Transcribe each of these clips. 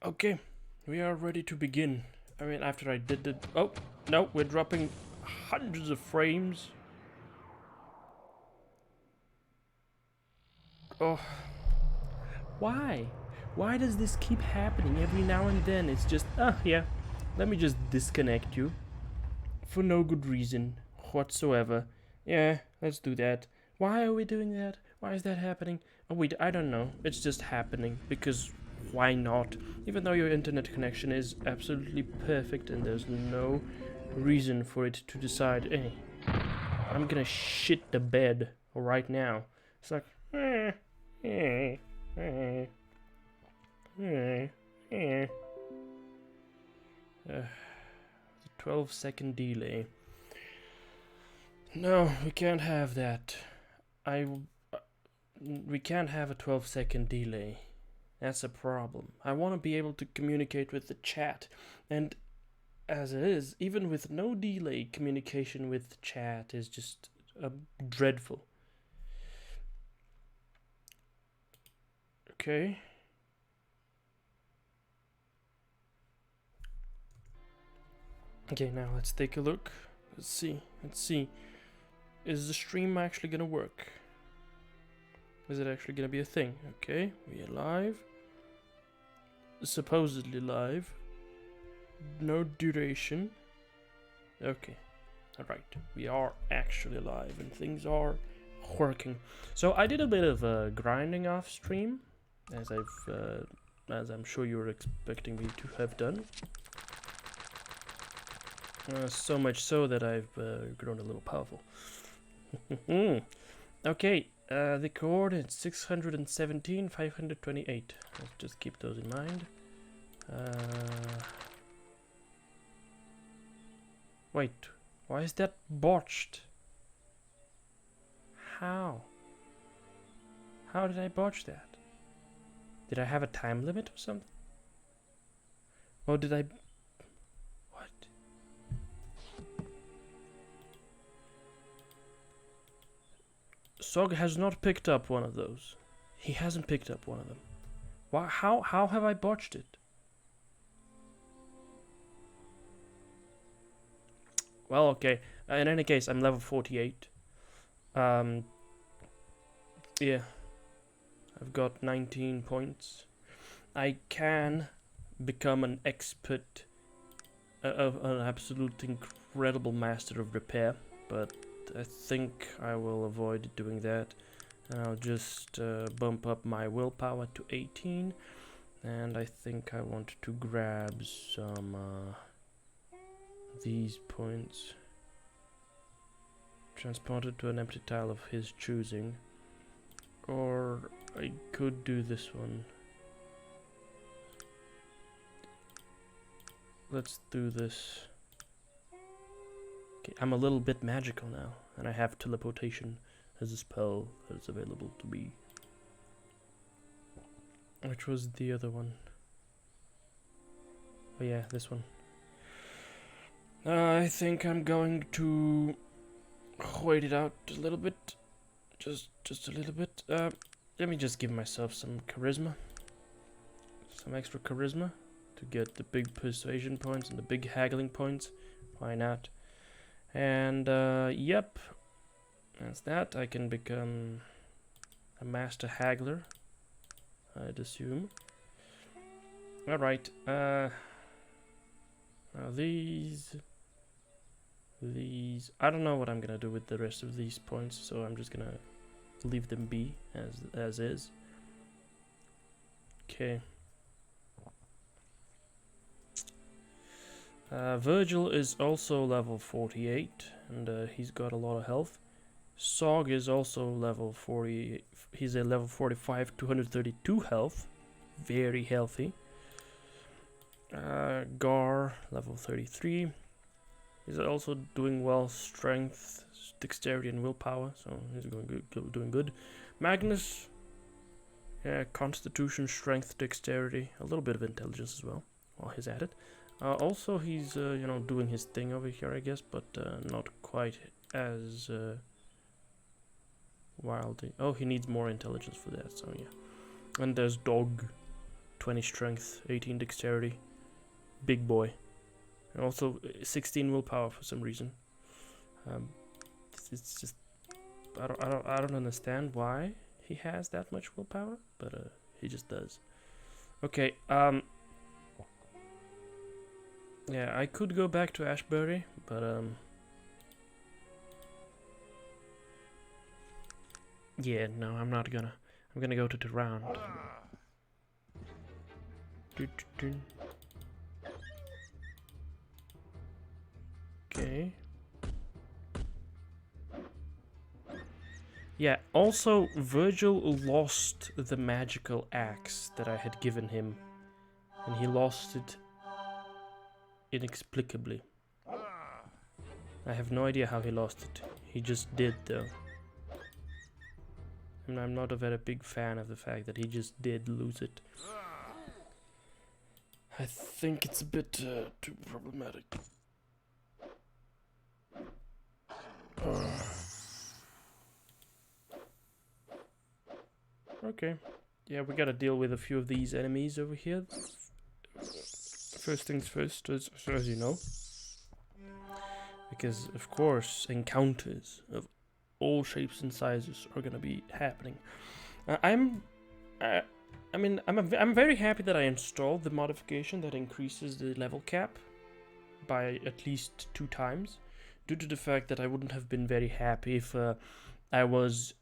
Okay, we are ready to begin. I mean, after I did the... Oh, no, we're dropping hundreds of frames. Oh, why? Why does this keep happening every now and then? It's just, yeah, let me just disconnect you. For no good reason whatsoever. Yeah, let's do that. Why are we doing that? Why is that happening? Oh, wait, I don't know. It's just happening because why not? Even though your internet connection is absolutely perfect and there's no reason for it to decide, hey, I'm gonna shit the bed right now. It's like, eh, eh, eh, eh, eh. 12-second delay. No, we can't have that. We can't have a 12-second delay. That's a problem. I want to be able to communicate with the chat, and as it is, even with no delay, communication with the chat is just dreadful. Okay. Okay, now let's take a look. Let's see. Is the stream actually gonna work? Is it actually gonna be a thing? Okay, we are live. Supposedly live. No duration. Okay. Alright. We are actually live and things are working. So I did a bit of grinding off stream, as I'm sure you were expecting me to have done. So much so that I've grown a little powerful. Okay, the coordinates 617, 528. Let's just keep those in mind. Wait, why is that botched? How? How did I botch that? Did I have a time limit or something? Or did I... What? Sog has not picked up one of those. He hasn't picked up one of them. Why? How have I botched it? Well, okay. In any case, I'm level 48. Yeah. I've got 19 points. I can become an expert, an absolute incredible master of repair, but I think I will avoid doing that. I'll just bump up my willpower to 18, and I think I want to grab some these points. Transported to an empty tile of his choosing. Or I could do this one. Let's do this. Okay, I'm a little bit magical now, and I have teleportation as a spell that is available to me. Which was the other one? Oh yeah, this one. I think I'm going to wait it out a little bit. Just a little bit. Let me just give myself some charisma. Some extra charisma to get the big persuasion points and the big haggling points. Why not? And yep, that's that. I can become a master haggler, I'd assume. Alright, now these, I don't know what I'm gonna do with the rest of these points, so I'm just gonna leave them be as is. Okay. Virgil is also level 48, and he's got a lot of health. Sog is also level 40. He's a level 45, 232 health. Very healthy. Gar, level 33. He's also doing well. Strength, dexterity, and willpower. So he's doing good. Magnus, constitution, strength, dexterity, a little bit of intelligence as well while he's at it. Also, he's doing his thing over here, I guess, but not quite as wildly. Oh, he needs more intelligence for that. So yeah. And there's Dog. 20 strength, 18 dexterity. Big boy. And also 16 willpower for some reason. It's just I don't understand why he has that much willpower, but he just does. Okay, yeah, I could go back to Ashbury, but yeah, no, I'm not gonna. I'm gonna go to the round. Okay. Yeah, also Virgil lost the magical axe that I had given him, and he lost it inexplicably. I have no idea how he lost it. He just did, though. And I'm not a very big fan of the fact that he just did lose it. I think it's a bit too problematic. Okay. Yeah, we gotta deal with a few of these enemies over here. First things first, as you know. Because, of course, encounters of all shapes and sizes are gonna be happening. I'm very happy that I installed the modification that increases the level cap by at least 2 times, due to the fact that I wouldn't have been very happy if I was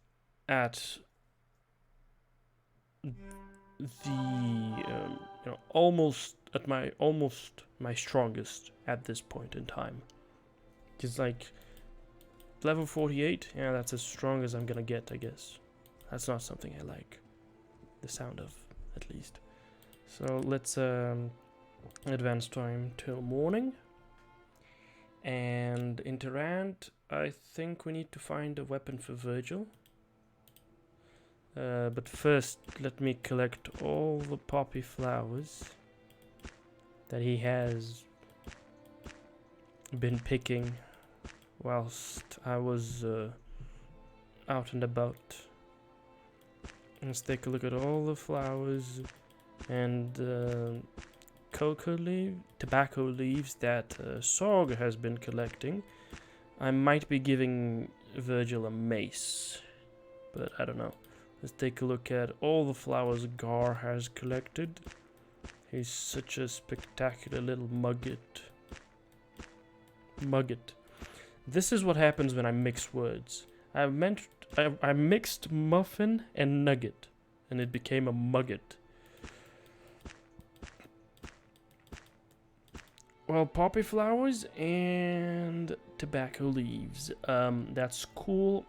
at the almost my strongest at this point in time. Just like level 48, yeah, that's as strong as I'm gonna get, I guess. That's not something I like the sound of, at least. So let's advance time till morning. And in Terrant, I think we need to find a weapon for Virgil. But first, let me collect all the poppy flowers that he has been picking whilst I was out and about. Let's take a look at all the flowers and tobacco leaves that Sorg has been collecting. I might be giving Virgil a mace, but I don't know. Let's take a look at all the flowers Gar has collected. He's such a spectacular little mugget. This is what happens when I mix words. I mixed muffin and nugget, and it became a mugget. Well, poppy flowers and tobacco leaves. That's cool.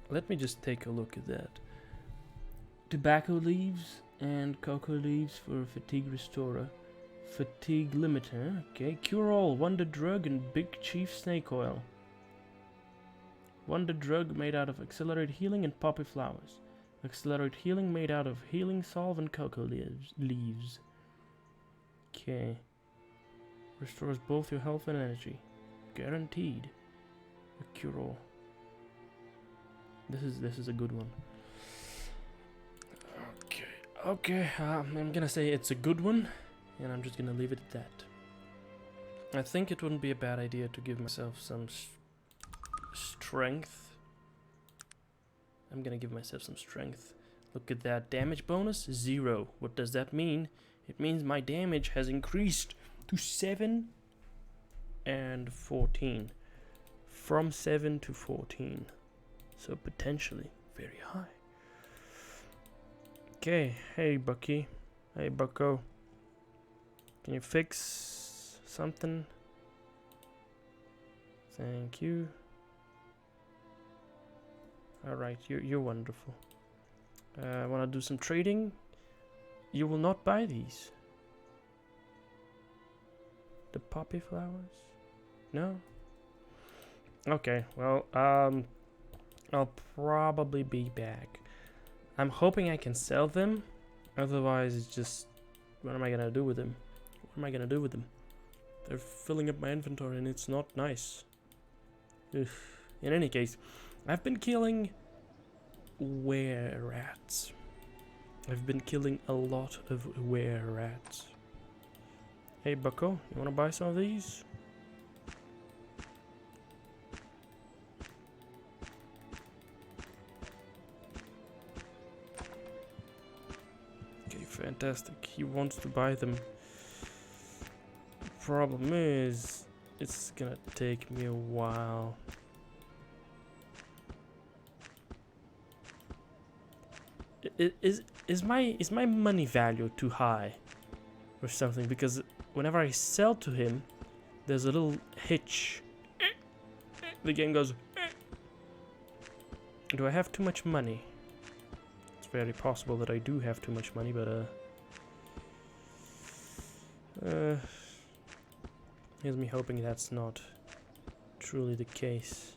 Let me just take a look at that. Tobacco leaves and cocoa leaves for fatigue restorer. Fatigue limiter. Okay. Cure all, wonder drug, and big chief snake oil. Wonder drug made out of accelerate healing and poppy flowers. Accelerate healing made out of healing salve and cocoa leaves. Okay. Restores both your health and energy. Guaranteed. A cure all. This is a good one. Okay. I'm gonna say it's a good one, and I'm just gonna leave it at that. I think it wouldn't be a bad idea to give myself some strength. I'm gonna give myself some strength. Look at that damage bonus, 0. What does that mean? It means my damage has increased to 7 and 14. From 7 to 14. So potentially very high. Okay, hey Bucky. Hey Bucko. Can you fix something? Thank you. Alright, you're wonderful. Wanna do some trading? You will not buy these. The poppy flowers? No? Okay, well, I'll probably be back. I'm hoping I can sell them. Otherwise, it's just... What am I gonna do with them? They're filling up my inventory and it's not nice. Ugh. In any case, I've been killing were-rats. I've been killing a lot of were-rats. Hey bucko, you wanna buy some of these? Okay, fantastic. He wants to buy them. Problem is, it's gonna take me a while. Is my money value too high or something? Because whenever I sell to him, there's a little hitch. The game goes. Do I have too much money? It's very possible that I do have too much money, but here's me hoping that's not truly the case.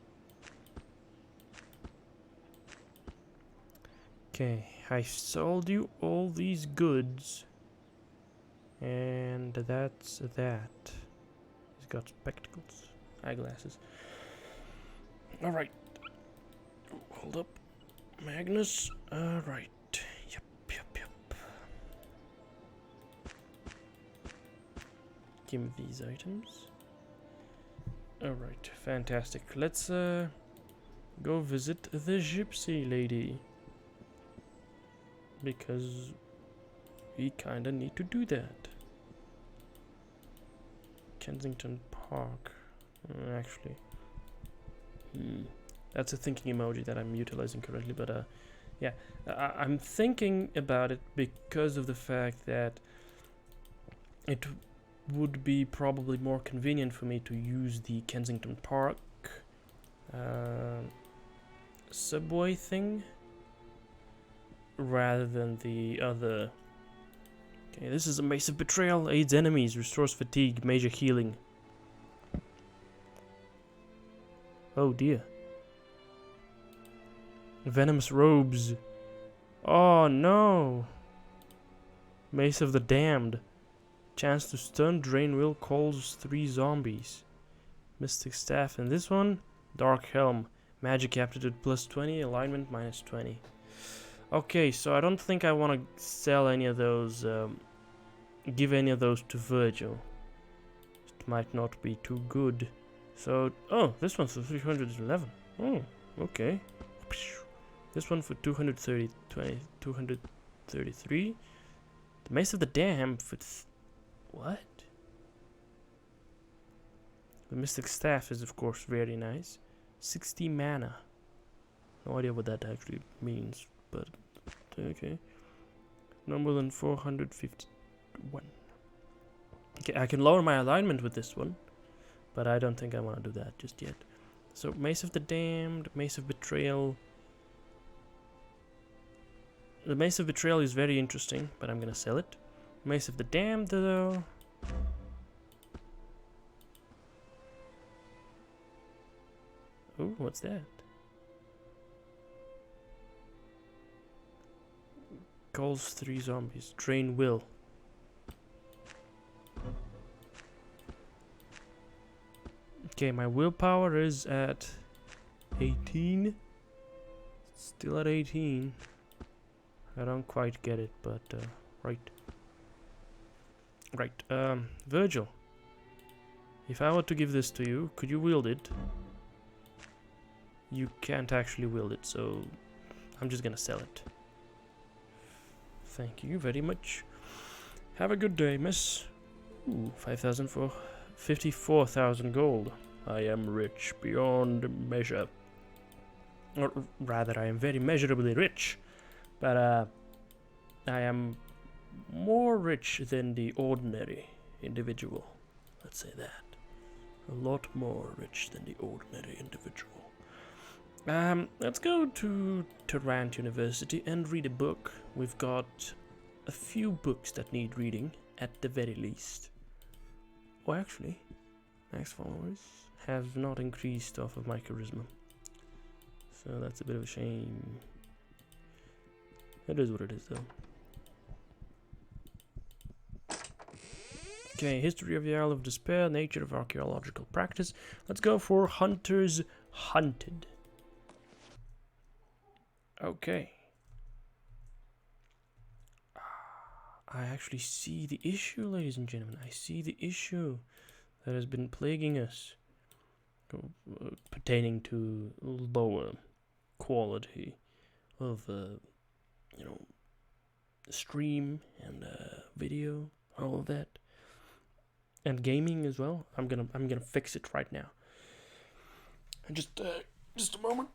Okay, I sold you all these goods, and that's that. He's got spectacles, eyeglasses. All right. Hold up, Magnus. All right. Yep. Give me these items. All right, fantastic. Let's go visit the gypsy lady. Because we kinda need to do that. Kensington Park. Actually. That's a thinking emoji that I'm utilizing correctly, but yeah. I'm thinking about it because of the fact that it would be probably more convenient for me to use the Kensington Park subway thing rather than the other. Okay, this is a Mace of Betrayal. Aids enemies, restores fatigue, major healing. Oh dear. Venomous robes. Oh no. Mace of the Damned. Chance to stun, drain will, calls 3 zombies. Mystic Staff. And this one, Dark Helm. Magic aptitude plus 20, alignment minus 20. Okay, so I don't think I want to sell any of those, give any of those to Virgil. It might not be too good. So, oh, this one's for 311. Oh, okay. This one for 233. The Mace of the Dam for... what? The Mystic Staff is, of course, very nice. 60 mana. No idea what that actually means, but... okay. No more than 451. Okay, I can lower my alignment with this one, but I don't think I want to do that just yet. So, Mace of the Damned, Mace of Betrayal. The Mace of Betrayal is very interesting, but I'm gonna sell it. Mace of the Damned, though. Oh, what's that? Calls 3 zombies. Drain will. Okay, my willpower is at 18. Still at 18. I don't quite get it, but right. Right. Virgil. If I were to give this to you, could you wield it? You can't actually wield it, so I'm just gonna sell it. Thank you very much. Have a good day, miss. Ooh, 5,000 for 54,000 gold. I am rich beyond measure. Or rather, I am very measurably rich. But I am more rich than the ordinary individual. Let's say that. A lot more rich than the ordinary individual. Let's go to Tarrant University and read a book. We've got a few books that need reading, at the very least. Oh, actually, max followers have not increased off of my charisma. So that's a bit of a shame. It is what it is, though. Okay, History of the Isle of Despair, Nature of Archaeological Practice. Let's go for Hunters Hunted. Okay. I actually see the issue, ladies and gentlemen. I see the issue that has been plaguing us, pertaining to lower quality of, stream and video, all of that, and gaming as well. I'm gonna fix it right now. And just a moment,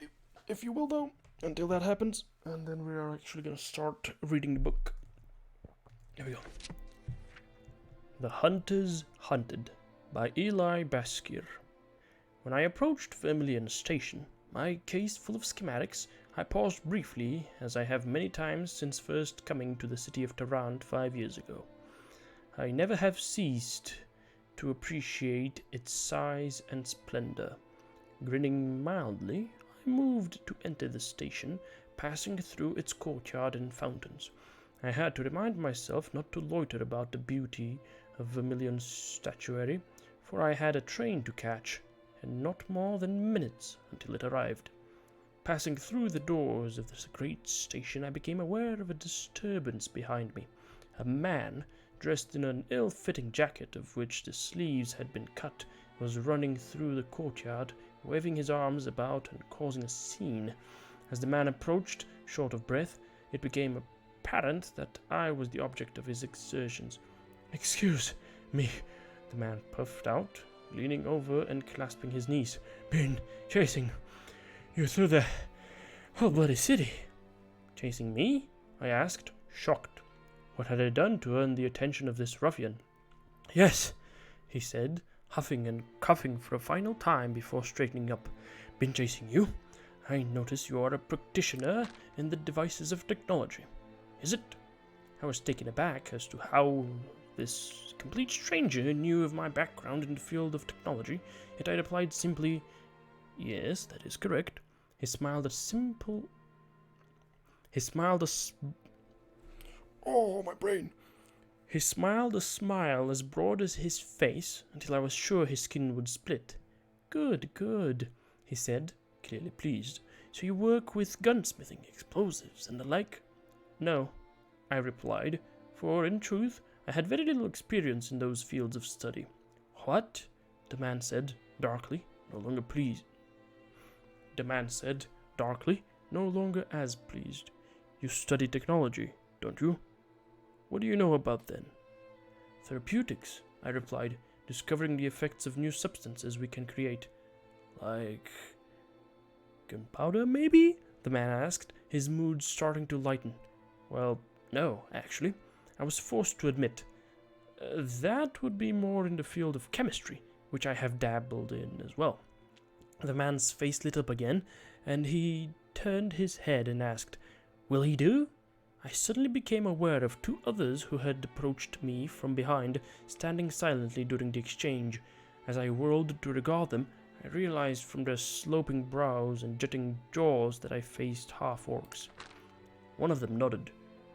if you will, though, until that happens, and then we are actually gonna start reading the book. Here we go. The Hunters Hunted by Eli Baskir. When I approached Vermilion Station, my case full of schematics, I paused briefly, as I have many times since first coming to the city of Tarrant 5 years ago. I never have ceased to appreciate its size and splendor. Grinning mildly, I moved to enter the station, passing through its courtyard and fountains. I had to remind myself not to loiter about the beauty of Vermilion's statuary, for I had a train to catch, and not more than minutes until it arrived. Passing through the doors of this great station, I became aware of a disturbance behind me. A man, dressed in an ill-fitting jacket of which the sleeves had been cut, was running through the courtyard, waving his arms about and causing a scene. As the man approached, short of breath, it became apparent that I was the object of his exertions. "Excuse me," the man puffed out, leaning over and clasping his knees. "Been chasing you through the whole bloody city." "Chasing me?" I asked, shocked. What had I done to earn the attention of this ruffian? "Yes," he said, huffing and coughing for a final time before straightening up. "Been chasing you? I notice you are a practitioner in the devices of technology. Is it?" I was taken aback as to how this complete stranger knew of my background in the field of technology, yet I replied simply, "Yes, that is correct." He smiled a smile as broad as his face until I was sure his skin would split. Good, good," he said, clearly pleased. "So you work with gunsmithing, explosives, and the like?" "No," I replied, for in truth I had very little experience in those fields of study. "What?" the man said, darkly, no longer as pleased. "You study technology, don't you? What do you know about then?" "Therapeutics," I replied, "discovering the effects of new substances we can create." "Like gunpowder, maybe?" the man asked, his mood starting to lighten. "Well, no, actually. I was forced to admit. That would be more in the field of chemistry, which I have dabbled in as well." The man's face lit up again, and he turned his head and asked, "Will he do?" I suddenly became aware of 2 others who had approached me from behind, standing silently during the exchange. As I whirled to regard them, I realized from their sloping brows and jutting jaws that I faced half-orcs. One of them nodded.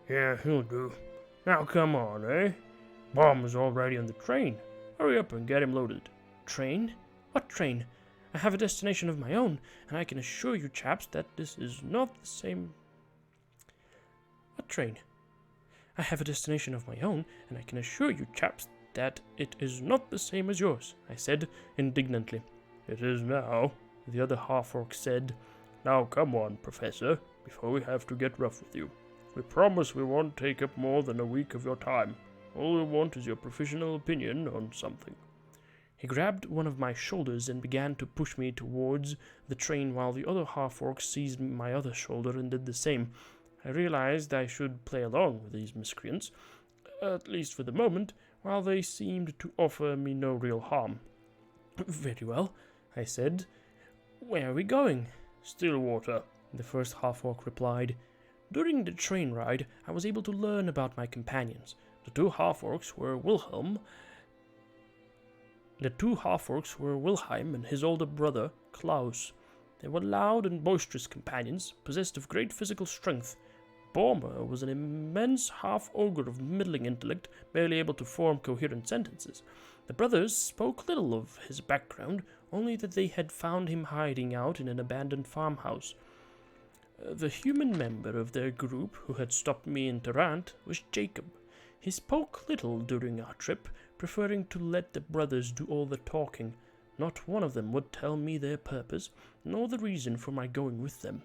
"Yeah, he'll do. Now come on, eh? Bomb is already on the train. Hurry up and get him loaded." "Train? What train? I have a destination of my own, and I can assure you chaps that this is not the same." "What train?" "I have a destination of my own, and I can assure you chaps that it is not the same as yours," I said indignantly. "It is now," the other half-orc said. "Now come on, Professor, before we have to get rough with you. We promise we won't take up more than a week of your time. All we want is your professional opinion on something." He grabbed one of my shoulders and began to push me towards the train while the other half-orc seized my other shoulder and did the same. I realized I should play along with these miscreants, at least for the moment, while they seemed to offer me no real harm. "Very well," I said. "Where are we going?" "Stillwater," the first half-orc replied. During the train ride, I was able to learn about my companions. The two half-orcs were Wilhelm and his older brother, Klaus. They were loud and boisterous companions, possessed of great physical strength. Bormer was an immense half-ogre of middling intellect, barely able to form coherent sentences. The brothers spoke little of his background, only that they had found him hiding out in an abandoned farmhouse. The human member of their group who had stopped me in Tarrant was Jacob. He spoke little during our trip, preferring to let the brothers do all the talking. Not one of them would tell me their purpose, nor the reason for my going with them.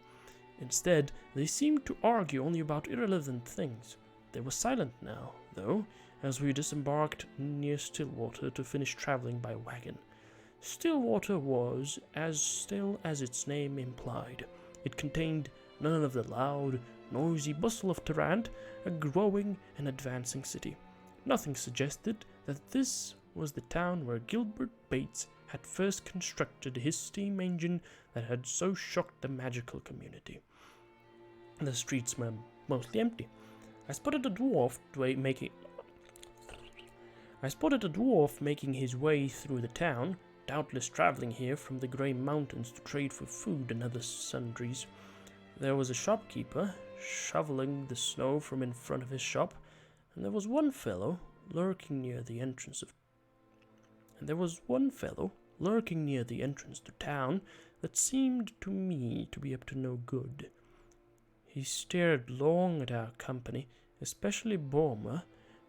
Instead, they seemed to argue only about irrelevant things. They were silent now, though, as we disembarked near Stillwater to finish traveling by wagon. Stillwater was as still as its name implied. It contained none of the loud, noisy bustle of Tarrant, a growing and advancing city. Nothing suggested that this was the town where Gilbert Bates had first constructed his steam engine that had so shocked the magical community. The streets were mostly empty. I spotted a dwarf making his way through the town, doubtless traveling here from the Grey Mountains to trade for food and other sundries. There was a shopkeeper shoveling the snow from in front of his shop, and there was one fellow lurking near the entrance to town that seemed to me to be up to no good. He stared long at our company, especially Borma,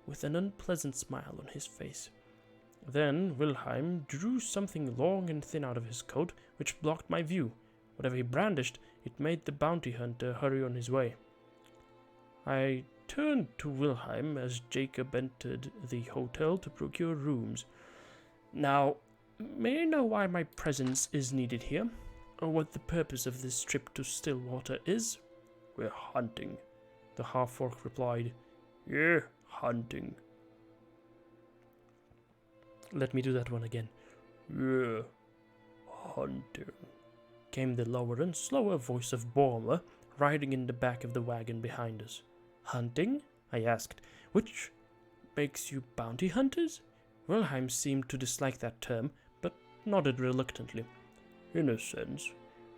with an unpleasant smile on his face. Then Wilhelm drew something long and thin out of his coat, which blocked my view. Whatever he brandished, it made the bounty hunter hurry on his way. I turned to Wilhelm as Jacob entered the hotel to procure rooms. Now, may I know why my presence is needed here, or what the purpose of this trip to Stillwater is? We're hunting, the half-orc replied. Yeah, hunting. Let me do that one again. Yeah, hunting, came the lower and slower voice of Borma, riding in the back of the wagon behind us. Hunting? I asked. Which makes you bounty hunters? Wilhelm seemed to dislike that term, but nodded reluctantly. In a sense,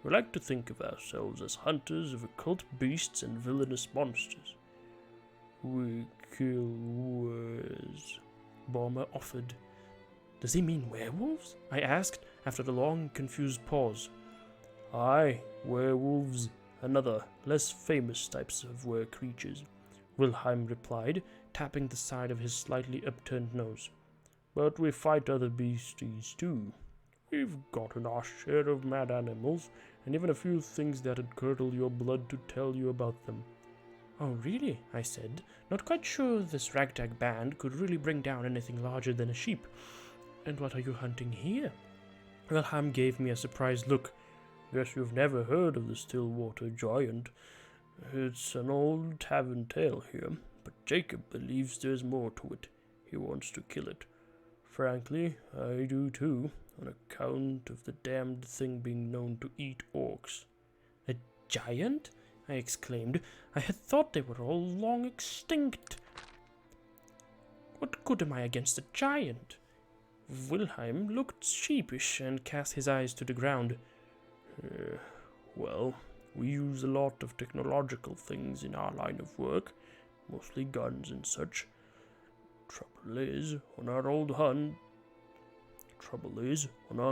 we like to think of ourselves as hunters of occult beasts and villainous monsters. We kill wolves, Borma offered. Does he mean werewolves? I asked, after a long, confused pause. Aye, werewolves, and other, less famous types of were-creatures, Wilhelm replied, tapping the side of his slightly upturned nose. But we fight other beasties too. We've gotten our share of mad animals, and even a few things that'd curdle your blood to tell you about them. Oh, really? I said, not quite sure this ragtag band could really bring down anything larger than a sheep. And what are you hunting here? Wilhelm gave me a surprised look. Guess you've never heard of the Stillwater Giant. It's an old tavern tale here, but Jacob believes there's more to it. He wants to kill it. Frankly, I do too, on account of the damned thing being known to eat orcs. A giant? I exclaimed. I had thought they were all long extinct. What good am I against a giant? Wilhelm looked sheepish and cast his eyes to the ground. Well, we use a lot of technological things in our line of work, mostly guns and such. Trouble is, on our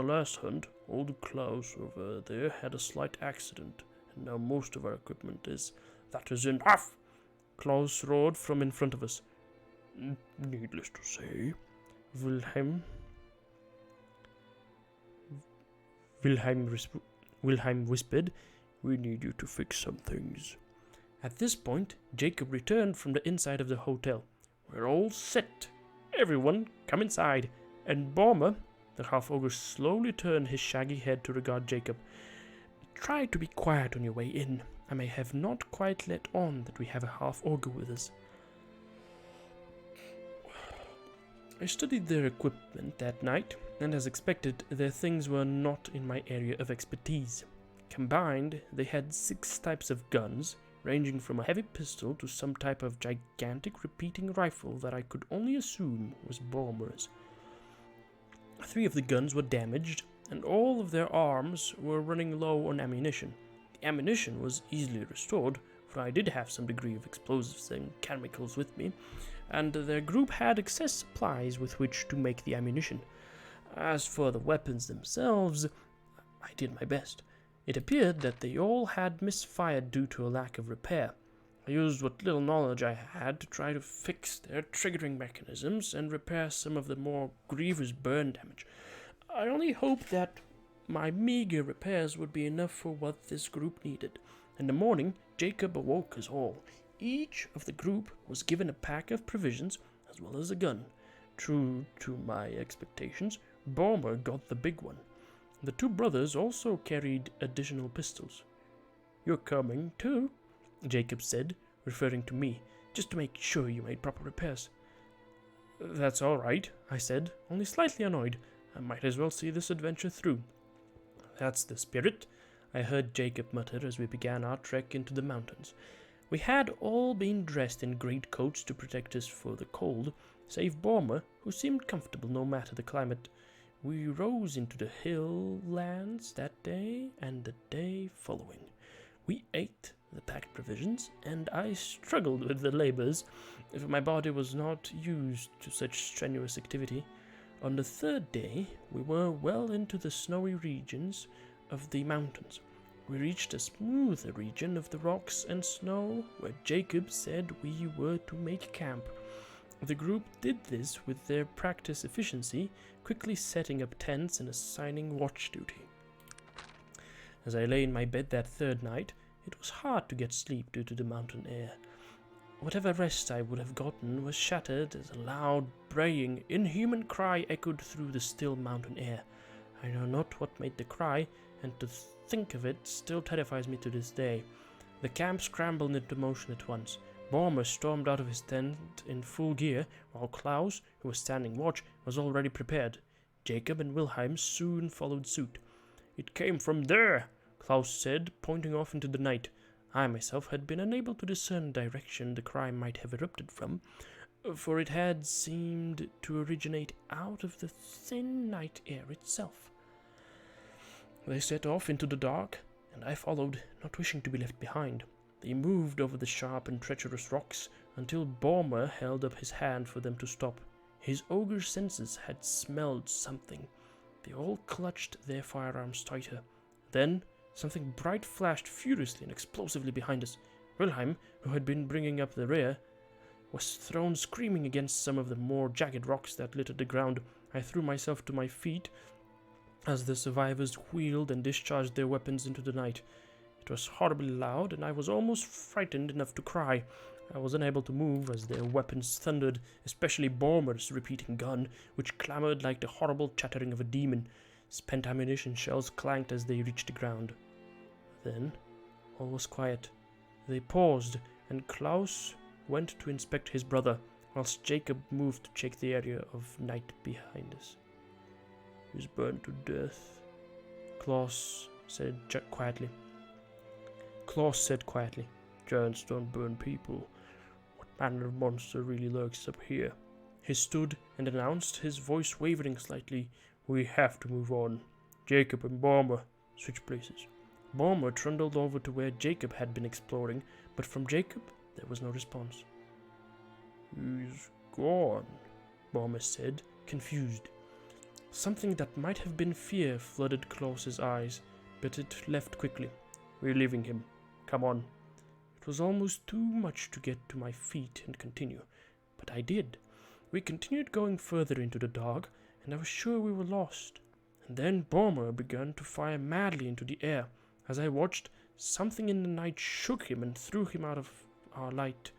last hunt, old Klaus over there had a slight accident, and now most of our equipment is... That is enough! Klaus roared from in front of us. Needless to say, Wilhelm whispered, we need you to fix some things. At this point, Jacob returned from the inside of the hotel. We're all set. Everyone, come inside. And Borma, the half-ogre slowly turned his shaggy head to regard Jacob. Try to be quiet on your way in. I may have not quite let on that we have a half-ogre with us. I studied their equipment that night, and as expected, their things were not in my area of expertise. Combined, they had 6 types of guns, ranging from a heavy pistol to some type of gigantic repeating rifle that I could only assume was Borma's. 3 of the guns were damaged, and all of their arms were running low on ammunition. The ammunition was easily restored, for I did have some degree of explosives and chemicals with me, and their group had excess supplies with which to make the ammunition. As for the weapons themselves, I did my best. It appeared that they all had misfired due to a lack of repair. I used what little knowledge I had to try to fix their triggering mechanisms and repair some of the more grievous burn damage. I only hoped that my meager repairs would be enough for what this group needed. In the morning, Jacob awoke us all. Each of the group was given a pack of provisions as well as a gun. True to my expectations, Bormer got the big one. The two brothers also carried additional pistols. "You're coming too?" Jacob said, referring to me, "just to make sure you made proper repairs." "That's all right," I said, only slightly annoyed. I might as well see this adventure through. "That's the spirit," I heard Jacob mutter as we began our trek into the mountains. We had all been dressed in great coats to protect us for the cold, save Bormer, who seemed comfortable no matter the climate. We rose into the hill lands that day and the day following. We ate the packed provisions, and I struggled with the labors, for my body was not used to such strenuous activity. On the third day, we were well into the snowy regions of the mountains. We reached a smoother region of the rocks and snow, where Jacob said we were to make camp. The group did this with their practice efficiency, quickly setting up tents and assigning watch duty. As I lay in my bed that third night, it was hard to get sleep due to the mountain air. Whatever rest I would have gotten was shattered as a loud, braying, inhuman cry echoed through the still mountain air. I know not what made the cry, and to think of it still terrifies me to this day. The camp scrambled into motion at once. Bormer stormed out of his tent in full gear, while Klaus, who was standing watch, was already prepared. Jacob and Wilhelm soon followed suit. "It came from there," Klaus said, pointing off into the night. I myself had been unable to discern the direction the cry might have erupted from, for it had seemed to originate out of the thin night air itself. They set off into the dark, and I followed, not wishing to be left behind. They moved over the sharp and treacherous rocks until Bormer held up his hand for them to stop. His ogre senses had smelled something. They all clutched their firearms tighter. Then something bright flashed furiously and explosively behind us. Wilhelm, who had been bringing up the rear, was thrown screaming against some of the more jagged rocks that littered the ground. I threw myself to my feet as the survivors wheeled and discharged their weapons into the night. It was horribly loud, and I was almost frightened enough to cry. I was unable to move as their weapons thundered, especially Bormer's repeating gun, which clamored like the horrible chattering of a demon. Spent ammunition shells clanked as they reached the ground. Then all was quiet. They paused, and Klaus went to inspect his brother, whilst Jacob moved to check the area of night behind us. "He's burned to death," Klaus said quietly. "Giants don't burn people. What manner of monster really lurks up here?" He stood and announced, his voice wavering slightly, "We have to move on. Jacob and Bormer, switch places." Bormer trundled over to where Jacob had been exploring, but from Jacob there was no response. "He's gone," Bormer said, confused. Something that might have been fear flooded Klaus's eyes, but it left quickly. "We're leaving him. Come on." It was almost too much to get to my feet and continue, but I did. We continued going further into the dark, and I was sure we were lost. And then Bormer began to fire madly into the air. As I watched, something in the night shook him and threw him out of our light.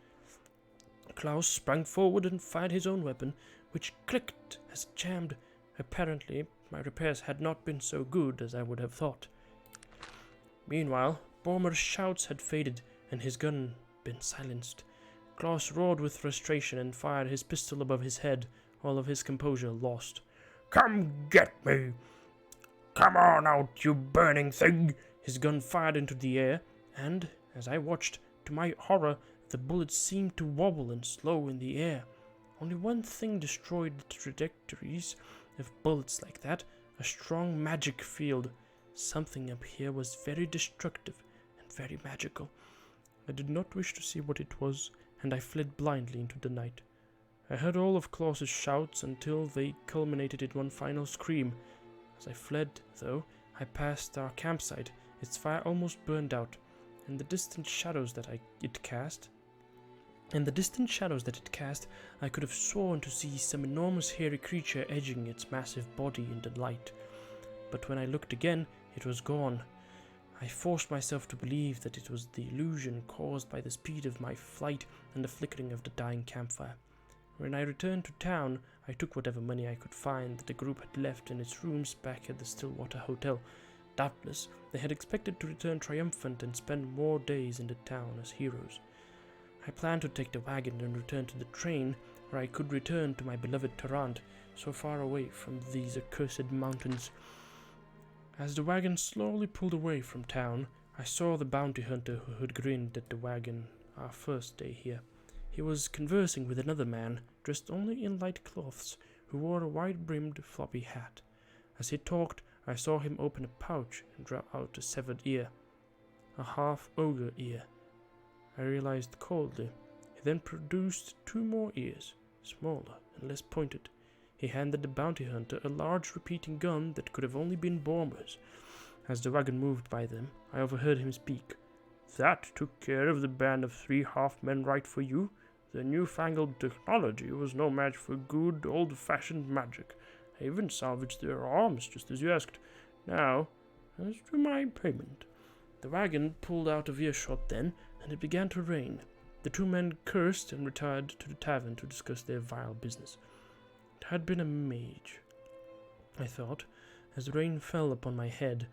Klaus sprang forward and fired his own weapon, which clicked as it jammed. Apparently, my repairs had not been so good as I would have thought. Meanwhile, Bormer's shouts had faded, and his gun been silenced. Klaus roared with frustration and fired his pistol above his head, all of his composure lost. "Come get me! Come on out, you burning thing!" His gun fired into the air, and, as I watched, to my horror, the bullets seemed to wobble and slow in the air. Only one thing destroyed the trajectories of bullets like that, a strong magic field. Something up here was very destructive and very magical. I did not wish to see what it was, and I fled blindly into the night. I heard all of Klaus's shouts until they culminated in one final scream. As I fled, though, I passed our campsite. Its fire almost burned out. and the distant shadows that it cast. In the distant shadows that it cast, I could have sworn to see some enormous hairy creature edging its massive body in the light. But when I looked again, it was gone. I forced myself to believe that it was the illusion caused by the speed of my flight and the flickering of the dying campfire. When I returned to town, I took whatever money I could find that the group had left in its rooms back at the Stillwater Hotel. Doubtless, they had expected to return triumphant and spend more days in the town as heroes. I planned to take the wagon and return to the train, where I could return to my beloved Tarrant, so far away from these accursed mountains. As the wagon slowly pulled away from town, I saw the bounty hunter who had grinned at the wagon our first day here. He was conversing with another man, dressed only in light cloths, who wore a wide-brimmed floppy hat. As he talked, I saw him open a pouch and draw out a severed ear. A half-ogre ear. I realized coldly. He then produced 2 more ears, smaller and less pointed. He handed the bounty hunter a large repeating gun that could have only been bombers. As the wagon moved by them, I overheard him speak. "That took care of the band of 3 half-men right for you. The newfangled technology was no match for good, old-fashioned magic. I even salvaged their arms, just as you asked. Now, as to my payment." The wagon pulled out of earshot then, and it began to rain. The 2 men cursed and retired to the tavern to discuss their vile business. It had been a mage, I thought, as the rain fell upon my head.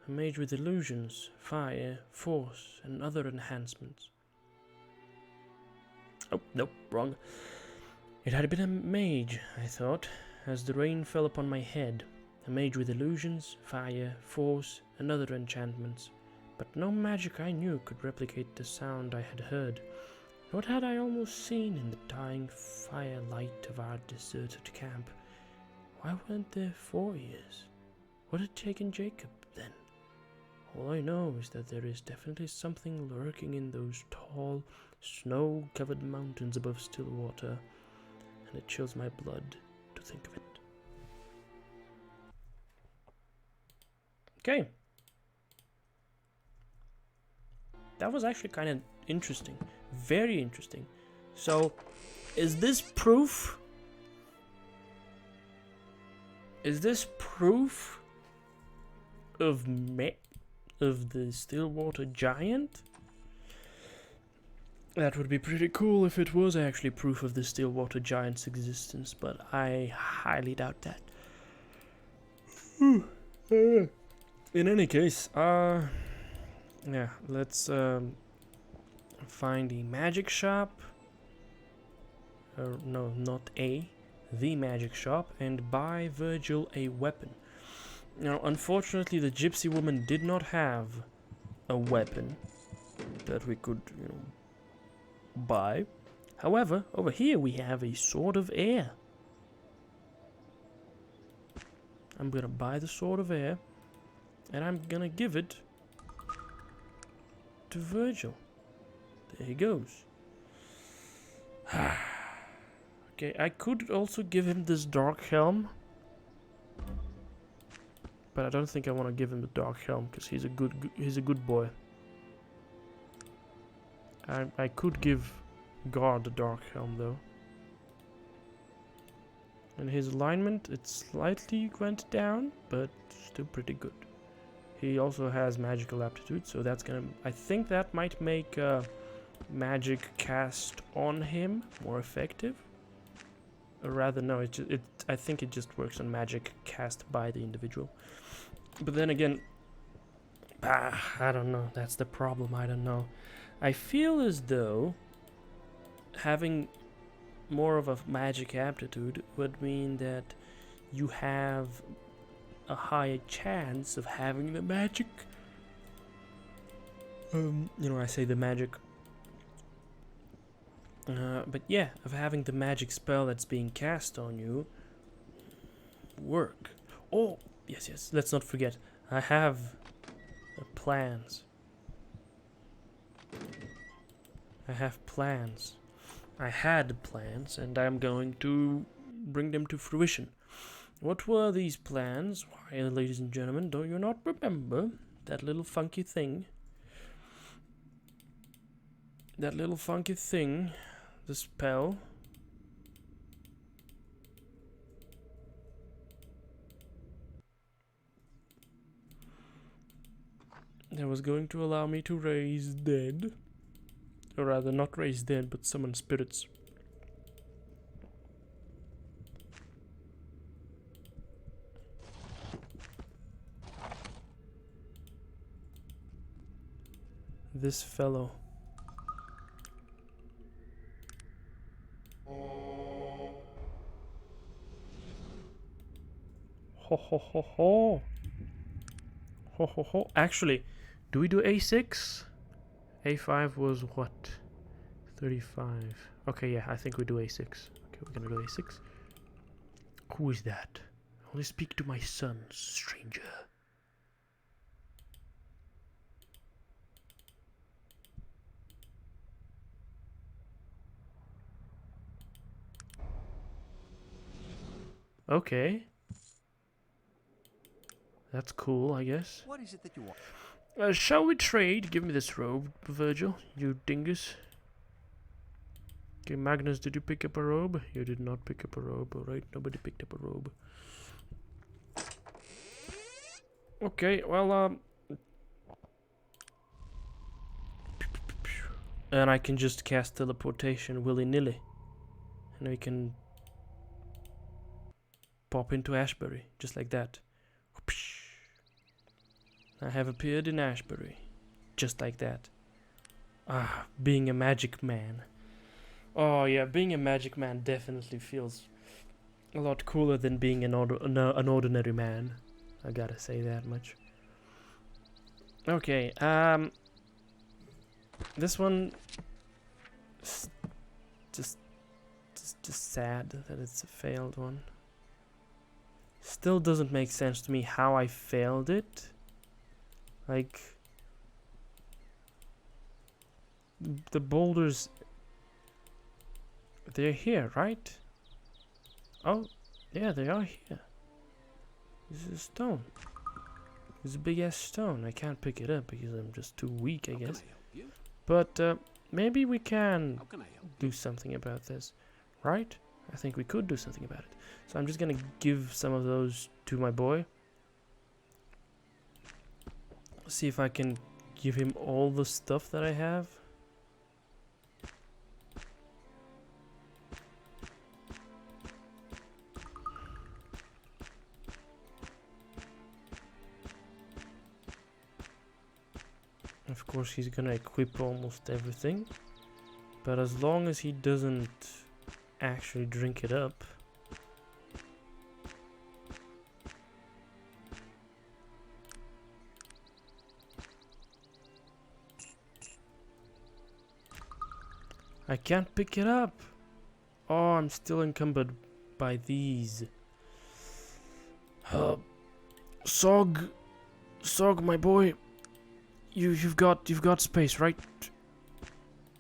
A mage with illusions, fire, force, and other enhancements. Oh, no, wrong. It had been a mage, I thought, as the rain fell upon my head. A mage with illusions, fire, force, and other enchantments. But no magic I knew could replicate the sound I had heard. What had I almost seen in the dying firelight of our deserted camp? Why weren't there 4 ears? What had taken Jacob, then? All I know is that there is definitely something lurking in those tall, snow-covered mountains above Stillwater, and it chills my blood to think of it. Okay. That was actually kind of interesting. Very interesting. So, is this proof? Is this proof of the Stillwater Giant? That would be pretty cool if it was actually proof of the Stillwater Giant's existence, but I highly doubt that. In any case, yeah, let's find the magic shop. No, not the magic shop, and buy Virgil a weapon. Now, unfortunately, the gypsy woman did not have a weapon that we could, buy. However, over here we have a sword of air. I'm gonna buy the sword of air, and I'm gonna give it to Virgil. There he goes. Okay, I could also give him this dark helm, but I don't think I want to give him the dark helm because he's a good boy. I could give Guard the dark helm though. And his alignment, it slightly went down, but still pretty good. He also has magical aptitude, so that's gonna... I think that might make magic cast on him more effective. Or rather, no, I think it just works on magic cast by the individual. But then again, I don't know. That's the problem. I don't know. I feel as though having more of a magic aptitude would mean that you have a higher chance of having the magic. I say the magic. But yeah, of having the magic spell that's being cast on you work. Oh, yes, let's not forget. I have plans. I have plans. I had plans, and I'm going to bring them to fruition. What were these plans? Why, ladies and gentlemen, do you not remember that little funky thing? that little funky thing, the spell. That was going to allow me to raise dead. Or rather, not raise dead, but summon spirits. This fellow. Ho ho ho ho. Ho ho ho. Actually, do we do A6? A5 was what? 35. Okay, yeah, I think we do A6. Okay, we're gonna do A6. Who is that? Only speak to my son, stranger. Okay. That's cool, I guess. What is it that you want? Shall we trade? Give me this robe, Virgil, you dingus. Okay, Magnus, did you pick up a robe? You did not pick up a robe, alright? Nobody picked up a robe. Okay, well, and I can just cast teleportation willy-nilly. And we can pop into Ashbury, just like that. I have appeared in Ashbury, just like that. Ah, being a magic man. Oh yeah, being a magic man definitely feels a lot cooler than being an ordinary man. I gotta say that much. Okay, this one just sad that it's a failed one. Still doesn't make sense to me how I failed it. Like, the boulders, they're here, right? Oh, yeah, they are here. This is a stone. It's a big ass stone. I can't pick it up because I'm just too weak, I guess. But maybe we can do something about this, right? I think we could do something about it. So I'm just gonna give some of those to my boy. See if I can give him all the stuff that I have. Of course, he's gonna equip almost everything, but as long as he doesn't actually drink it up. I can't pick it up. Oh, I'm still encumbered by these. Sog, my boy. You've got space, right?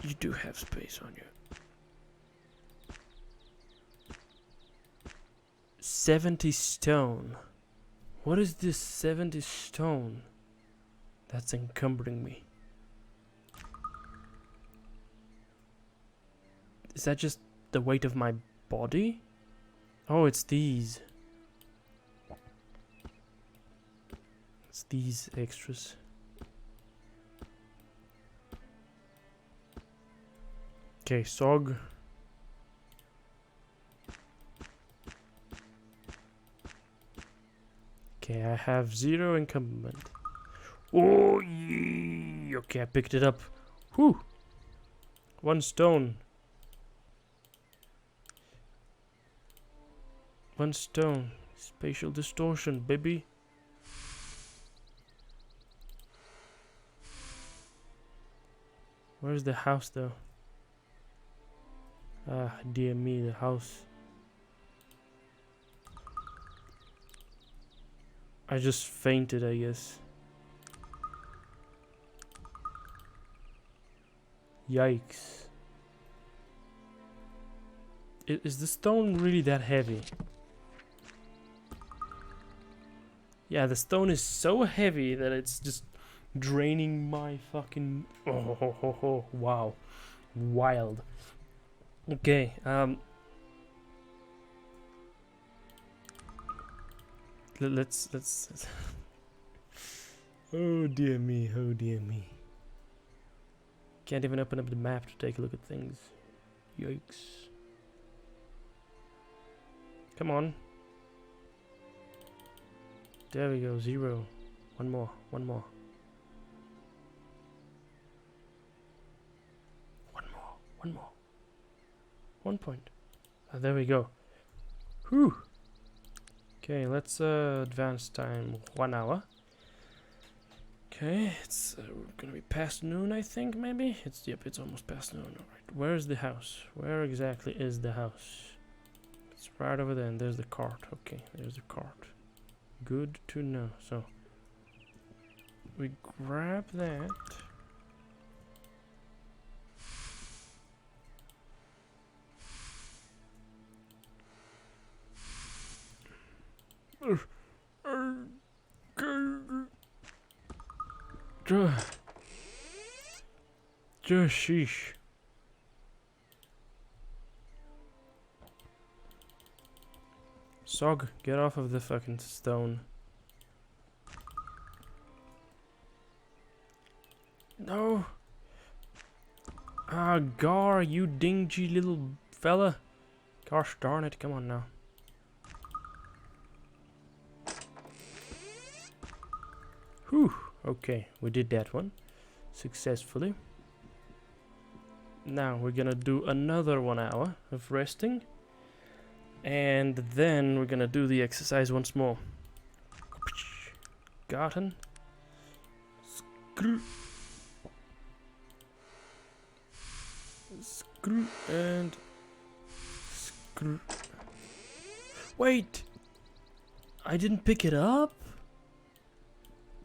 You do have space on you. 70 stone. What is this 70 stone that's encumbering me? Is that just the weight of my body? Oh, it's these. It's these extras. Okay, Sog. Okay, I have 0 encumberment. Oh, yeah. Okay, I picked it up. Whew. 1 stone. 1 stone. Spatial distortion, baby. Where's the house, though? Ah, dear me, the house. I just fainted, I guess. Yikes. Is the stone really that heavy? Yeah, the stone is so heavy that it's just draining my fucking... Oh, wow. Wild. Okay, let's oh dear me, oh dear me. Can't even open up the map to take a look at things. Yikes. Come on. There we go, 0. One more, one more. One more. 1 point. Ah, there we go. Whew. Okay, let's advance time 1 hour. Okay, it's gonna be past noon, I think, maybe? It's almost past noon. Alright, where's the house? Where exactly is the house? It's right over there, and there's the cart. Okay, there's the cart. Good to know. So, we grab that. Just sheesh. Sog, get off of the fucking stone. No. Ah, Gar, you dingy little fella. Gosh darn it, come on now. Whew, okay, we did that one successfully. Now we're gonna do another 1 hour of resting, and then we're gonna do the exercise once more. Gotten. Screw. Screw and screw. Wait! I didn't pick it up?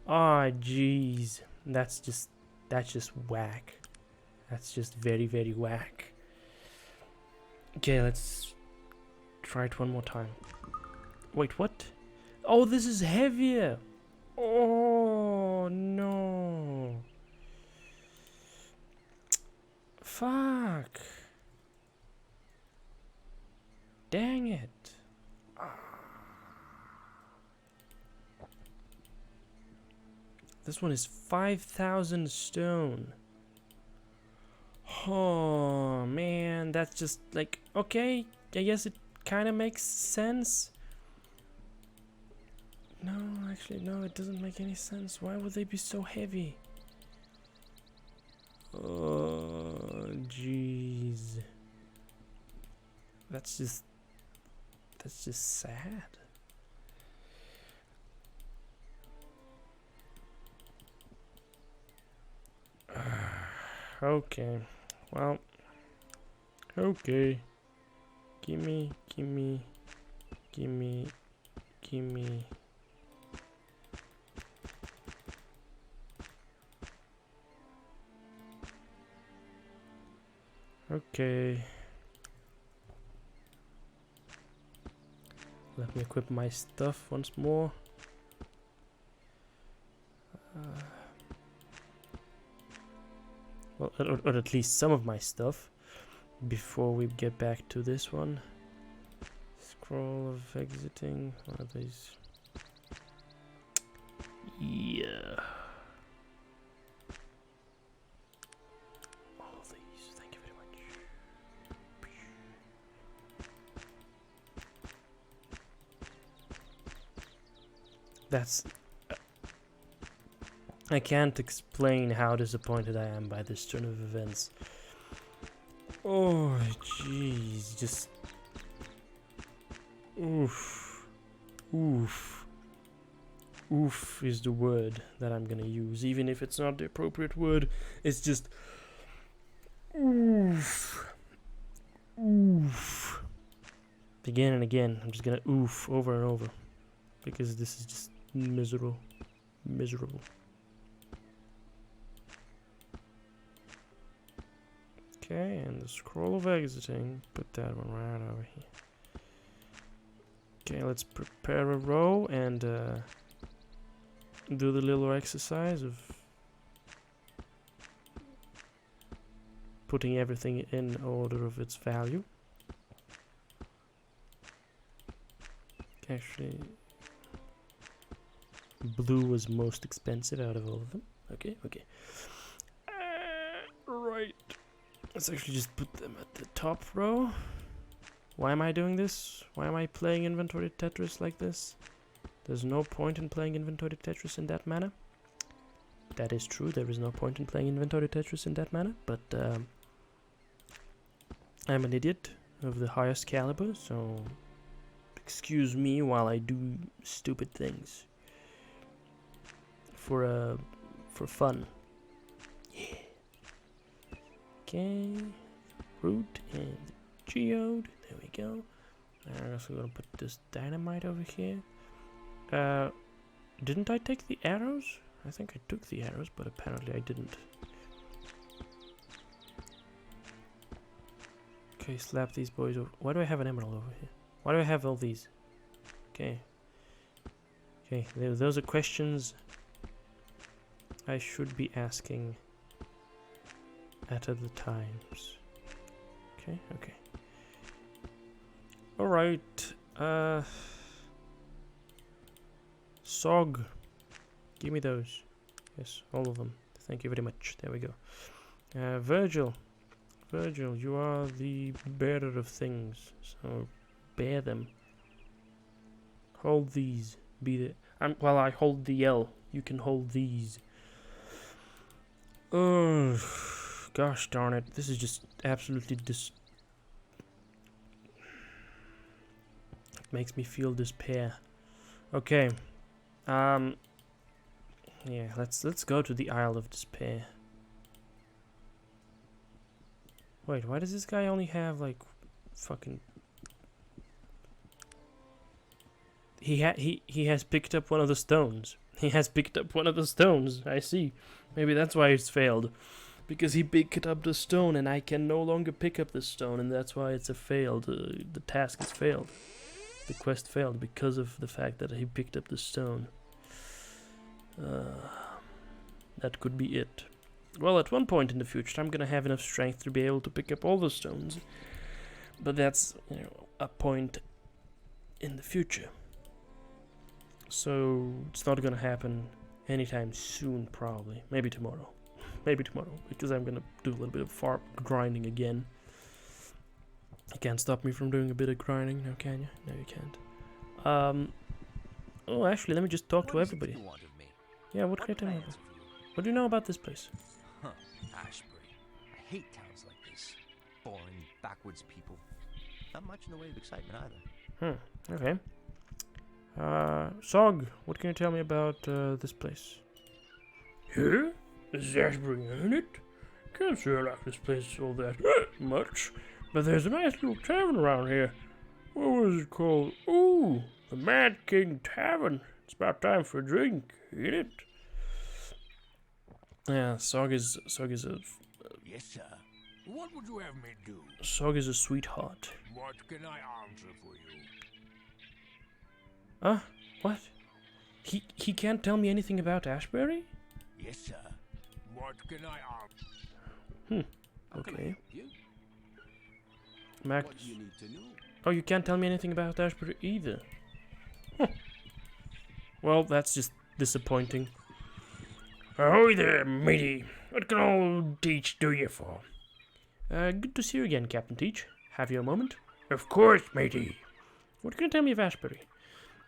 Ah, jeez. That's just whack. That's just very, very whack. Okay, let's try it one more time. Wait, what? Oh, this is heavier. Oh, no. Fuck. Dang it. This one is 5,000 stone. Oh, man, that's just like, okay, I guess it kind of makes sense. No, actually, no, it doesn't make any sense. Why would they be so heavy? Oh, jeez. That's just sad. Okay, well, okay. Gimme. Okay. Let me equip my stuff once more. Well, or at least some of my stuff before we get back to this one. Scroll of exiting. What are these? Yeah. All these. Thank you very much. That's... I can't explain how disappointed I am by this turn of events. Oh, jeez, just... Oof. Oof. Oof is the word that I'm gonna use, even if it's not the appropriate word. It's just... Oof. Oof. Again and again, I'm just gonna oof over and over. Because this is just miserable. Miserable. Okay, and the scroll of exiting, put that one right over here. Okay, let's prepare a row and do the little exercise of putting everything in order of its value. Actually, blue was most expensive out of all of them. Okay, okay. Right. Let's actually just put them at the top row. Why am I doing this? Why am I playing inventory Tetris like this? There's no point in playing inventory Tetris in that manner. That is true, there is no point in playing inventory Tetris in that manner, but I'm an idiot of the highest caliber, so excuse me while I do stupid things. For fun. Yeah. Okay. Root and geode. There we go. I'm also gonna put this dynamite over here. Didn't I take the arrows? I think I took the arrows, but apparently I didn't. Okay, slap these boys over. Why do I have an emerald over here? Why do I have all these? Okay. Okay, those are questions I should be asking at other times. Okay, okay. Alright, Sog. Give me those. Yes, all of them. Thank you very much. There we go. Virgil. Virgil, you are the bearer of things, so bear them. Hold these. Be the... well, I hold the L. You can hold these. Oh, gosh darn it. This is just absolutely It makes me feel despair. Okay. Yeah, let's go to the Isle of Despair. Wait, why does this guy only have like fucking... He has picked up one of the stones. He has picked up one of the stones. I see. Maybe that's why it's failed. Because he picked up the stone and I can no longer pick up the stone, and that's why it's a failed. The task is failed. The quest failed because of the fact that he picked up the stone. That could be it. Well, at one point in the future, I'm gonna have enough strength to be able to pick up all the stones. But that's, you know, a point in the future. So it's not gonna happen anytime soon, probably. Maybe tomorrow. Maybe tomorrow, because I'm gonna do a little bit of farm grinding again. You can't stop me from doing a bit of grinding, now can you? No, you can't. Oh, actually, let me just talk to everybody. Yeah, what can you tell me about? What do you know about this place? Huh, Ashbury. I hate towns like this. Boring, backwoods people. Not much in the way of excitement either. Okay. Sog, what can you tell me about this place? Here? This is Ashbury, ain't it? Can't say I like this place all that much, but there's a nice little tavern around here. What was it called? Ooh, the Mad King Tavern. It's about time for a drink, ain't it? Yeah, Sog is a Yes, sir. What would you have me do? Sog is a sweetheart. What can I answer for you? What? He can't tell me anything about Ashbury? Yes, sir. What can I answer? Okay. You? Max. What do you need to know? Oh, you can't tell me anything about Ashbury either. Well, that's just disappointing. Ahoy there, matey. What can old Teach do you for? Good to see you again, Captain Teach. Have you a moment? Of course, matey. What can you tell me of Ashbury?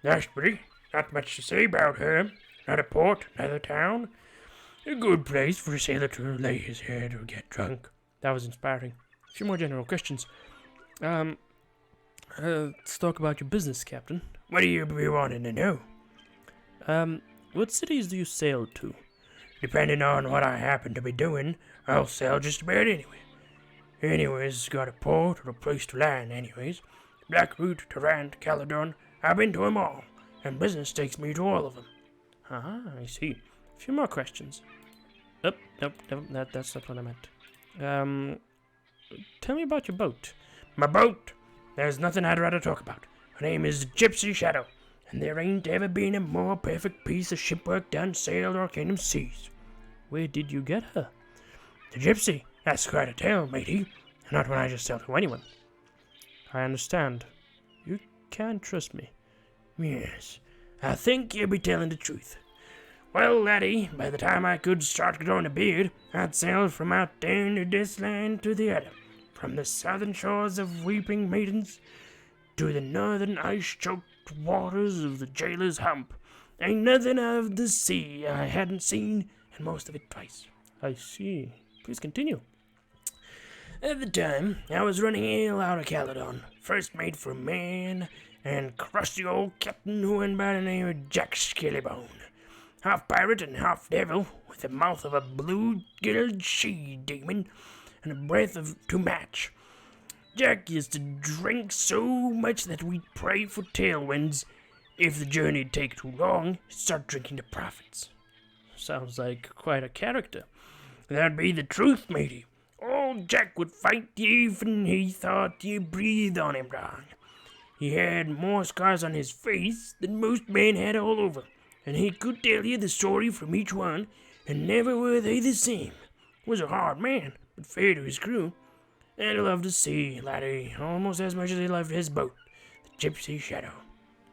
Ashbury, not much to say about her. Not a port, not a town. A good place for a sailor to lay his head or get drunk. That was inspiring. A few more general questions. Let's talk about your business, Captain. What do you be wanting to know? What cities do you sail to? Depending on what I happen to be doing, I'll sail just about anywhere. Anyways, got a port or a place to land anyways. Blackroot, Tarrant, Caledon, I've been to 'em all, and business takes me to all of them. I see. A few more questions. Nope, that's not what I meant. Tell me about your boat. My boat? There's nothing I'd rather talk about. Her name is Gypsy Shadow, and there ain't ever been a more perfect piece of shipwork done sailed Arcanum seas. Where did you get her? The Gypsy? That's quite a tale, matey. Not one I just tell to anyone. I understand. You can trust me. Yes, I think you'll be telling the truth. Well, laddie, by the time I could start growing a beard, I'd sailed from out there in this land to the other, from the southern shores of Weeping Maidens to the northern ice-choked waters of the Jailer's Hump. Ain't nothing of the sea I hadn't seen, and most of it twice. I see. Please continue. At the time, I was running ill out of Caledon, first mate for a man, and crusty old captain who went by the name of Jack Skellybone. Half pirate and half devil, with the mouth of a blue-gilled she-demon, and a breath to match. Jack used to drink so much that we'd pray for tailwinds. If the journey'd take too long, he'd start drinking the profits. Sounds like quite a character. That'd be the truth, matey. Old Jack would fight you even he thought you breathed on him wrong. He had more scars on his face than most men had all over, and he could tell you the story from each one, and never were they the same. Was a hard man, but fair to his crew. And he loved the sea, laddie, almost as much as he loved his boat, the Gypsy Shadow.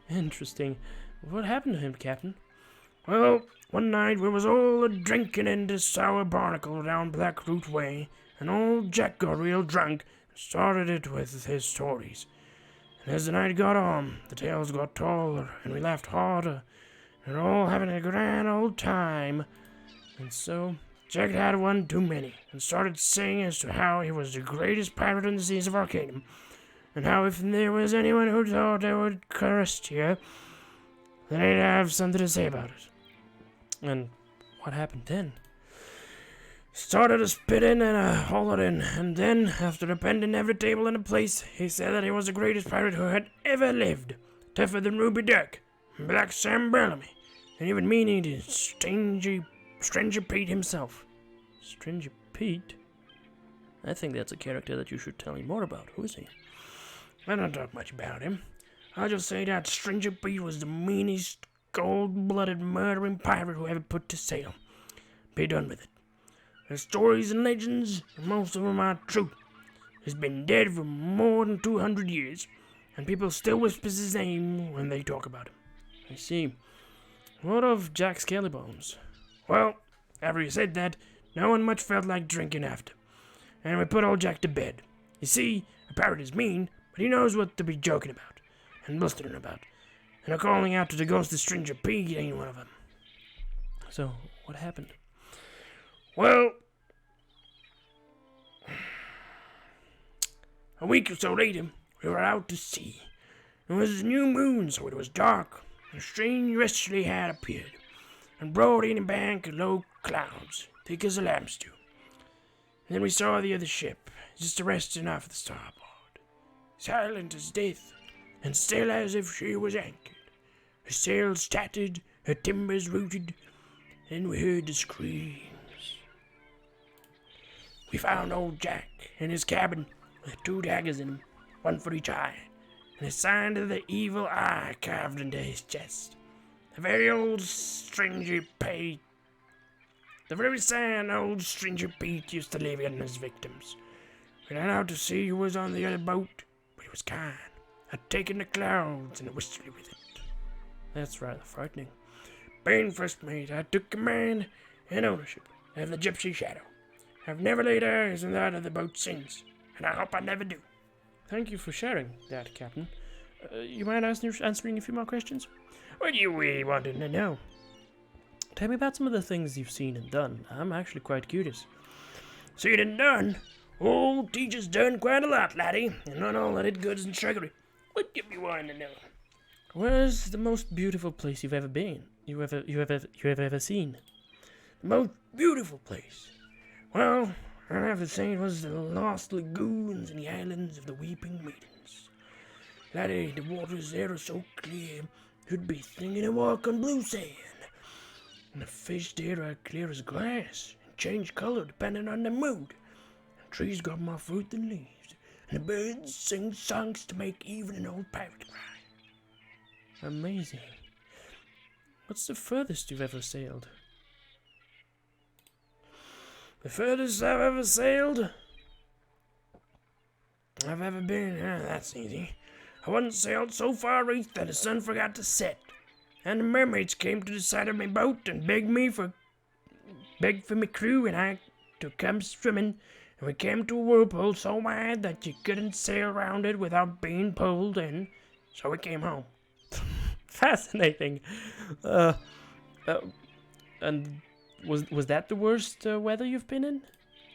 Interesting. What happened to him, Captain? Well, one night we was all a-drinking in the sour barnacle down Blackroot Way, and old Jack got real drunk and started it with his stories. And as the night got on, the tales got taller, and we laughed harder, and we're all having a grand old time. And so Jack had one too many, and started saying as to how he was the greatest pirate in the seas of Arcanum, and how if there was anyone who thought they would trust you, then they'd have something to say about it. And what happened then? Started a spitting and a hollering, and then, after appending every table in the place, he said that he was the greatest pirate who had ever lived, tougher than Ruby Dirk, Black Sam Bellamy, and even meaning to Stranger Pete himself. Stranger Pete? I think that's a character that you should tell me more about. Who is he? I don't talk much about him. I'll just say that Stranger Pete was the meanest, cold-blooded, murdering pirate who ever put to sail. Be done with it. There's stories and legends, and most of them are true. He's been dead for more than 200 years, and people still whisper his name when they talk about him. I see. What of Jack Skellybones? Well, after he said that, no one much felt like drinking after, and we put old Jack to bed. You see, a pirate is mean, but he knows what to be joking about, and blustering about, and calling out to the ghost of Stranger Pete ain't one of them. So, what happened? Well, a week or so later, we were out to sea. It was a new moon, so it was dark, and a strange westerly had appeared, and brought in a bank of low clouds, thick as a lamb stew. And then we saw the other ship, just resting off the starboard, silent as death, and still as if she was anchored. Her sails tattered, her timbers rooted, and we heard the screams. We found old Jack in his cabin with 2 daggers in him, one for each eye, and a sign of the evil eye carved into his chest. The very sign old Stranger Pete used to leave in his victims. We ran out to see who was on the other boat, but he was kind. I'd taken the clouds and the westerly with it. That's rather frightening. Being first mate, I took command and ownership of the Gypsy Shadow. I've never laid eyes on that other boat since, and I hope I never do. Thank you for sharing that, Captain. You mind answering a few more questions? What do you really want to know? Tell me about some of the things you've seen and done. I'm actually quite curious. Seen and done? Old teacher's done quite a lot, laddie, and not all of it goods and sugary. What do you want to know? Where's the most beautiful place you've ever been? You ever seen? The most beautiful place? Well, I have to say it was the lost lagoons and the islands of the Weeping Maidens. Laddie, the waters there are so clear, you'd be thinking of walk on blue sand. And the fish there are clear as glass, and change color depending on the mood. And trees got more fruit than leaves, and the birds sing songs to make even an old pirate cry. Amazing. What's the furthest you've ever sailed? The furthest I've ever sailed? I've ever been, that's easy. I once sailed so far east that the sun forgot to set, and the mermaids came to the side of my boat and begged for me crew and I to come swimming, and we came to a whirlpool so wide that you couldn't sail around it without being pulled in, so we came home. Fascinating. And was that the worst weather you've been in?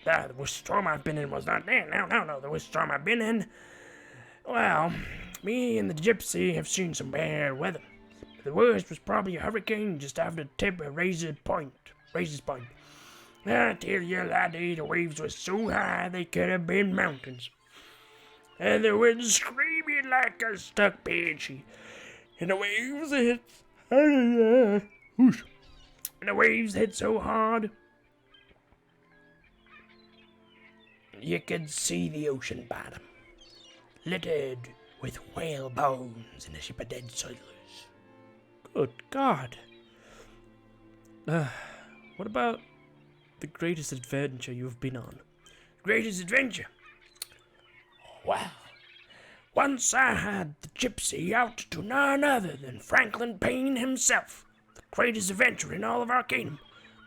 The worst storm I've been in was not there. No, the worst storm I've been in. Well, me and the gypsy have seen some bad weather. The worst was probably a hurricane just after the tip of Razor's Point. I tell you, laddie, the waves were so high they could have been mountains. And the wind screaming like a stuck banshee. And the waves hit... And the waves hit so hard, you could see the ocean bottom, littered with whale bones and a ship of dead sailors. Good God. What about the greatest adventure you've been on? Greatest adventure? Well, once I had the gypsy out to none other than Franklin Payne himself, the greatest adventurer in all of Arcanum.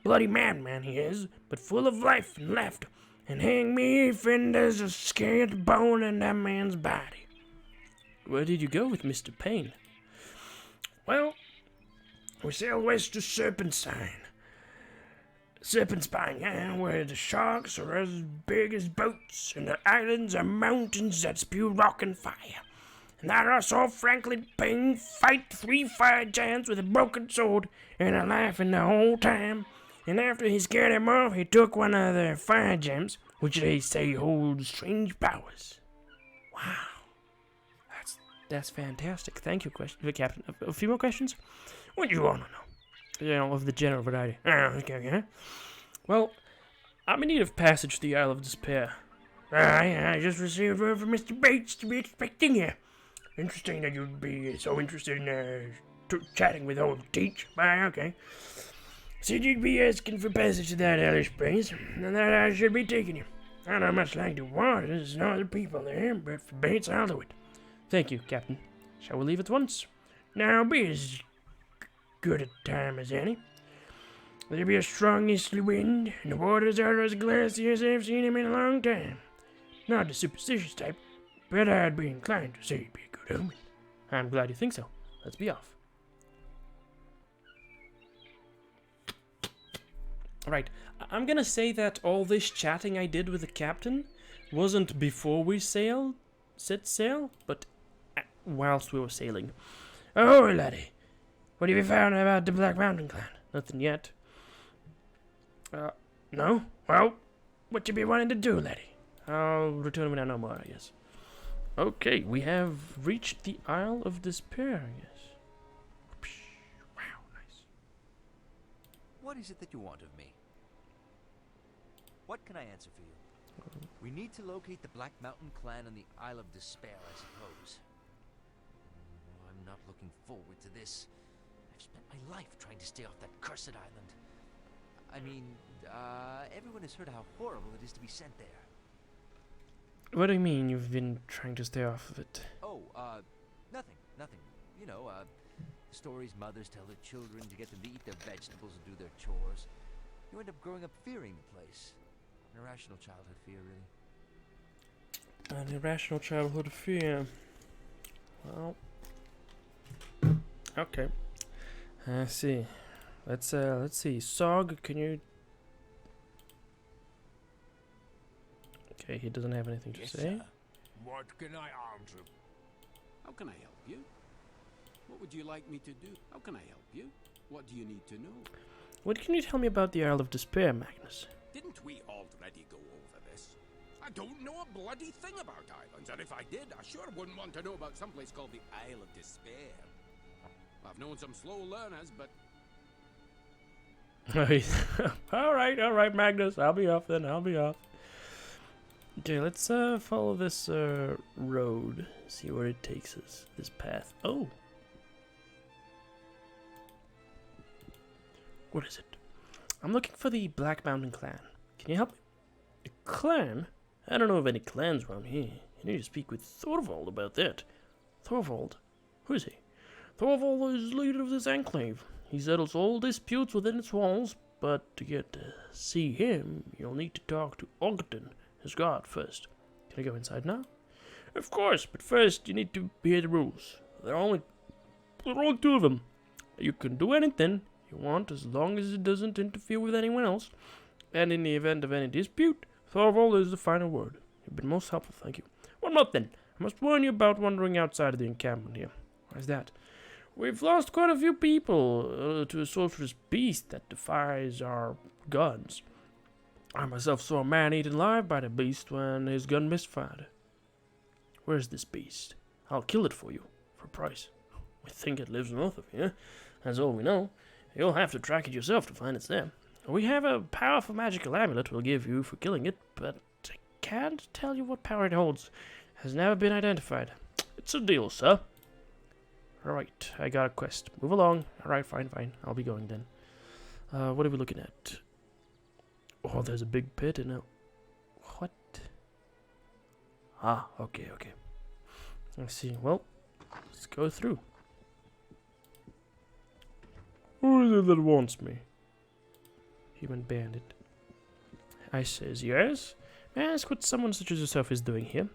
Bloody madman he is, but full of life and laughter, and hang me if there's a scared bone in that man's body. Where did you go with Mr. Payne? Well, we sailed west to Serpentine, where the sharks are as big as boats, and the islands are mountains that spew rock and fire. And there I saw Franklin Payne fight 3 fire giants with a broken sword, and a laughing the whole time. And after he scared them off, he took one of their fire gems, which they say holds strange powers. Wow. That's fantastic. Thank you, Captain. A few more questions? What do you want to know? You know, of the general variety. Okay. Well, I'm in need of passage to the Isle of Despair. I just received word from Mr. Bates to be expecting you. Interesting that you'd be so interested in chatting with old Teach. Okay. Said you'd be asking for passage to that hellish place, and that I should be taking you. I don't much like the water, there's no other people there, but for Bates, I'll do it. Thank you, Captain. Shall we leave at once? Now, be as good a time as any. There'll be a strong easterly wind, and the waters are as glassy as I've seen them in a long time. Not the superstitious type, but I'd be inclined to say it'd be a good omen. I'm glad you think so. Let's be off. Alright, I'm gonna say that all this chatting I did with the captain wasn't before we set sail, but whilst we were sailing. Oh, laddie, what have you found about the Black Mountain clan? Nothing yet. No? Well, what you be wanting to do, laddie? I'll return when I know more, I guess. Okay, we have reached the Isle of Despair, I guess. Wow, nice. What is it that you want of me? What can I answer for you? We need to locate the Black Mountain clan on the Isle of Despair, I suppose. Oh, I'm not looking forward to this. I've spent my life trying to stay off that cursed island. I mean, everyone has heard how horrible it is to be sent there. What do you mean you've been trying to stay off of it? Oh, nothing. You know, stories mothers tell their children to get them to eat their vegetables and do their chores. You end up growing up fearing the place. An irrational childhood fear, really. An irrational childhood fear. Well, okay. I see. Let's see. Sog, can you? Okay, he doesn't have anything to say. Sir. What can I answer? How can I help you? What would you like me to do? How can I help you? What do you need to know? What can you tell me about the Isle of Despair, Magnus? Didn't we already go over this? I don't know a bloody thing about islands, and if I did, I sure wouldn't want to know about someplace called the Isle of Despair. I've known some slow learners, but... Alright, Magnus. I'll be off then. Okay, let's follow this road. See where it takes us. This path. Oh! What is it? I'm looking for the Black Mountain clan. Can you help me? A clan? I don't know of any clans around here. You need to speak with Thorvald about that. Thorvald? Who is he? Thorvald is leader of this enclave. He settles all disputes within its walls, but to get to see him, you'll need to talk to Ogden, his guard, first. Can I go inside now? Of course, but first you need to hear the rules. There are only 2 of them. You can do anything you want as long as it doesn't interfere with anyone else. And in the event of any dispute, Thorvald is the final word. You've been most helpful, thank you. One more thing. I must warn you about wandering outside of the encampment here. Why's that? We've lost quite a few people to a sorcerous beast that defies our guns. I myself saw a man eaten alive by the beast when his gun misfired. Where's this beast? I'll kill it for you, for a price. We think it lives north of here. That's all we know. You'll have to track it yourself to find it's there. We have a powerful magical amulet we'll give you for killing it, but I can't tell you what power it holds. It has never been identified. It's a deal, sir. Alright, I got a quest. Move along. Alright, fine. I'll be going then. What are we looking at? Oh, there's a big pit in it. What? Ah, okay. Let's see. Well, let's go through. Who is it that wants me? Human bandit. I says, yes? May I ask what someone such as yourself is doing here?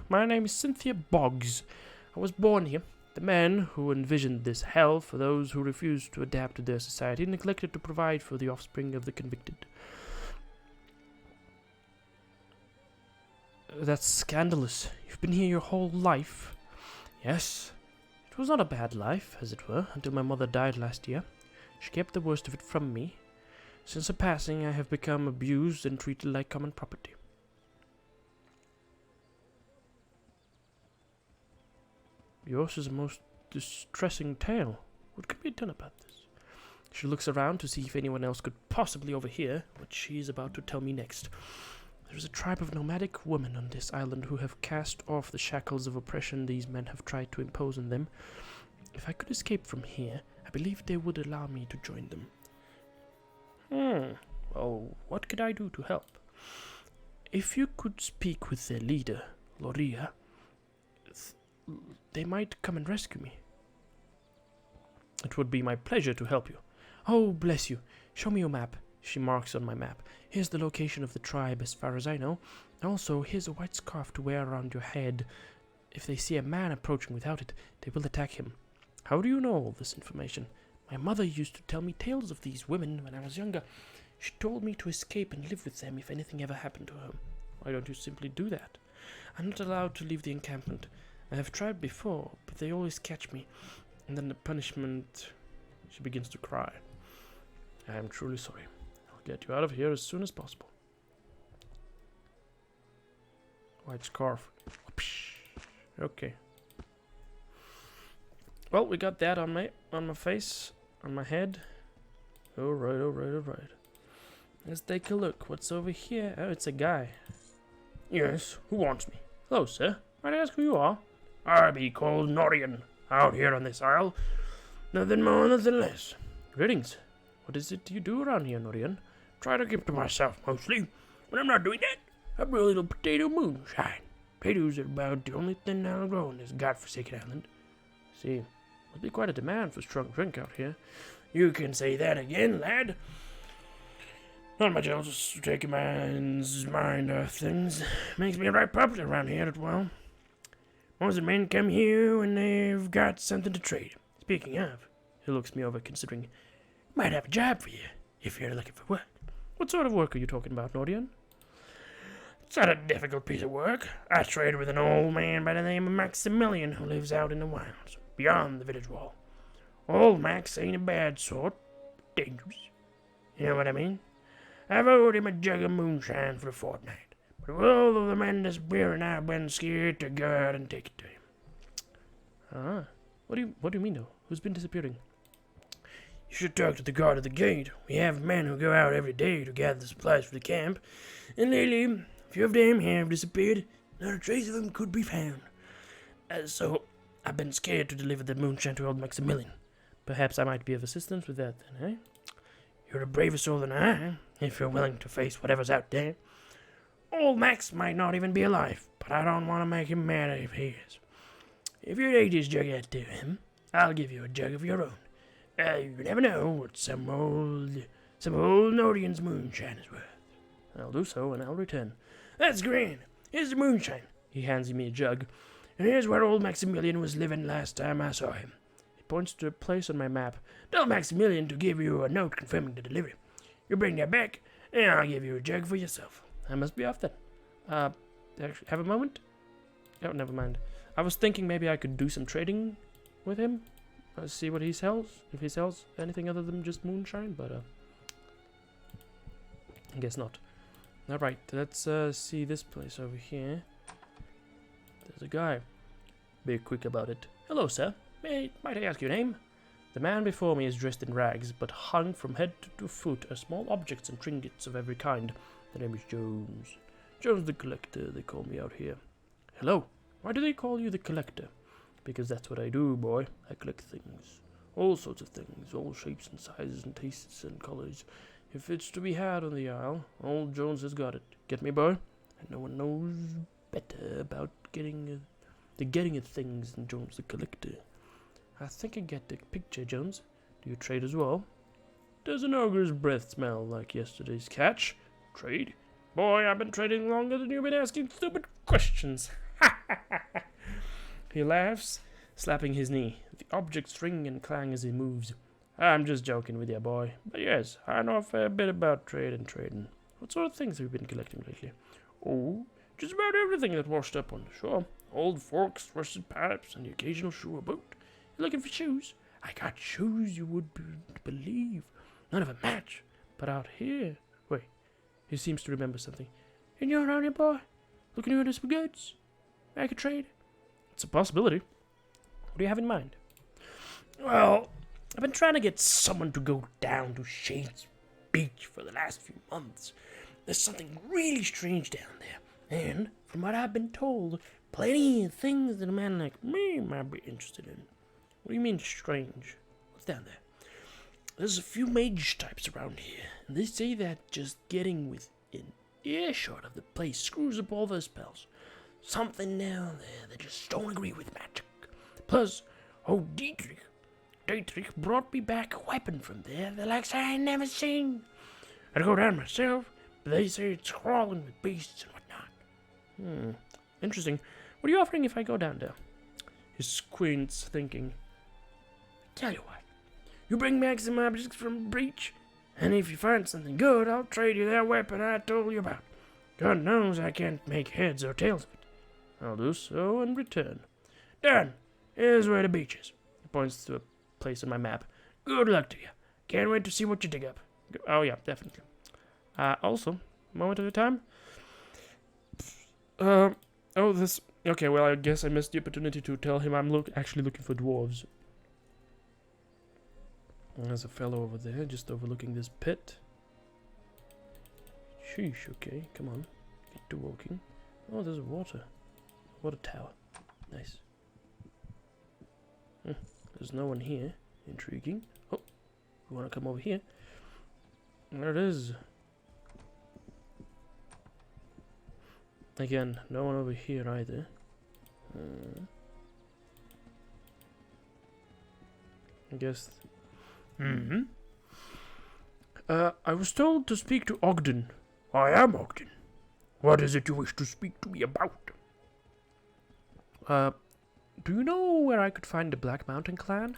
My name is Cynthia Boggs. I was born here. The man who envisioned this hell for those who refused to adapt to their society neglected to provide for the offspring of the convicted. That's scandalous. You've been here your whole life. Yes. It was not a bad life, as it were, until my mother died last year. She kept the worst of it from me. Since her passing, I have become abused and treated like common property. Yours is a most distressing tale. What can be done about this? She looks around to see if anyone else could possibly overhear what she is about to tell me next. There is a tribe of nomadic women on this island who have cast off the shackles of oppression these men have tried to impose on them. If I could escape from here, I believe they would allow me to join them. Well, what could I do to help? If you could speak with their leader, Loria, they might come and rescue me. It would be my pleasure to help you. Oh, bless you. Show me your map. She marks on my map. Here's the location of the tribe as far as I know. Also, here's a white scarf to wear around your head. If they see a man approaching without it, they will attack him. How do you know all this information? My mother used to tell me tales of these women when I was younger. She told me to escape and live with them if anything ever happened to her. Why don't you simply do that? I'm not allowed to leave the encampment. I have tried before, but they always catch me. And then the punishment... She begins to cry. I am truly sorry. I'll get you out of here as soon as possible. White scarf. Okay. Well, we got that on my face, on my head. Alright. Let's take a look. What's over here? Oh, it's a guy. Yes, who wants me? Hello, sir. Might I ask who you are? I be called Norian, out here on this isle. Nothing more, nothing less. Greetings. What is it you do around here, Norian? Try to keep to myself, mostly. When I'm not doing that, I brew a little potato moonshine. Potatoes are about the only thing that'll grow on this godforsaken island. See, must be quite a demand for strong drink out here. You can say that again, lad. Not much else taking man's mind off things. Makes me right popular around here as well. Most of the men come here when they've got something to trade. Speaking of, He looks me over, considering. might have a job for you, if you're looking for work. What sort of work are you talking about, Norian? It's not a difficult piece of work. I trade with an old man by the name of Maximilian who lives out in the wilds, beyond the village wall. Old Max ain't a bad sort, dangerous. You know what I mean? I've owed him a jug of moonshine for a fortnight, but with all of the men disappearing, I've been scared to go out and take it to him. Ah, what do you mean, though? Who's been disappearing? You should talk to the guard at the gate. We have men who go out every day to gather the supplies for the camp, and lately, a few of them have disappeared. Not a trace of them could be found. So, I've been scared to deliver the moonshine to old Maximilian. Perhaps I might be of assistance with that, then, eh? You're a braver soul than I am. if you're willing to face whatever's out there. Old Max might not even be alive, but I don't want to make him mad if he is. If you take this jug out to him, I'll give you a jug of your own. You never know what some old Enodious moonshine is worth. I'll do so, and I'll return. That's grand. Here's the moonshine. He hands me a jug. And here's where old Maximilian was living last time I saw him. He points to a place on my map. Tell Maximilian to give you a note confirming the delivery. You bring that back, and I'll give you a jug for yourself. I must be off then. Actually, have a moment? Oh, never mind. I was thinking maybe I could do some trading with him. See what he sells. If he sells anything other than just moonshine, but I guess not. Alright, let's see this place over here. There's a guy. Be quick about it. Hello, sir. Might I ask your name? The man before me is dressed in rags, but hung from head to foot are small objects and trinkets of every kind. The name is Jones. Jones the Collector, they call me out here. Hello. Why do they call you the Collector? Because that's what I do, boy. I collect things. All sorts of things. All shapes and sizes and tastes and colors. If it's to be had on the Isle, old Jones has got it. Get me, boy? And no one knows better about getting of things than Jones the Collector. I think I get the picture, Jones. Do you trade as well? Does an ogre's breath smell like yesterday's catch? Trade? Boy, I've been trading longer than you've been asking stupid questions. He laughs, slapping his knee. The objects ring and clang as he moves. I'm just joking with you, boy. But yes, I know a fair bit about trade and trading. What sort of things have you been collecting lately? Oh, just about everything that washed up on the shore. Old forks, rusted pipes, and the occasional shoe or boot. You looking for shoes? I got shoes you would believe. None of a match. But out here... Wait, he seems to remember something. And you're around here, boy? Looking into some goods? I could trade? It's a possibility. What do you have in mind? Well, I've been trying to get someone to go down to Shade's Beach for the last few months. There's something really strange down there. And, from what I've been told, plenty of things that a man like me might be interested in. What do you mean, strange? What's down there? There's a few mage types around here, and they say that just getting within earshot of the place screws up all their spells. Something down there that just don't agree with magic. Plus, Dietrich brought me back a weapon from there the likes I ain't never seen. I'd go down myself, but they say it's crawling with beasts and whatnot. Interesting. What are you offering if I go down there? He squints, thinking. Tell you what, you bring back some objects from the breach, and if you find something good, I'll trade you that weapon I told you about. God knows I can't make heads or tails of it. I'll do so in return. Done. Here's where the beach is. He points to a place on my map. Good luck to you. Can't wait to see what you dig up. Oh yeah, definitely. Also, moment at a time. Okay, well, I guess I missed the opportunity to tell him I'm actually looking for dwarves. There's a fellow over there, just overlooking this pit. Sheesh, okay, come on. Get to walking. Oh, there's water tower. Nice. There's no one here. Intriguing. Oh, you wanna come over here? There it is. Again, no one over here either. I guess... I was told to speak to Ogden. I am Ogden. What is it you wish to speak to me about? Do you know where I could find the Black Mountain clan?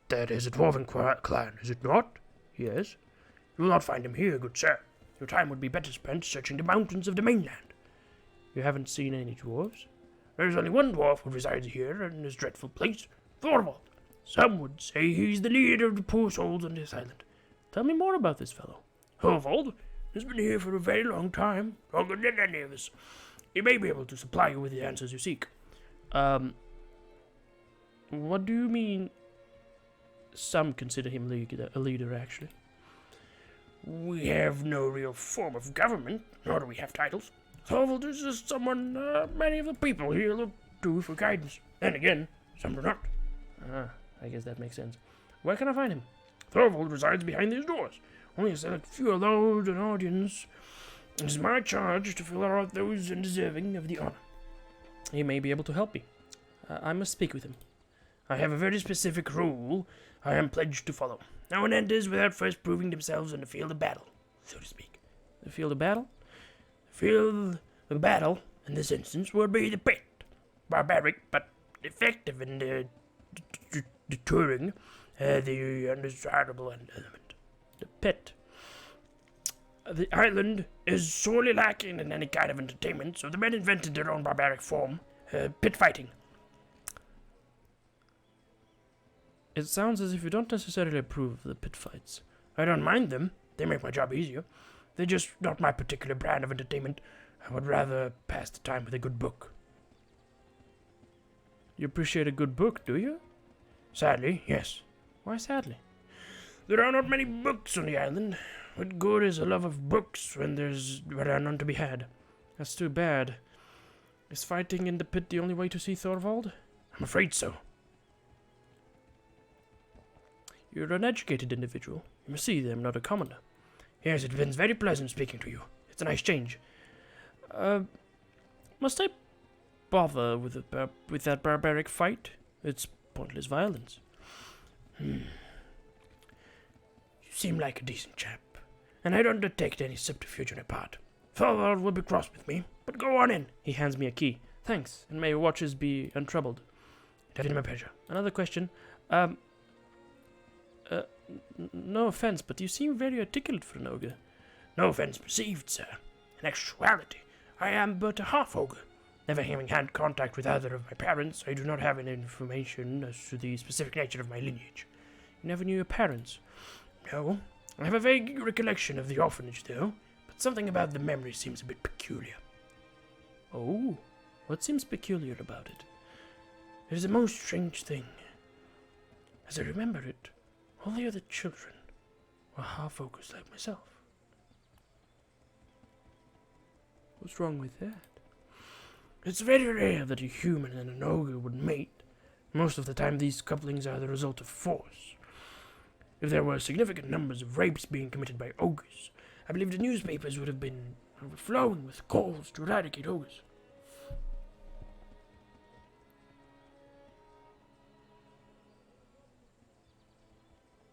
That is a Dwarven clan, is it not? Yes. You will not find him here, good sir. Your time would be better spent searching the mountains of the mainland. You haven't seen any dwarves? There is only one dwarf who resides here in this dreadful place, Thorvald. Some would say he's the leader of the poor souls on this island. Tell me more about this fellow. Thorvald has been here for a very long time, longer than any of us. He may be able to supply you with the answers you seek. What do you mean? Some consider him a leader, actually. We have no real form of government, nor do we have titles. Thorvald is just someone many of the people here look to for guidance. And again, some do not. I guess that makes sense. Where can I find him? Thorvald resides behind these doors. Only a select few of those in audience. It is my charge to fill out those undeserving of the honor. He may be able to help me. I must speak with him. I have a very specific rule I am pledged to follow. No one enters without first proving themselves on the field of battle, so to speak. The field of battle? The field of battle, in this instance, would be the pit. Barbaric, but effective in deterring the undesirable element. The pit. The island is sorely lacking in any kind of entertainment, so the men invented their own barbaric form, pit fighting. It sounds as if you don't necessarily approve of the pit fights. I don't mind them. They make my job easier. They're just not my particular brand of entertainment. I would rather pass the time with a good book. You appreciate a good book, do you? Sadly, yes. Why sadly? There are not many books on the island. What good is a love of books when there are none to be had? That's too bad. Is fighting in the pit the only way to see Thorvald? I'm afraid so. You're an educated individual. You must see them, not a commoner. Yes, it has been very pleasant speaking to you. It's a nice change. Must I bother with that barbaric fight? It's pointless violence. You seem like a decent chap, and I don't detect any subterfuge on your part. Thorvald will be cross with me, but go on in. He hands me a key. Thanks, and may your watches be untroubled. It has been my pleasure. Another question. No offense, but you seem very articulate for an ogre. No offense perceived, sir. In actuality, I am but a half-ogre. Never having had contact with either of my parents, I do not have any information as to the specific nature of my lineage. You never knew your parents? No. I have a vague recollection of the orphanage, though, but something about the memory seems a bit peculiar. Oh, what seems peculiar about it? It is a most strange thing. As I remember it, all the other children were half-ogres like myself. What's wrong with that? It's very rare that a human and an ogre would mate. Most of the time these couplings are the result of force. If there were significant numbers of rapes being committed by ogres, I believe the newspapers would have been overflowing with calls to eradicate ogres.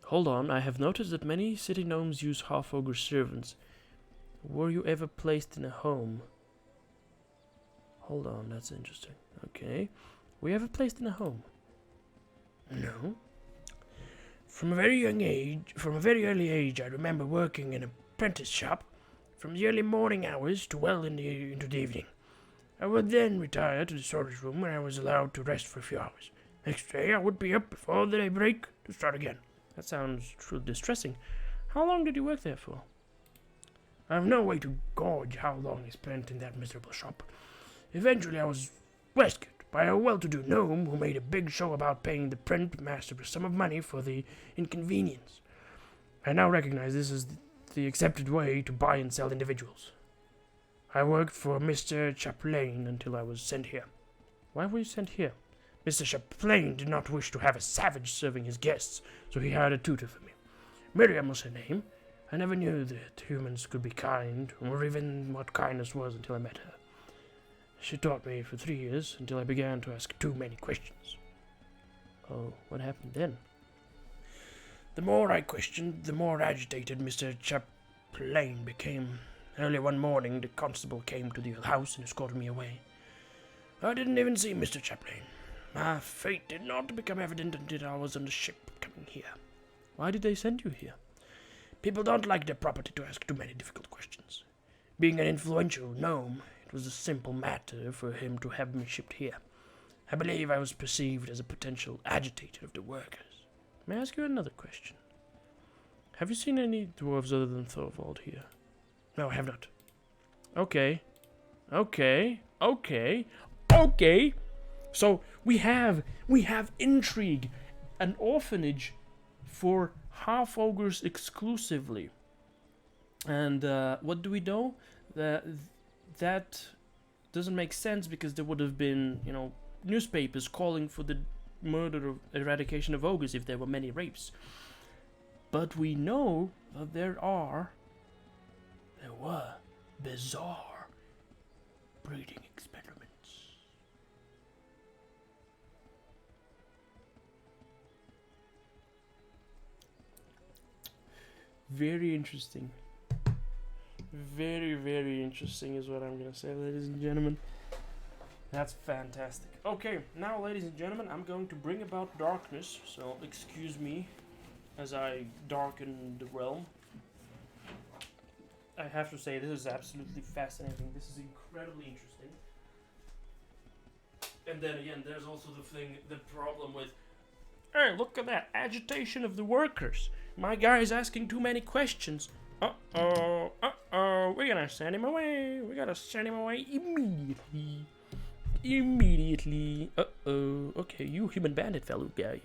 Hold on, I have noticed that many city gnomes use half-ogre servants. Were you ever placed in a home? Hold on, that's interesting. Okay. Were you ever placed in a home? No. From a very early age, I remember working in an apprentice shop from the early morning hours to well into the evening. I would then retire to the storage room where I was allowed to rest for a few hours. Next day, I would be up before the daybreak to start again. That sounds truly distressing. How long did you work there for? I have no way to gauge how long I spent in that miserable shop. Eventually, I was rescued by a well-to-do gnome who made a big show about paying the print master a sum of money for the inconvenience. I now recognize this as the accepted way to buy and sell individuals. I worked for Mr. Chaplain until I was sent here. Why were you sent here? Mr. Chaplain did not wish to have a savage serving his guests, so he hired a tutor for me. Miriam was her name. I never knew that humans could be kind, or even what kindness was until I met her. She taught me for 3 years, until I began to ask too many questions. Oh, what happened then? The more I questioned, the more agitated Mr. Chaplain became. Early one morning, the constable came to the house and escorted me away. I didn't even see Mr. Chaplain. My fate did not become evident until I was on the ship coming here. Why did they send you here? People don't like their property to ask too many difficult questions. Being an influential gnome, it was a simple matter for him to have me shipped here. I believe I was perceived as a potential agitator of the workers. May I ask you another question? Have you seen any dwarves other than Thorvald here? No, I have not. Okay. So we have intrigue, an orphanage for half ogres exclusively. And what do we know? That doesn't make sense because there would have been, newspapers calling for the murder or eradication of ogres if there were many rapes. But we know but there were bizarre breeding experiments. Very interesting. Very, very interesting is what I'm gonna say, ladies and gentlemen. That's fantastic. Okay, now, ladies and gentlemen, I'm going to bring about darkness, so excuse me as I darken the realm. I have to say, this is absolutely fascinating. This is incredibly interesting. And then again, there's also the problem with, hey, look at that agitation of the workers. My guy's asking too many questions. Uh-oh, we're gonna send him away. We gotta send him away immediately. Uh-oh, okay, you human bandit fellow guy.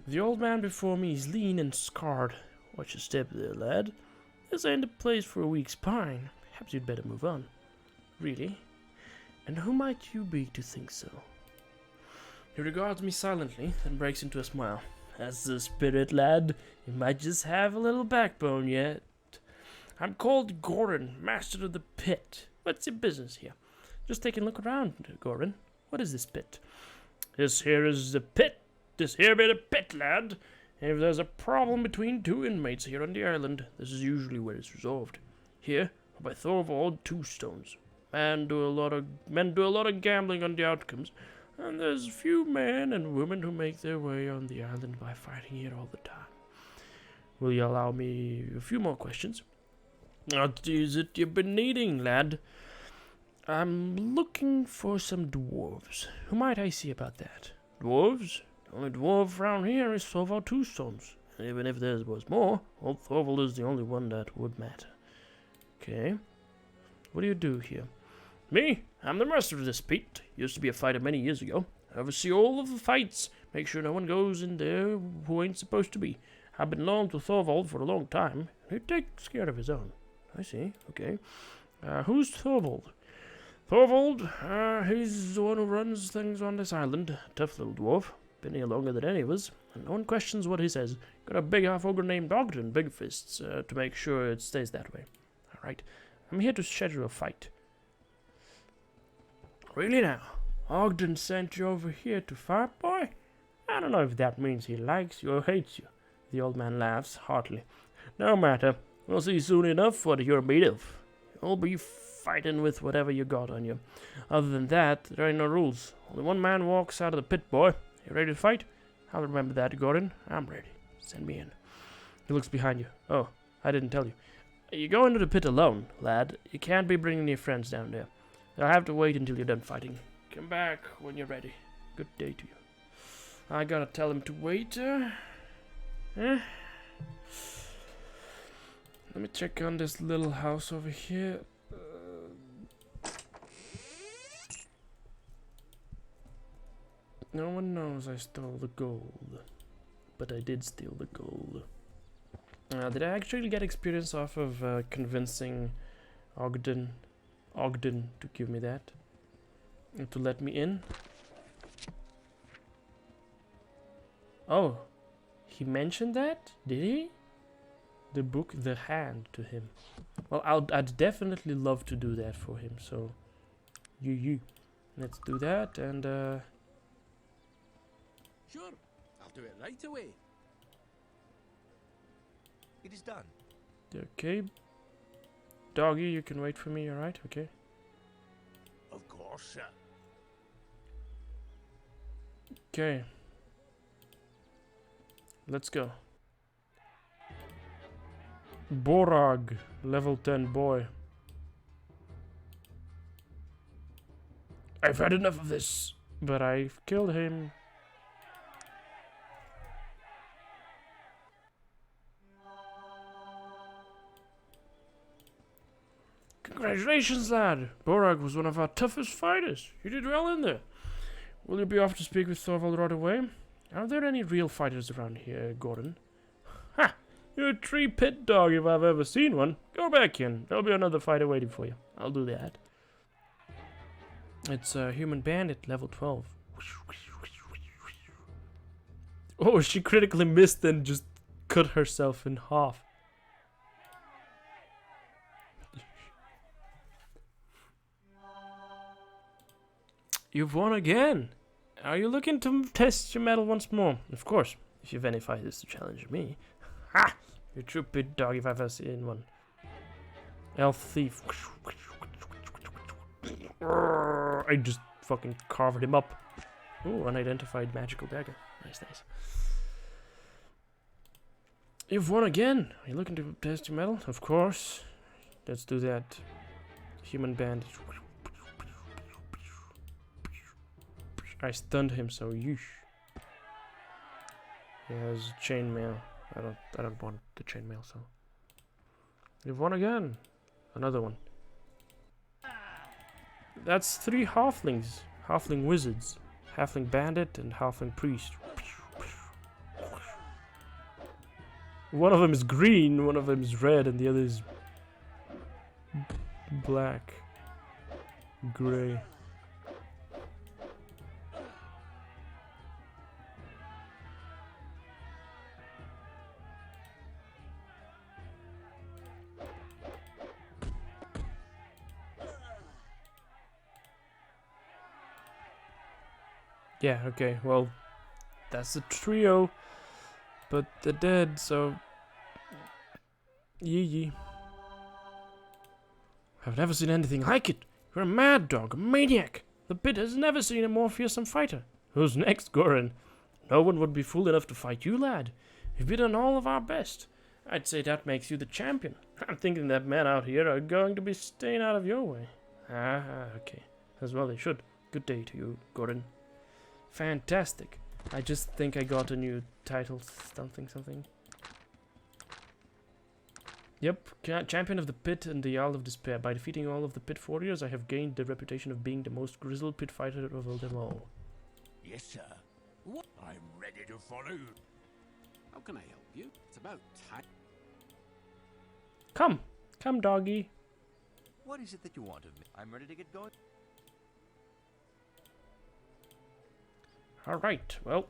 The old man before me is lean and scarred. Watch your step there, lad. This ain't the place for a weak spine. Perhaps you'd better move on. Really? And who might you be to think so? He regards me silently, then breaks into a smile. That's the spirit, lad. You might just have a little backbone yet. I'm called Gordon, master of the pit. What's your business here? Just take a look around, Gordon. What is this pit? This here is the pit. This here be the pit, lad. If there's a problem between two inmates here on the island, this is usually where it's resolved. Here, by Thorvald, 2 stones. Men do a lot of gambling on the outcomes, and there's a few men and women who make their way on the island by fighting here all the time. Will you allow me a few more questions? What is it you've been needing, lad? I'm looking for some dwarves. Who might I see about that? Dwarves? The only dwarf around here is Thorvald 2 stones. And even if there was more, old Thorvald is the only one that would matter. Okay. What do you do here? Me? I'm the master of this pit. Used to be a fighter many years ago. I oversee all of the fights. Make sure no one goes in there who ain't supposed to be. I've been loaned to Thorvald for a long time. He takes care of his own. I see. Okay. Who's Thorvald? Thorvald, he's the one who runs things on this island. Tough little dwarf. Been here longer than any of us, and no one questions what he says. Got a big half-ogre named Ogden, Big Fists, to make sure it stays that way. Alright, I'm here to schedule a fight. Really now? Ogden sent you over here to fight, boy? I don't know if that means he likes you or hates you. The old man laughs heartily. No matter. We'll see soon enough what you're made of. You'll be fighting with whatever you got on you. Other than that, there ain't no rules. Only one man walks out of the pit, boy. You ready to fight? I'll remember that, Gordon. I'm ready. Send me in. He looks behind you. Oh, I didn't tell you. You go into the pit alone, lad. You can't be bringing your friends down there. They'll have to wait until you're done fighting. Come back when you're ready. Good day to you. I gotta tell him to wait. Let me check on this little house over here. No one knows I stole the gold. But I did steal the gold. Did I actually get experience off of convincing Ogden to give me that? And to let me in? Oh, he mentioned that? Did he? The book, the hand to him. Well, I'd definitely love to do that for him, so... Let's do that, and Sure, I'll do it right away. It is done. okay. Doggy, you can wait for me, alright? Okay. Of course, sir. Okay. Let's go. Borag, level 10 boy. I've had enough of this. But I've killed him. Congratulations, lad. Borag was one of our toughest fighters. You did well in there. Will you be off to speak with Thorvald right away? Are there any real fighters around here, Gordon? Ha! You're a tree pit dog if I've ever seen one. Go back in. There'll be another fighter waiting for you. I'll do that. It's a human bandit, level 12. Oh, she critically missed and just cut herself in half. You've won again. Are you looking to test your mettle once more? Of course, if you verify this to challenge me. Ha! You're a true pit dog if I've ever seen one. Elf thief. I just fucking carved him up. Ooh, unidentified magical dagger. Nice, nice. You've won again. Are you looking to test your mettle? Of course. Let's do that. Human bandage. I stunned him, so yeesh. He has chainmail. I don't want the chainmail, so. You've won again. Another one. That's 3 halflings. Halfling wizards. Halfling bandit and halfling priest. One of them is green, one of them is red, and the other is black. Gray. Yeah, okay, well, that's a trio, but they're dead, so yee. I've never seen anything like it. You're a mad dog, a maniac. The pit has never seen a more fearsome fighter. Who's next, Goran? No one would be fool enough to fight you, lad. You've been all of our best. I'd say that makes you the champion. I'm thinking that men out here are going to be staying out of your way. Ah, okay. As well they should. Good day to you, Goran. Fantastic. I just think I got a new title, something. Yep, champion of the pit and the Isle of Despair. By defeating all of the pit warriors, I have gained the reputation of being the most grizzled pit fighter of them all. Yes, sir. What? I'm ready to follow you. How can I help you? It's about time. Come, doggy. What is it that you want of me? I'm ready to get going. Alright, well,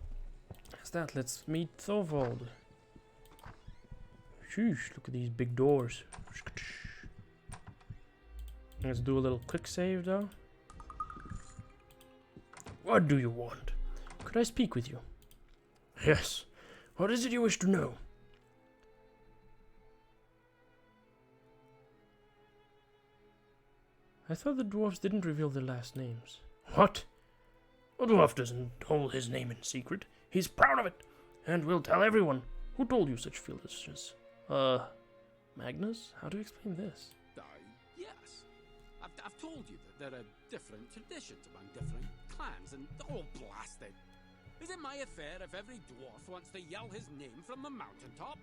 that's that. Let's meet Thorvald. Sheesh, look at these big doors. Let's do a little quick save, though. What do you want? Could I speak with you? Yes. What is it you wish to know? I thought the dwarves didn't reveal their last names. What? A dwarf doesn't hold his name in secret. He's proud of it, and will tell everyone. Who told you such foolishness? Magnus? How do you explain this? Yes. I've told you that there are different traditions among different clans, and they're all blasted. Is it my affair if every dwarf wants to yell his name from the mountaintop?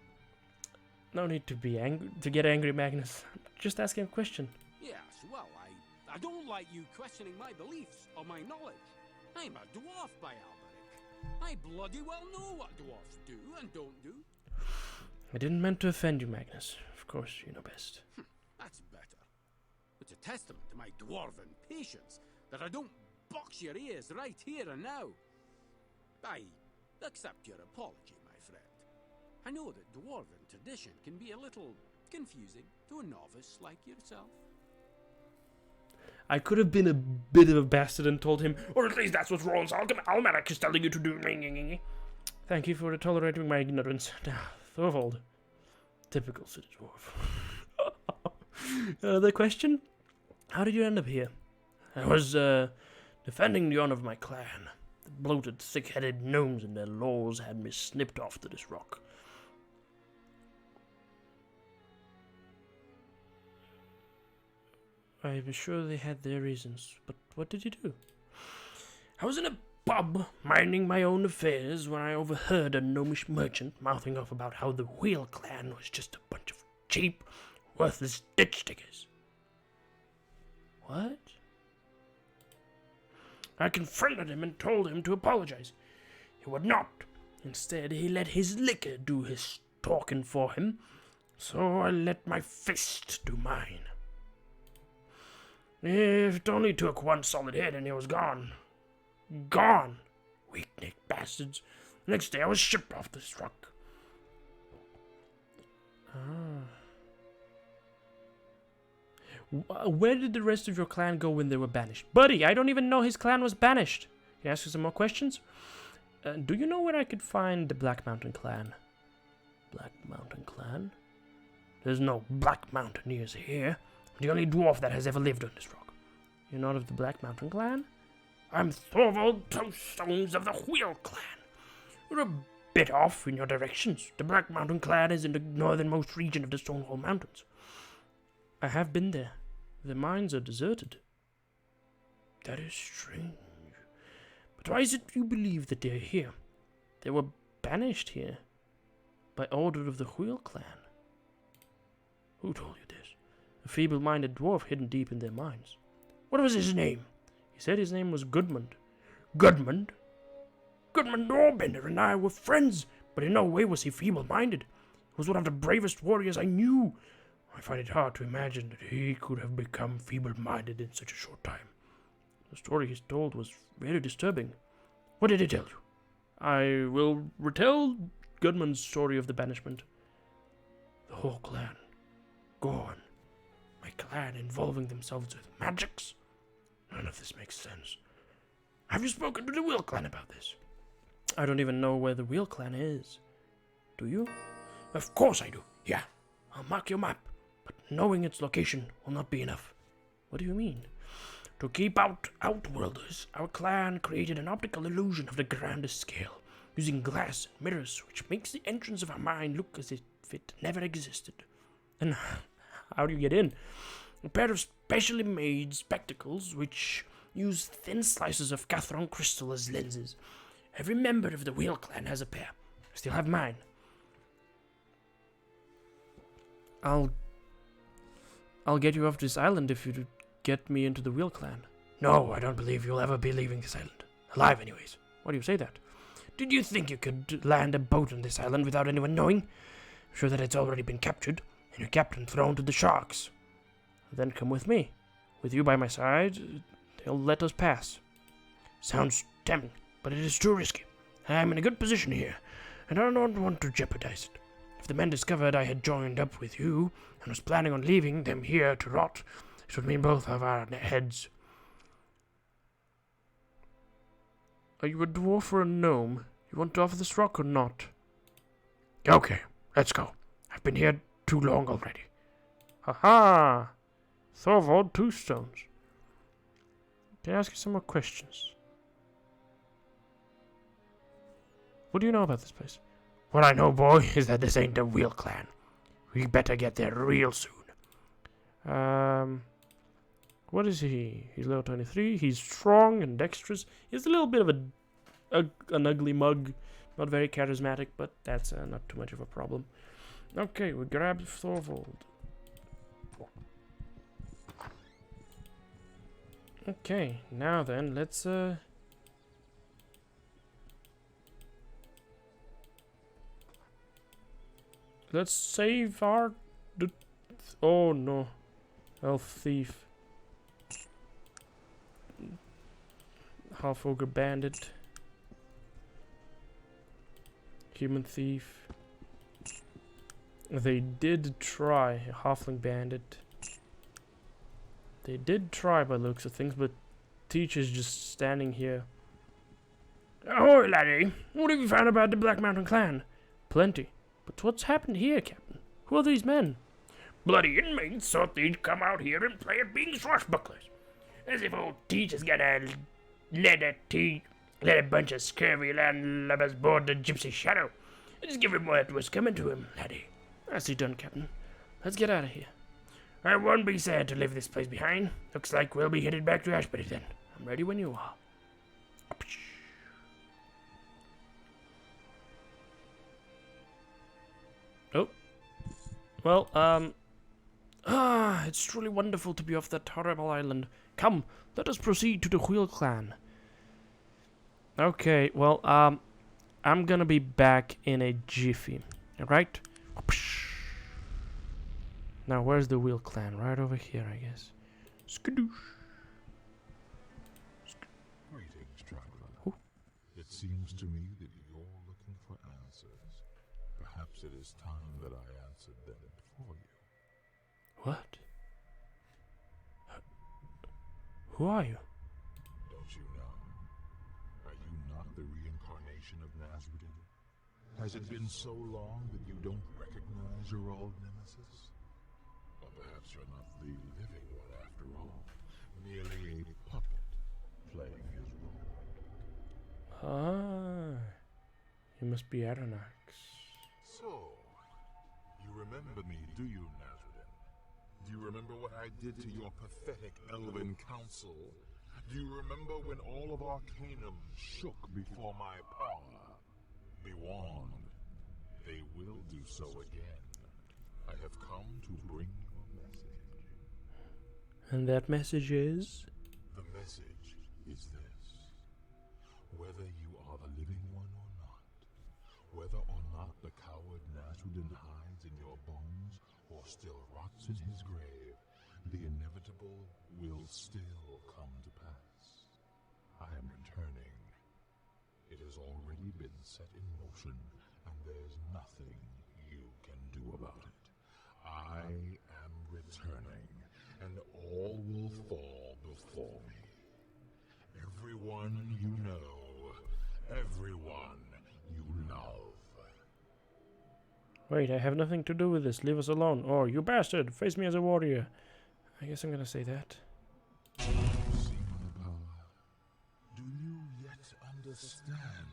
No need to be angry, to get angry, Magnus. Just asking a question. Yes, well, I don't like you questioning my beliefs or my knowledge. I'm a dwarf by Alberic. I bloody well know what dwarfs do and don't do. I didn't mean to offend you, Magnus. Of course, you know best. That's better. It's a testament to my dwarven patience that I don't box your ears right here and now. I accept your apology, my friend. I know that dwarven tradition can be a little confusing to a novice like yourself. I could have been a bit of a bastard and told him, Or at least that's what Roll's Almanac is telling you to do. thank you for tolerating my ignorance. Now, Thorvald. Typical city dwarf. The question? How did you end up here? I was, defending the honor of my clan. The bloated, thick-headed gnomes and their laws had me snipped off to this rock. I was sure they had their reasons, but what did you do? I was in a pub, minding my own affairs, when I overheard a gnomish merchant mouthing off about how the Wheel clan was just a bunch of cheap, worthless ditch diggers. What? I confronted him and told him to apologize. He would not. Instead, he let his liquor do his talking for him, so I let my fist do mine. It only took one solid hit and he was gone. Gone! Weak-necked bastards. Next day I was shipped off this rock. Where did the rest of your clan go when they were banished? Buddy, I don't even know his clan was banished. Can I ask you some more questions? Do you know where I could find the Black Mountain clan? Black Mountain clan? There's no Black Mountaineers here. I'm the only dwarf that has ever lived on this rock. You're not of the Black Mountain clan? I'm Thorvald Tombstones of the Wheel clan. You're a bit off in your directions. The Black Mountain clan is in the northernmost region of the Stonewall Mountains. I have been there. The mines are deserted. That is strange. But why is it you believe that they're here? They were banished here by order of the Wheel clan. Who told you this? A feeble-minded dwarf hidden deep in their mines. What was his name? He said his name was Gudmund. Gudmund? Gudmund Orbender and I were friends, but in no way was he feeble-minded. He was one of the bravest warriors I knew. I find it hard to imagine that he could have become feeble-minded in such a short time. The story he told was very disturbing. What did he tell you? I will retell Gudmund's story of the banishment. The whole clan. Go on. My clan involving themselves with magics? None of this makes sense. Have you spoken to the Wheel clan about this? I don't even know where the Wheel clan is. Do you? Of course I do. Yeah. I'll mark your map. But knowing its location will not be enough. What do you mean? To keep out outworlders, our clan created an optical illusion of the grandest scale, using glass and mirrors, which makes the entrance of our mine look as if it never existed. And how do you get in? A pair of specially made spectacles, which use thin slices of Cathron crystal as lenses. Every member of the Wheel clan has a pair. I still have mine. I'll get you off this island if you get me into the Wheel clan. No, I don't believe you'll ever be leaving this island. Alive, anyways. Why do you say that? Did you think you could land a boat on this island without anyone knowing? I'm sure that it's already been captured, and your captain thrown to the sharks. Then come with me. With you by my side, they'll let us pass. Sounds tempting, but it is too risky. I'm in a good position here, and I don't want to jeopardize it. If the men discovered I had joined up with you and was planning on leaving them here to rot, it would mean both of our heads. Are you a dwarf or a gnome? You want off this rock or not? Okay, let's go. I've been here too long already. Ha-ha! Thorvald Two Stones. Can I ask you some more questions? What do you know about this place? What I know, boy, is that this ain't the Wheel clan. We better get there real soon. What is he? He's level 23. He's strong and dexterous. He's a little bit of an ugly mug. Not very charismatic, but that's not too much of a problem. Okay, we grab Thorvald. Okay, now then, let's save our... Oh no. Elf thief. Half ogre bandit. Human thief. They did try. A halfling bandit. They did try by the looks of things, but Teach is just standing here. Ahoy, laddie! What have you found about the Black Mountain clan? Plenty. But what's happened here, Captain? Who are these men? Bloody inmates thought they'd come out here and play at being swashbucklers. As if old Teach is gonna let a bunch of scurvy landlubbers board the Gypsy Shadow. Just give him what was coming to him, laddie. Nicely done, Captain. Let's get out of here. I won't be sad to leave this place behind. Looks like we'll be headed back to Ashbury then. I'm ready when you are. Oh. Well, it's truly wonderful to be off that horrible island. Come, let us proceed to the Wheel clan. Okay, well, I'm gonna be back in a jiffy. Alright? Now, where's the Wheel clan? Right over here, I guess. Skadoosh. Greetings, traveler. Ooh. It seems to me that you're looking for answers. Perhaps it is time that I answered them for you. What? Who are you? Don't you know? Are you not the reincarnation of Nazridan? Has it been so long that you don't recognize your old nemesis? Or perhaps you're not the living one after all, merely a puppet playing his role. Ah, you must be Aranax. So, you remember me, do you, Nazridan? Do you remember what I did to your pathetic elven council? Do you remember when all of Arcanum shook before my power? Be warned, they will do so again. I have come to bring you a message. And that message is? The message is this. Whether you are the living one or not, whether or not the coward Nazridan hides in your bones or still rots in his grave, the inevitable will still come to pass. I am returning. It has already been set in motion, and there's nothing you can do about it. I am returning, and all will fall before me. Everyone you know, everyone you love. Wait, I have nothing to do with this. Leave us alone. Or, you bastard, face me as a warrior. I guess I'm gonna say that. See my power? Do you yet understand?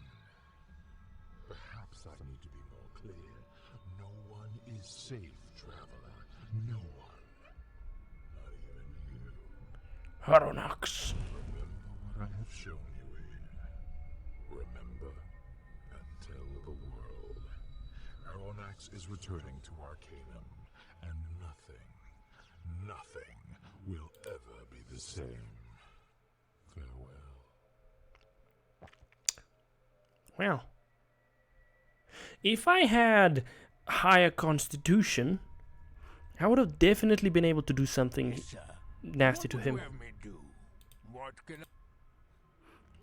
Perhaps I need to be more clear. No one is safe, traveler. No one. Not even you. Aranax. Remember what I have shown you here. Remember and tell the world. Aronax is returning to Arcanum, and nothing will ever be the same. Farewell. Well, if I had higher constitution, I would have definitely been able to do something nasty to him. What can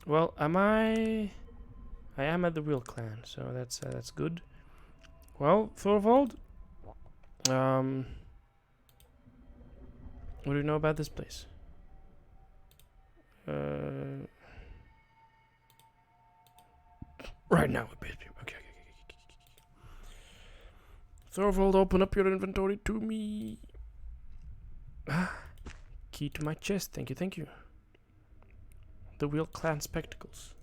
Well, I am at the Real Clan, so that's good. Well, Thorvald, what do you know about this place? Right now, okay. Thorvald, open up your inventory to me. Key to my chest. Thank you. The Real Clan spectacles.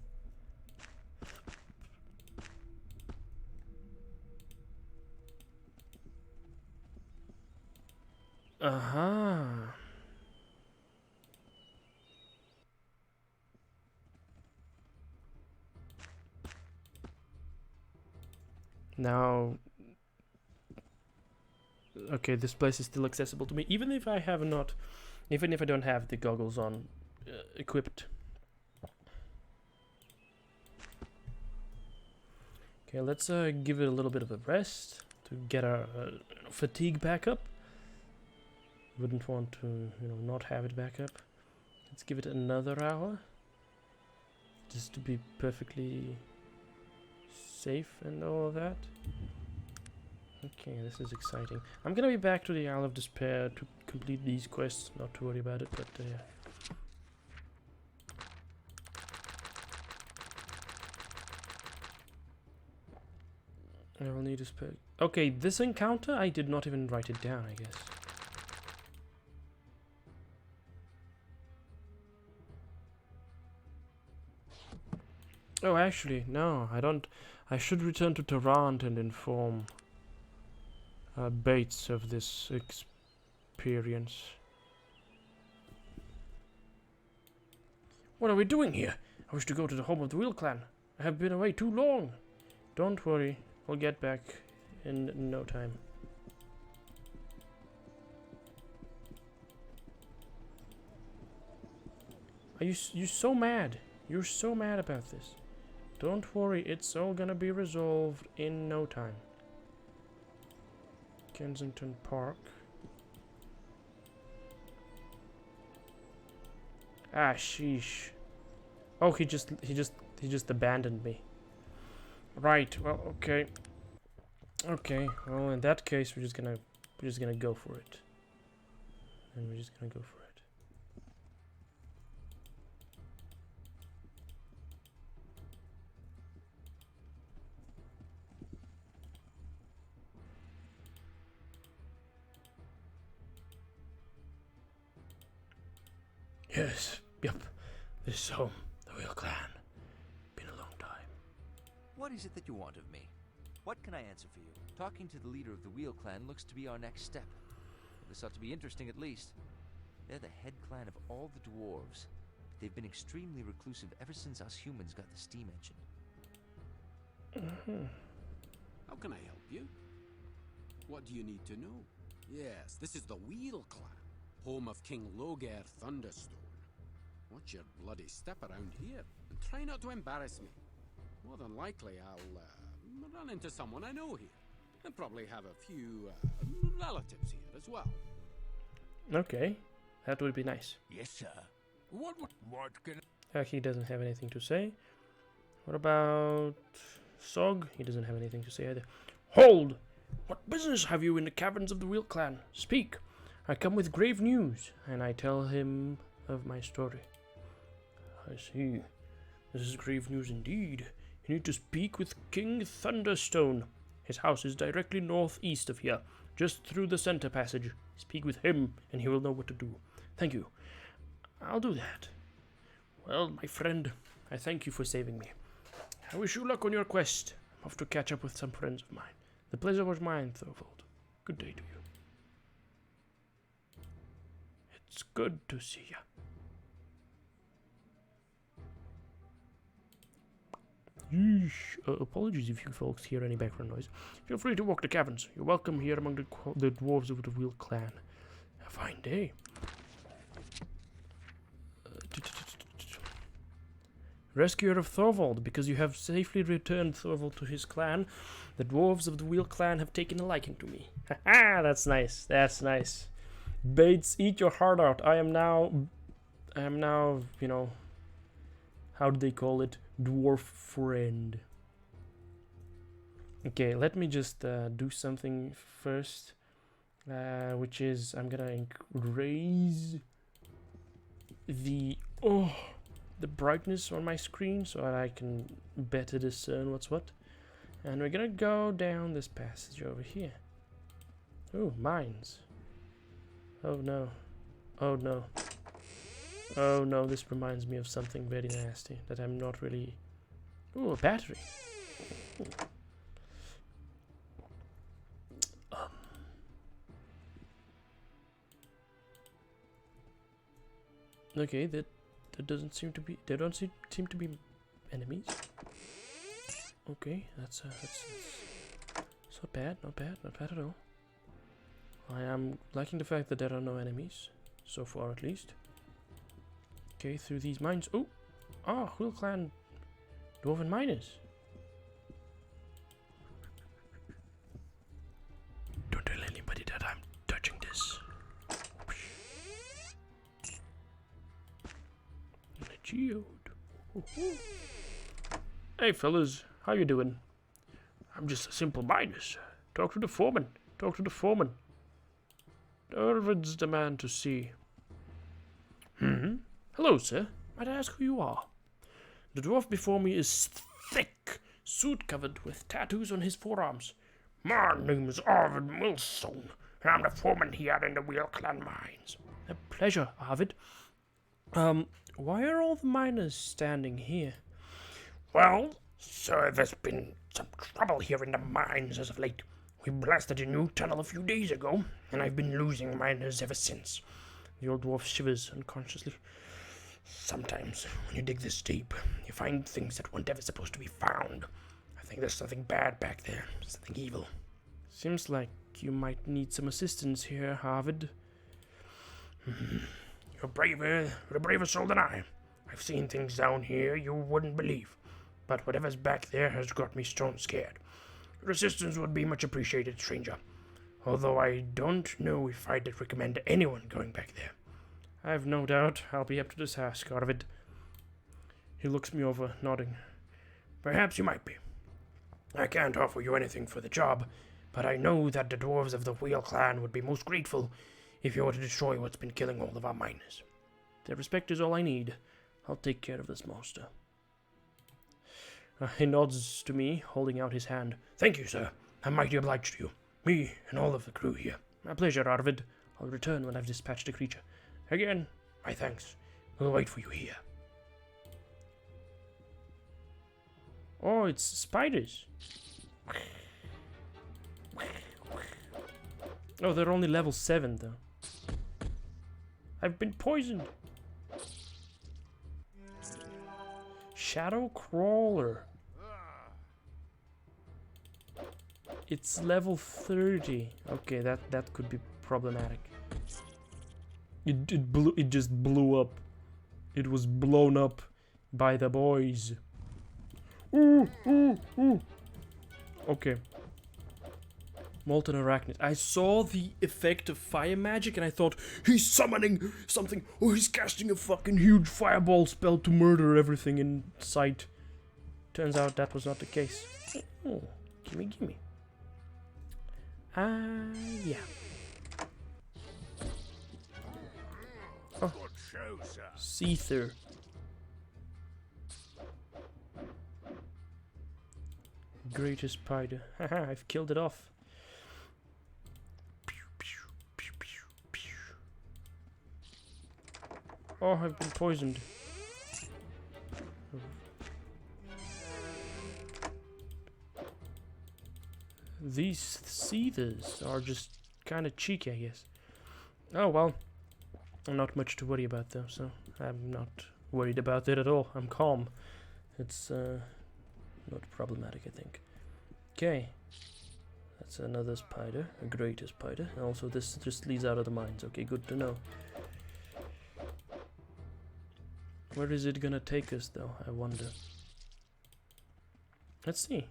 Now, okay, this place is still accessible to me, even if I don't have the goggles on equipped. Okay, let's give it a little bit of a rest to get our fatigue back up. Wouldn't want to, not have it back up. Let's give it another hour, just to be perfectly safe and all of that. Okay, this is exciting. I'm gonna be back to the Isle of Despair to complete these quests. Not to worry about it, but yeah. I will need a spare. Okay, this encounter, I did not even write it down, I guess. Oh, actually, no, I don't. I should return to Tarant and inform Bates of this experience. What are we doing here? I wish to go to the home of the Real Clan. I have been away too long. Don't worry, I'll get back in no time. Are you so mad? You're so mad about this. Don't worry, it's all gonna be resolved in no time. Kensington Park. Ah, sheesh. Oh, he just abandoned me. Right. Well, okay. Okay. Well, in that case, we're just gonna go for it. And we're just gonna go for it. Yes, yep. This is home, the Wheel Clan. Been a long time. What is it that you want of me? What can I answer for you? Talking to the leader of the Wheel Clan looks to be our next step. This ought to be interesting at least. They're the head clan of all the dwarves. They've been extremely reclusive ever since us humans got the steam engine. How can I help you? What do you need to know? Yes, this is the Wheel Clan, home of King Loger Thunderstone. Watch your bloody step around here, and try not to embarrass me. More than likely, I'll run into someone I know here, and probably have a few relatives here as well. Okay, that would be nice. Yes, sir. What can... He doesn't have anything to say. What about Sog? He doesn't have anything to say either. Hold! What business have you in the caverns of the Wheel Clan? Speak! I come with grave news, and I tell him of my story. I see. This is grave news indeed. You need to speak with King Thunderstone. His house is directly northeast of here, just through the center passage. Speak with him, and he will know what to do. Thank you. I'll do that. Well, my friend, I thank you for saving me. I wish you luck on your quest. I'm off to catch up with some friends of mine. The pleasure was mine, Thorvald. Good day to you. It's good to see ya. Yeesh. Apologies if you folks hear any background noise. Feel free to walk the caverns. You're welcome here among the dwarves of the Wheel Clan. A fine day. Rescuer of Thorvald, because you have safely returned Thorvald to his clan, the dwarves of the Wheel Clan have taken a liking to me. Haha, that's nice. That's nice. Bates, eat your heart out. I am now, you know, how do they call it? Dwarf friend. Okay, let me just do something first, which is I'm gonna raise the brightness on my screen so that I can better discern what's what. And we're gonna go down this passage over here. Oh, mines. Oh no. Oh no. Oh no, this reminds me of something very nasty that I'm not really... Ooh, a battery. Ooh. Okay, that doesn't seem to be... There don't seem to be enemies. Okay, that's not bad, not bad at all. I am liking the fact that there are no enemies, so far at least. Okay, through these mines. Oh! Ah, Wheel Clan Dwarven miners. Don't tell anybody that I'm touching this. And a geode. Hey fellas, how you doing? I'm just a simple miner. Talk to the foreman. Talk to the foreman. Dervin's the man to see. Hello, sir. Might I ask who you are? The dwarf before me is thick, suit covered with tattoos on his forearms. My name is Arvid Millstone, and I'm the foreman here in the Wheel Clan mines. A pleasure, Arvid. Why are all the miners standing here? Well, sir, there's been some trouble here in the mines as of late. We blasted a new tunnel a few days ago, and I've been losing miners ever since. The old dwarf shivers unconsciously. Sometimes, when you dig this deep, you find things that weren't ever supposed to be found. I think there's something bad back there, something evil. Seems like you might need some assistance here, Arvid. You're a braver soul than I. I've seen things down here you wouldn't believe, but whatever's back there has got me stone scared. Your assistance would be much appreciated, stranger. Although I don't know if I'd recommend anyone going back there. I've no doubt I'll be up to the task, Arvid. He looks me over, nodding. Perhaps you might be. I can't offer you anything for the job, but I know that the dwarves of the Wheel Clan would be most grateful if you were to destroy what's been killing all of our miners. Their respect is all I need. I'll take care of this monster. He nods to me, holding out his hand. Thank you, sir. I'm mighty obliged to you. Me and all of the crew here. My pleasure, Arvid. I'll return when I've dispatched the creature. Again, my thanks. I'll wait for you here. Oh, it's spiders. Oh, they're only level 7 though. I've been poisoned. Shadow Crawler. It's level 30. Okay, that could be problematic. It just blew up. It was blown up by the boys. Ooh, ooh, ooh. Okay. Molten Arachnid. I saw the effect of fire magic and I thought, he's summoning something, or he's casting a fucking huge fireball spell to murder everything in sight. Turns out that was not the case. Oh, gimme, gimme. Yeah. Oh. Good show, sir. Seether. Greatest spider. Haha, I've killed it off. Oh, I've been poisoned. These seethers are just kind of cheeky, I guess. Oh well, not much to worry about though, so I'm not worried about it at all. I'm calm. It's not problematic, I think. Okay, that's another spider, a greater spider. And also this just leads out of the mines. Okay, good to know. Where is it gonna take us though, I wonder. Let's see.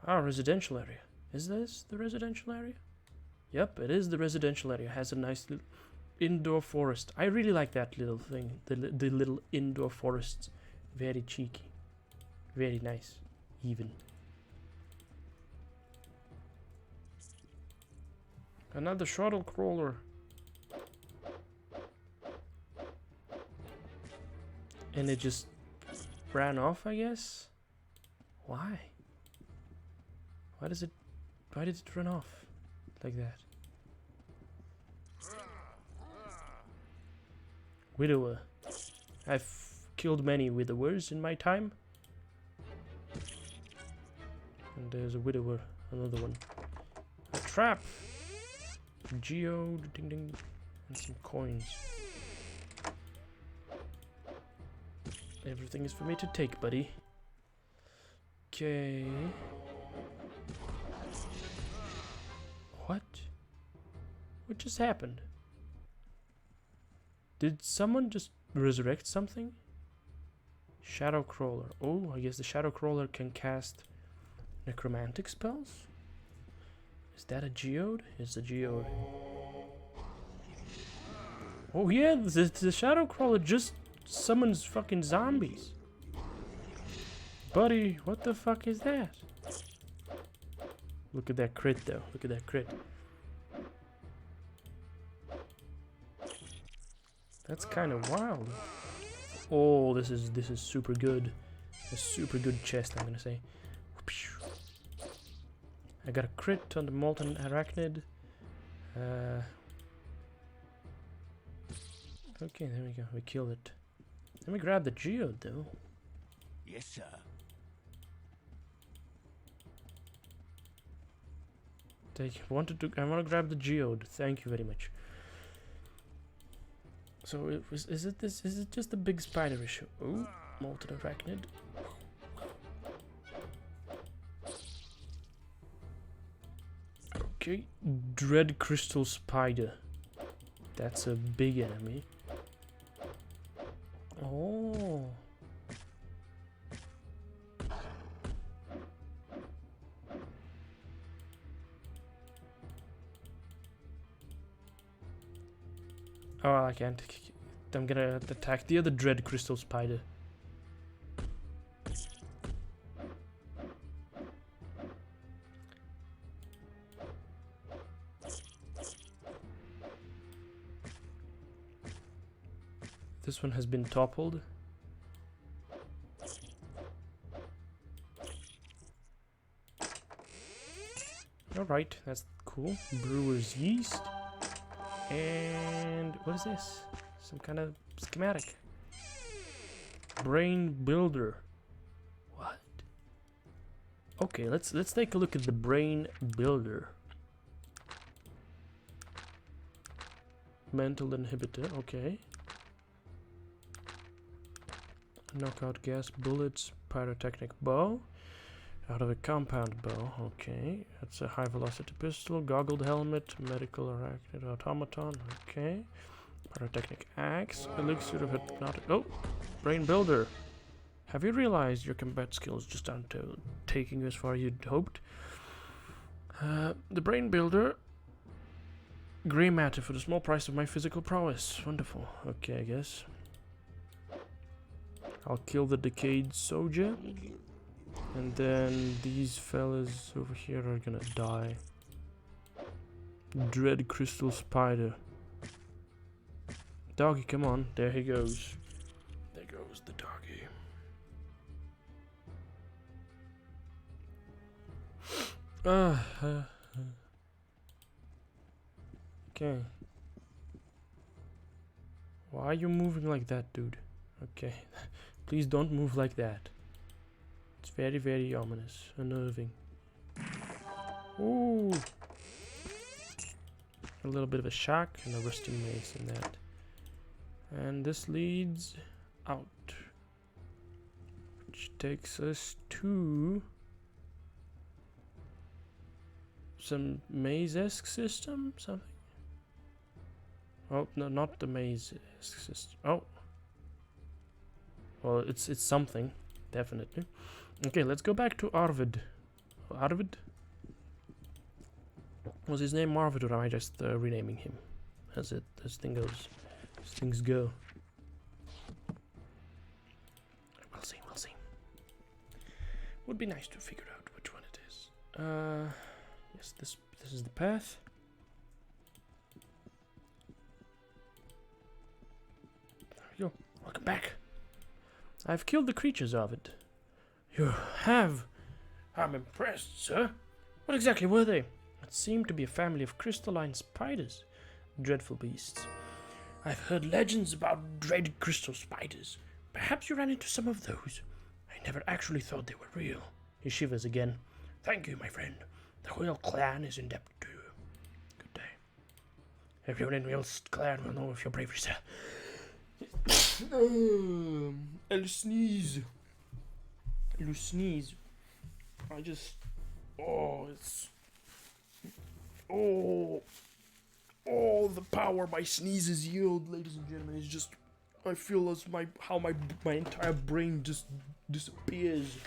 Our residential area. Is this the residential area? Yep, it is the residential area. It has a nice little indoor forest. I really like that little thing. The little indoor forests. Very cheeky. Very nice. Even. Another shuttle crawler. And it just ran off, I guess? Why? Why did it run off like that? Widower. I've killed many widowers in my time. And there's a widower, another one. A trap! Geode, ding ding, and some coins. Everything is for me to take, buddy. Okay. What? What just happened? Did someone just resurrect something? Shadow Crawler. Oh, I guess the Shadow Crawler can cast necromantic spells? Is that a geode? It's a geode. Oh yeah, the Shadow Crawler just summons fucking zombies. Buddy, what the fuck is that? Look at that crit though. Look at that crit. That's kind of wild. Oh, this is super good. A super good chest, I'm gonna say. I got a crit on the Molten Arachnid. Okay, there we go. We killed it. Let me grab the geode though. Yes, sir. I want to grab the geode. Thank you very much. So is it just a big spider issue? Oh, Molten Arachnid. Okay, Dread Crystal Spider. That's a big enemy. Oh. Oh, I can't. I'm gonna attack the other Dread Crystal Spider. This one has been toppled. Alright, that's cool. Brewer's Yeast. And what is this? Some kind of schematic. Brain builder. What? Okay, let's take a look at the brain builder. Mental inhibitor, okay. Knockout gas bullets, pyrotechnic bow. Out of a compound bow, okay. That's a high velocity pistol, goggled helmet, medical arachnid automaton, okay. Pyrotechnic axe, elixir of hypnotic. Oh! Brain builder! Have you realized your combat skills just aren't taking you as far as you'd hoped? The brain builder. Grey matter for the small price of my physical prowess. Wonderful. Okay, I guess. I'll kill the decayed soldier. And then these fellas over here are gonna die. Dread crystal spider. Doggy, come on. There he goes. There goes the doggy. Okay. Why are you moving like that, dude? Okay. Please don't move like that. It's very, very ominous. Unnerving. Ooh. A little bit of a shock and a rusty mace in that. And this leads out. Which takes us to some maze-esque system? Something? Oh, no, not the maze-esque system. Oh. Well, it's something. Definitely. Okay, let's go back to Arvid. Arvid? Was his name Arvid, or am I just renaming him? As things go. We'll see, we'll see. Would be nice to figure out which one it is. Yes, this is the path. There we go. Welcome back. I've killed the creatures of it. You have? I'm impressed, sir. What exactly were they? It seemed to be a family of crystalline spiders. Dreadful beasts. I've heard legends about dreaded crystal spiders. Perhaps you ran into some of those. I never actually thought they were real. He shivers again. Thank you, my friend. The Whale Clan is indebted to you. Good day. Everyone in Whale's Clan will know of your bravery, sir. I'll sneeze. I'll sneeze. I just... Oh, it's... Oh, the power my sneezes yield, ladies and gentlemen, is just... I feel as how my entire brain just disappears.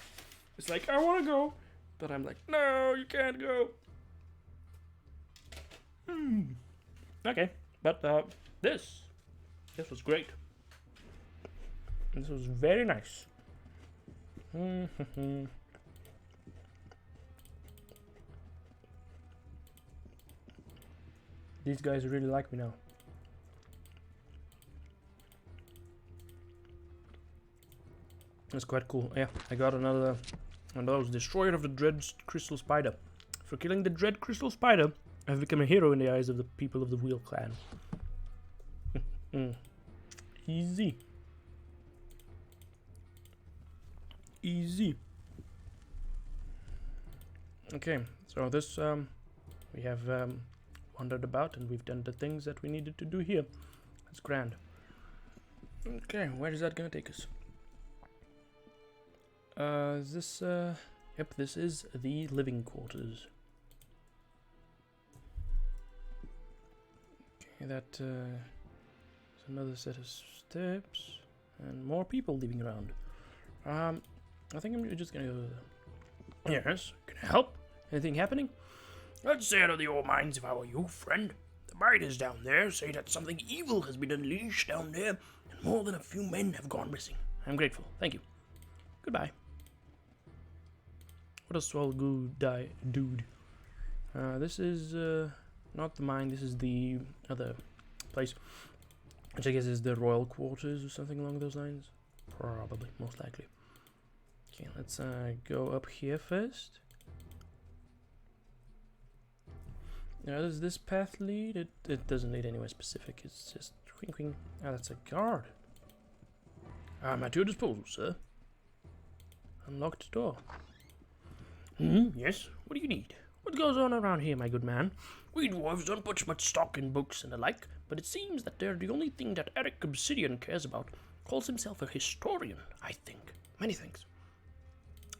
It's like, I want to go, but I'm like, no, you can't go. Okay, but this was great. This was very nice. These guys really like me now. That's quite cool. Yeah, I got another one of those. Destroyer of the Dread Crystal Spider. For killing the Dread Crystal Spider, I've become a hero in the eyes of the people of the Wheel Clan. Easy. Easy. Okay, so this we have wandered about and we've done the things that we needed to do here. That's grand. Okay, where is that gonna take us? Yep, this is the living quarters. Okay, that is another set of steps and more people living around. I think I'm just gonna go. Yes, can I help? Anything happening? I'd say out of the old mines if I were you, friend. The biters down there say that something evil has been unleashed down there, and more than a few men have gone missing. I'm grateful. Thank you. Goodbye. What a swell good dude. This is not the mine. This is the other place, which I guess is the royal quarters or something along those lines. Probably, most likely. Okay, let's go up here first. Does this path lead? It doesn't lead anywhere specific. It's just quing quing. Ah, that's a guard. I'm at your disposal, sir. Unlocked door. Yes? What do you need? What goes on around here, my good man? We dwarves don't put much stock in books and the like, but it seems that they're the only thing that Eric Obsidian cares about. Calls himself a historian, I think. Many thanks.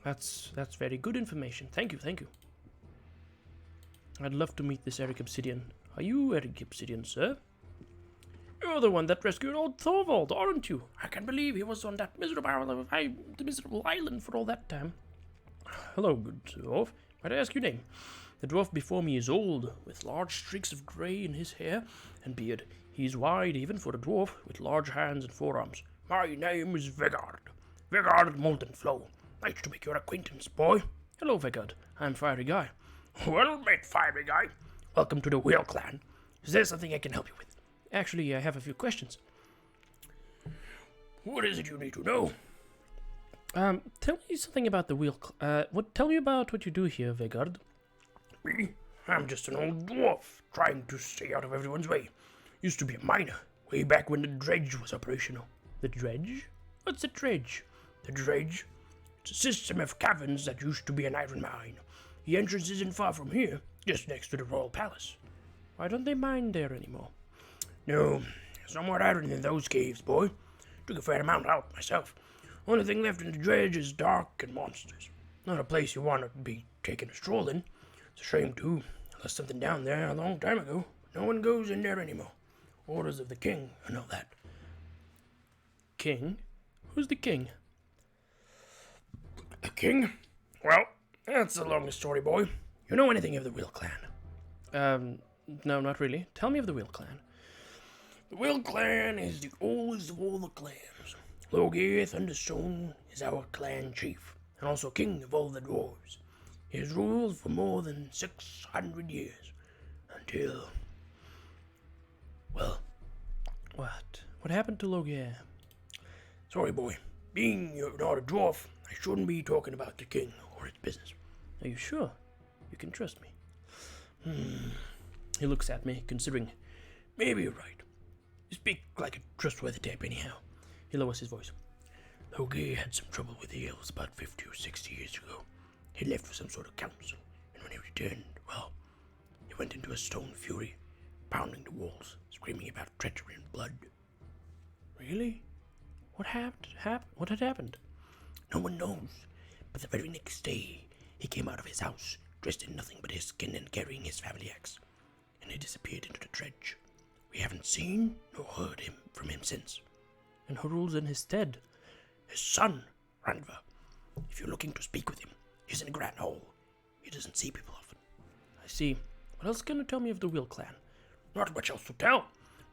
That's very good information. Thank you, thank you. I'd love to meet this Eric Obsidian. Are you Eric Obsidian, sir? You're the one that rescued old Thorvald, aren't you? I can't believe he was on that miserable island for all that time. Hello, good dwarf. Might I ask your name? The dwarf before me is old, with large streaks of grey in his hair and beard. He is wide even for a dwarf, with large hands and forearms. My name is Vegard. Vegard Molten Flow. Nice to make your acquaintance, boy. Hello, Vegard. I'm Fiery Guy. Well met, Fiery Guy. Welcome to the Wheel Clan. Is there something I can help you with? Actually, I have a few questions. What is it you need to know? Tell me something about the wheel. Tell me about what you do here, Vegard. Me? I'm just an old dwarf trying to stay out of everyone's way. Used to be a miner way back when the dredge was operational. The dredge? What's a dredge? The dredge? It's a system of caverns that used to be an iron mine. The entrance isn't far from here, just next to the royal palace. Why don't they mine there anymore? No, somewhat iron in those caves, boy. Took a fair amount out myself. Only thing left in the dredge is dark and monsters. Not a place you want to be taking a stroll in. It's a shame, too. I left something down there a long time ago. No one goes in there anymore. Orders of the king and all that. King? Who's the king? A king? Well, that's a long story, boy. You know anything of the Wheel Clan? No, not really. Tell me of the Wheel Clan. The Wheel Clan is the oldest of all the clans. Logi Thunderstone is our clan chief, and also king of all the dwarves. He has ruled for more than 600 years, until... well... What happened to Logier? Sorry, boy. Being you're not a dwarf, I shouldn't be talking about the king or his business. Are you sure? You can trust me. He looks at me, considering. Maybe you're right. You speak like a trustworthy type anyhow. He lowers his voice. Logi had some trouble with the elves about 50 or 60 years ago. He left for some sort of council, and when he returned, well, he went into a stone fury, pounding the walls, screaming about treachery and blood. Really? What What had happened? No one knows, but the very next day, he came out of his house, dressed in nothing but his skin and carrying his family axe, and he disappeared into the dredge. We haven't seen nor heard from him since. And who rules in his stead? His son, Randva. If you're looking to speak with him, he's in the Grand Hall. He doesn't see people often. I see. What else can you tell me of the Wheel Clan? Not much else to tell.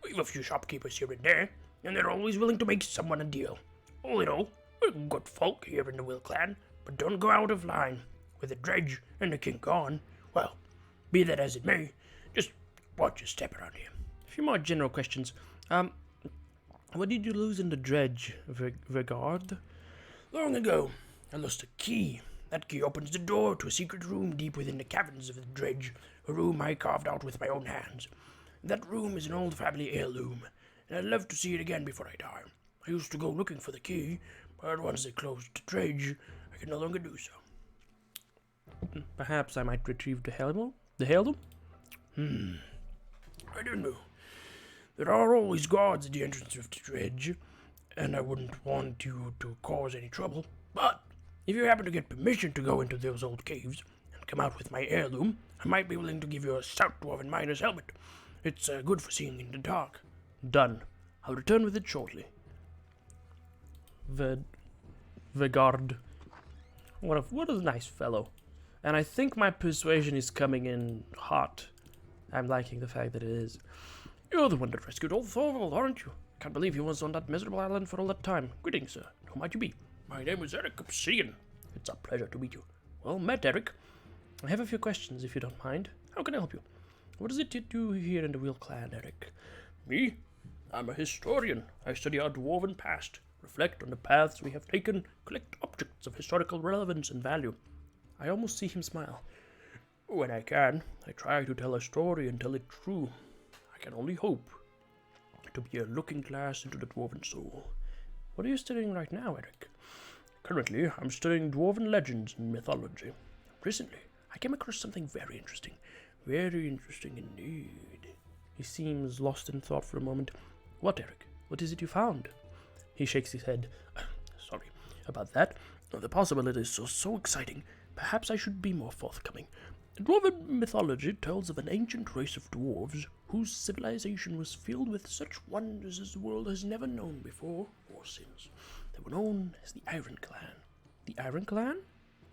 We've a few shopkeepers here and there, and they're always willing to make someone a deal. All in all, we're good folk here in the Wheel Clan, but don't go out of line. With the dredge and the king gone, well, be that as it may, just watch your step around here. A few more general questions. What did you lose in the dredge, Vegard? Long ago, I lost a key. That key opens the door to a secret room deep within the caverns of the dredge, a room I carved out with my own hands. That room is an old family heirloom, and I'd love to see it again before I die. I used to go looking for the key, but once they closed the dredge, I can no longer do so. Perhaps I might retrieve the heirloom? The heirloom? I don't know. There are always guards at the entrance of the dredge, and I wouldn't want you to cause any trouble. But if you happen to get permission to go into those old caves and come out with my heirloom, I might be willing to give you a stout dwarven miner's helmet. It's good for seeing in the dark. Done. I'll return with it shortly. Vegard. What a nice fellow. And I think my persuasion is coming in hot. I'm liking the fact that it is. You're the one that rescued old Thorvald, aren't you? Can't believe he was on that miserable island for all that time. Greetings, sir. Who might you be? My name is Eric Obsidian. It's a pleasure to meet you. Well met, Eric. I have a few questions, if you don't mind. How can I help you? What is it you do here in the Wheel Clan, Eric? Me? I'm a historian. I study our dwarven past, reflect on the paths we have taken, collect objects of historical relevance and value. I almost see him smile. When I can, I try to tell a story and tell it true. I can only hope to be a looking glass into the dwarven soul. What are you studying right now, Eric? Currently, I'm studying dwarven legends and mythology. Recently, I came across something very interesting. Very interesting indeed. He seems lost in thought for a moment. What, Eric? What is it you found? He shakes his head. Sorry about that. The possibilities are so exciting. Perhaps I should be more forthcoming. Dwarven mythology tells of an ancient race of dwarves whose civilization was filled with such wonders as the world has never known before or since. They were known as the Iron Clan. The Iron Clan?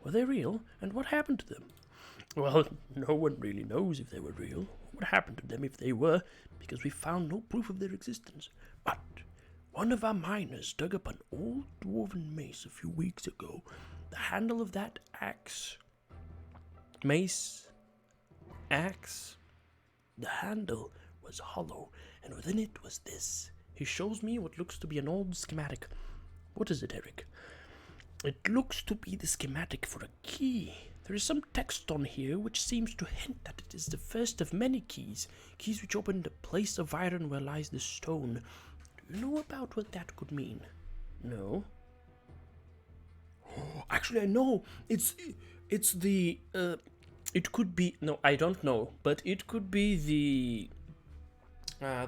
Were they real? And what happened to them? Well, no one really knows if they were real, or what happened to them if they were, because we found no proof of their existence. But one of our miners dug up an old dwarven mace a few weeks ago. The handle of that axe... Mace? Axe? The handle was hollow, and within it was this. He shows me what looks to be an old schematic. What is it, Eric? It looks to be the schematic for a key. There is some text on here which seems to hint that it is the first of many keys which open the place of iron where lies the stone. Do you know about what that could mean? No? Actually, I know. It's the it could be, no, I don't know, but it could be the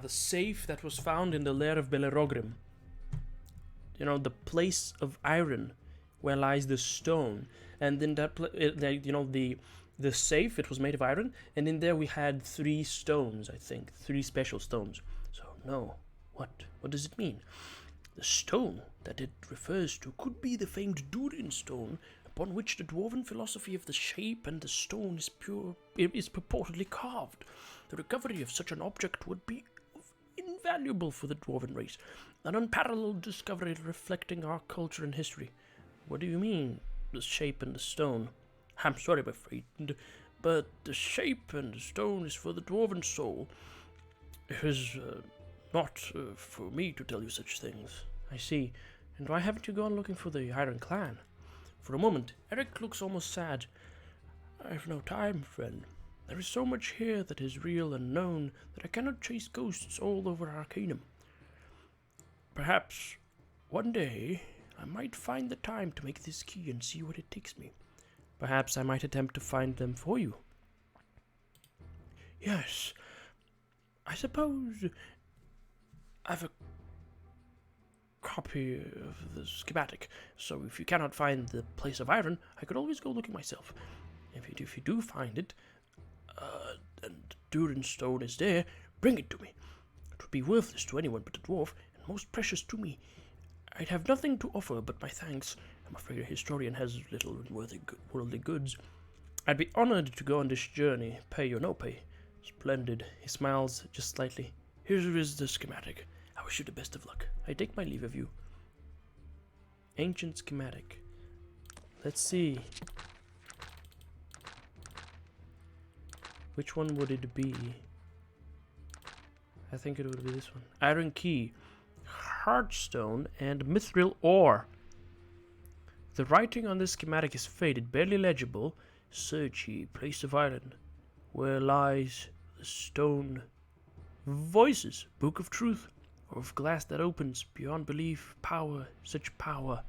safe that was found in the lair of Bellerogrim. You know, the place of iron where lies the stone, and in that the safe, it was made of iron, and in there we had 3 stones, I think, 3 special stones. So no, what does it mean? The stone that it refers to could be the famed Durin stone, upon which the dwarven philosophy of the shape and the stone is purportedly carved. The recovery of such an object would be invaluable for the dwarven race, an unparalleled discovery reflecting our culture and history. What do you mean, the shape and the stone? I'm sorry, my friend, but the shape and the stone is for the dwarven soul. It is not for me to tell you such things. I see. And why haven't you gone looking for the Iron Clan? For a moment, Eric looks almost sad. I have no time, friend. There is so much here that is real and known that I cannot chase ghosts all over Arcanum. Perhaps one day I might find the time to make this key and see what it takes me. Perhaps I might attempt to find them for you. Yes, I suppose I've a copy of the schematic, so if you cannot find the place of iron, I could always go looking myself. If you do find it, and Durin stone is there, bring it to me. It would be worthless to anyone but a dwarf, and most precious to me. I'd have nothing to offer but my thanks. I'm afraid a historian has little worldly goods. I'd be honored to go on this journey, pay or no pay. Splendid. He smiles just slightly. Here is the schematic. I wish you the best of luck. I take my leave of you. Ancient schematic. Let's see. Which one would it be? I think it would be this one. Iron key, heartstone, and mithril ore. The writing on this schematic is faded, barely legible. Search ye, place of iron. Where lies the stone? Voices, book of truth, or of glass that opens beyond belief. Power, such power.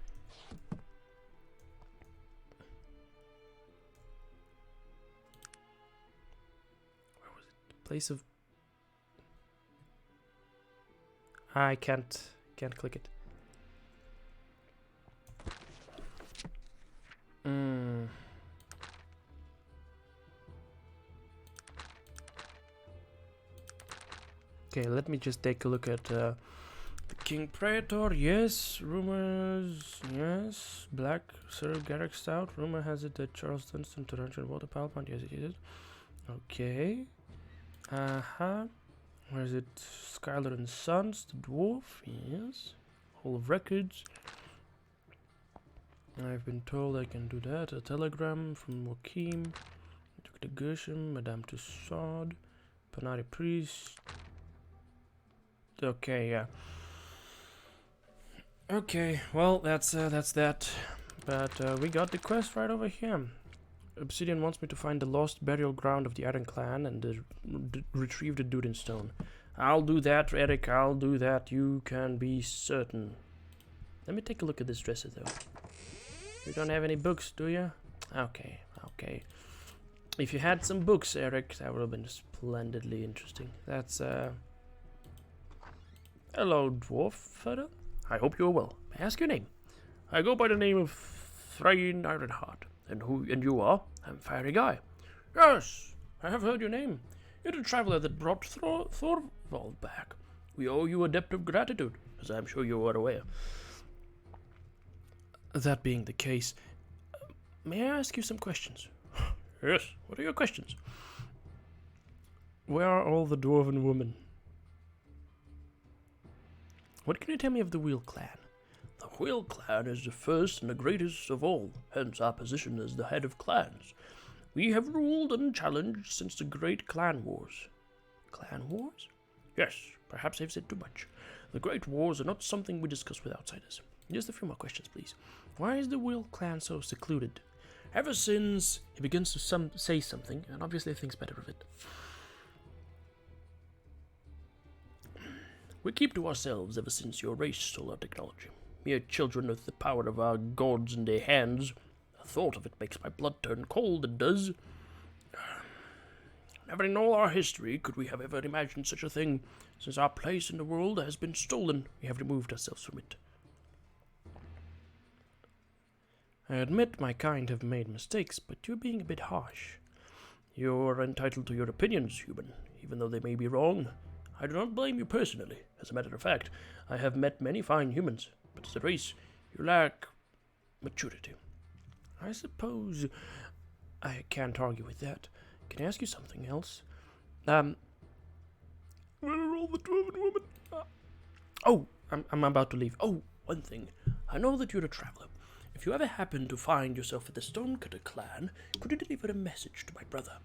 Where was it? Place of... I can't click it. Okay, let me just take a look at the King Praetor. Yes, rumors. Yes, Black Sir Garrick Stout. Rumor has it that Charles Dunstan, Torrential Water Power Plant. Yes, it is. Okay. Where is it? Skylar and Sons, the dwarf. Yes. Hall of Records. I've been told I can do that. A telegram from Joachim. Took the Gershom, Madame Tussaud, Panari Priest. Okay, yeah. Okay, well, that's that. But we got the quest right over here. Obsidian wants me to find the lost burial ground of the Iron Clan and retrieve the Dude in Stone. I'll do that, Eric, I'll do that. You can be certain. Let me take a look at this dresser, though. You don't have any books, do you? Okay, okay. If you had some books, Eric, that would have been splendidly interesting. That's, Hello, dwarf fellow. I hope you're well. May I ask your name? I go by the name of Thrain Ironheart. And you are? I'm Fiery Guy. Yes, I have heard your name. You're the traveler that brought Thorvald back. We owe you a debt of gratitude, as I'm sure you are aware. That being the case, may I ask you some questions? Yes, what are your questions? Where are all the Dwarven women? What can you tell me of the Wheel Clan? The Wheel Clan is the first and the greatest of all, hence our position as the head of clans. We have ruled unchallenged since the Great Clan Wars. Clan Wars? Yes, perhaps I've said too much. The Great Wars are not something we discuss with outsiders. Just a few more questions, please. Why is the Wheel Clan so secluded? Ever since he begins to say something, and obviously thinks better of it. We keep to ourselves ever since your race stole our technology. Mere children with the power of our gods in their hands. The thought of it makes my blood turn cold, it does. Never in all our history could we have ever imagined such a thing. Since our place in the world has been stolen, we have removed ourselves from it. I admit my kind have made mistakes, but you're being a bit harsh. You're entitled to your opinions, human, even though they may be wrong. I do not blame you personally. As a matter of fact, I have met many fine humans, but as a race, you lack maturity. I suppose I can't argue with that. Can I ask you something else? Where are all the Dwarven women? I'm about to leave. Oh, one thing. I know that you're a traveler. If you ever happen to find yourself at the Stonecutter clan, could you deliver a message to my brother?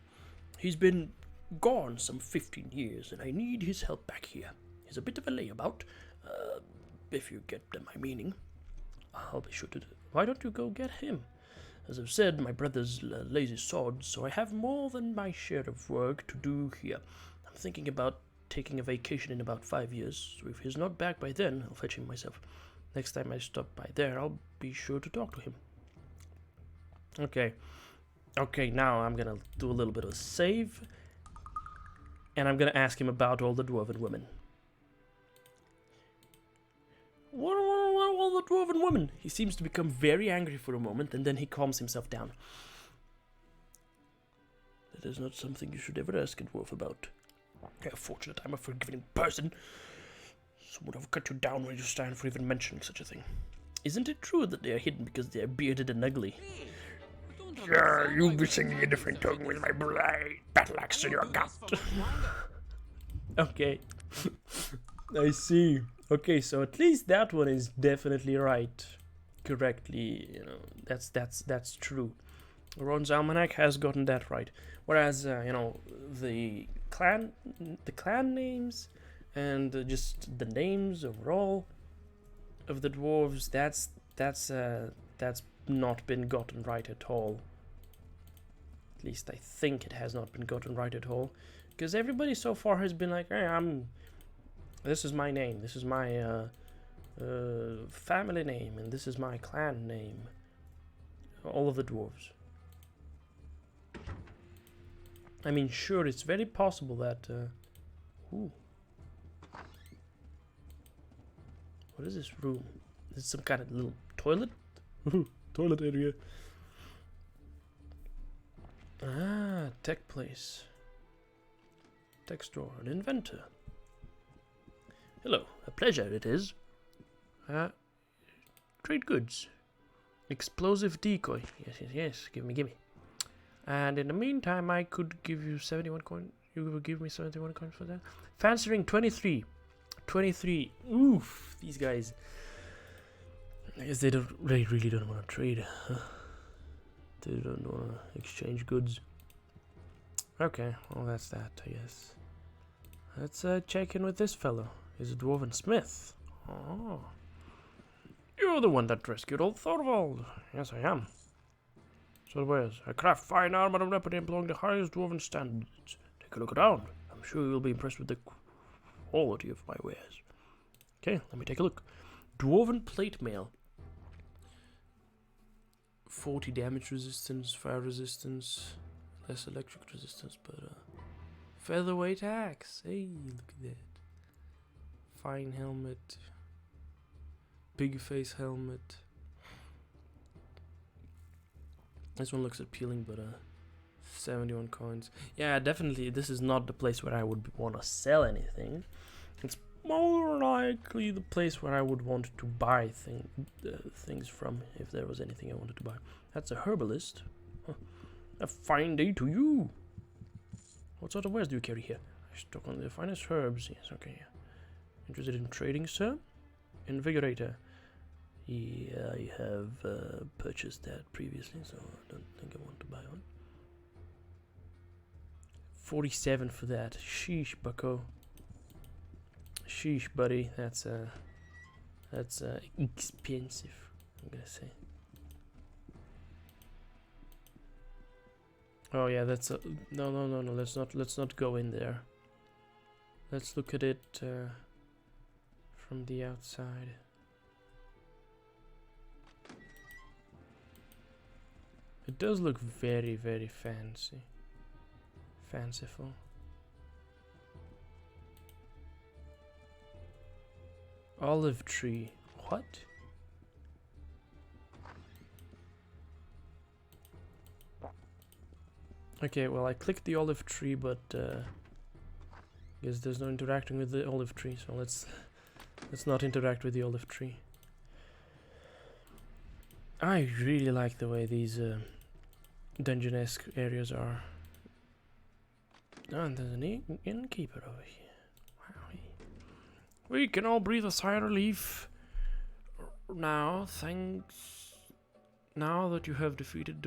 He's been gone some 15 years, and I need his help back here. He's a bit of a layabout, if you get my meaning. I'll be sure to do. Why don't you go get him? As I've said, my brother's a lazy sod, so I have more than my share of work to do here. I'm thinking about taking a vacation in about 5 years, so if he's not back by then, I'll fetch him myself. Next time I stop by there, I'll be sure to talk to him. Okay, now I'm gonna do a little bit of a save. And I'm gonna ask him about all the Dwarven women. What are all the Dwarven women? He seems to become very angry for a moment, and then he calms himself down. That is not something you should ever ask a dwarf about. How fortunate I'm a forgiving person. Someone would have cut you down when you stand for even mentioning such a thing. Isn't it true that they are hidden because they are bearded and ugly? Sure, you'll be singing a different tongue with my bright battle axe in your gut. Okay. I see. Okay, so at least that one is definitely right. Correctly, that's true. Ron's Almanac has gotten that right. Whereas, the clan names and just the names overall of the dwarves, that's not been gotten right at all. At least I think it has not been gotten right at all, because everybody so far has been like, hey, this is my name, this is my family name, and this is my clan name. All of the dwarves. I mean, sure, it's very possible that ooh. What is this room? This is some kind of little toilet? Toilet area. Ah, tech place. Tech store, an inventor. Hello, a pleasure it is. Trade goods. Explosive decoy. Yes, give me. And in the meantime, I could give you 71 coins. You will give me 71 coins for that? Fancy ring 23. 23. Oof, these guys. I guess they really don't want to trade. They don't want to exchange goods. Okay, well that's that, I guess. Let's check in with this fellow. He's a Dwarven Smith. Oh. You're the one that rescued old Thorvald. Yes, I am. So wares. I craft fine armor and weapon employing the highest dwarven standards. Take a look around. I'm sure you'll be impressed with the quality of my wares. Okay, let me take a look. Dwarven plate mail. 40 damage resistance, fire resistance, less electric resistance, but featherweight axe. Hey, look at that. Fine helmet. Big face helmet. This one looks appealing, but 71 coins. Yeah, definitely this is not the place where I would want to sell anything. It's more likely the place where I would want to buy things from, if there was anything I wanted to buy. That's a herbalist. Huh. A fine day to you. What sort of wares do you carry here? I stock on the finest herbs. Yes, okay. Yeah. Interested in trading, sir? Invigorator. Yeah, I have purchased that previously, so I don't think I want to buy one. 47 for that. Sheesh, bucko. Sheesh, buddy. That's expensive, I'm gonna say. Oh yeah, that's a no. Let's not go in there. Let's look at it from the outside. It does look very, very fancy. Fanciful. Olive tree. What? Okay, well I clicked the olive tree, but guess there's no interacting with the olive tree, so let's not interact with the olive tree. I really like the way these dungeon-esque areas are. Oh, and there's an innkeeper over here. Wow. We can all breathe a sigh of relief now, thanks. Now that you have defeated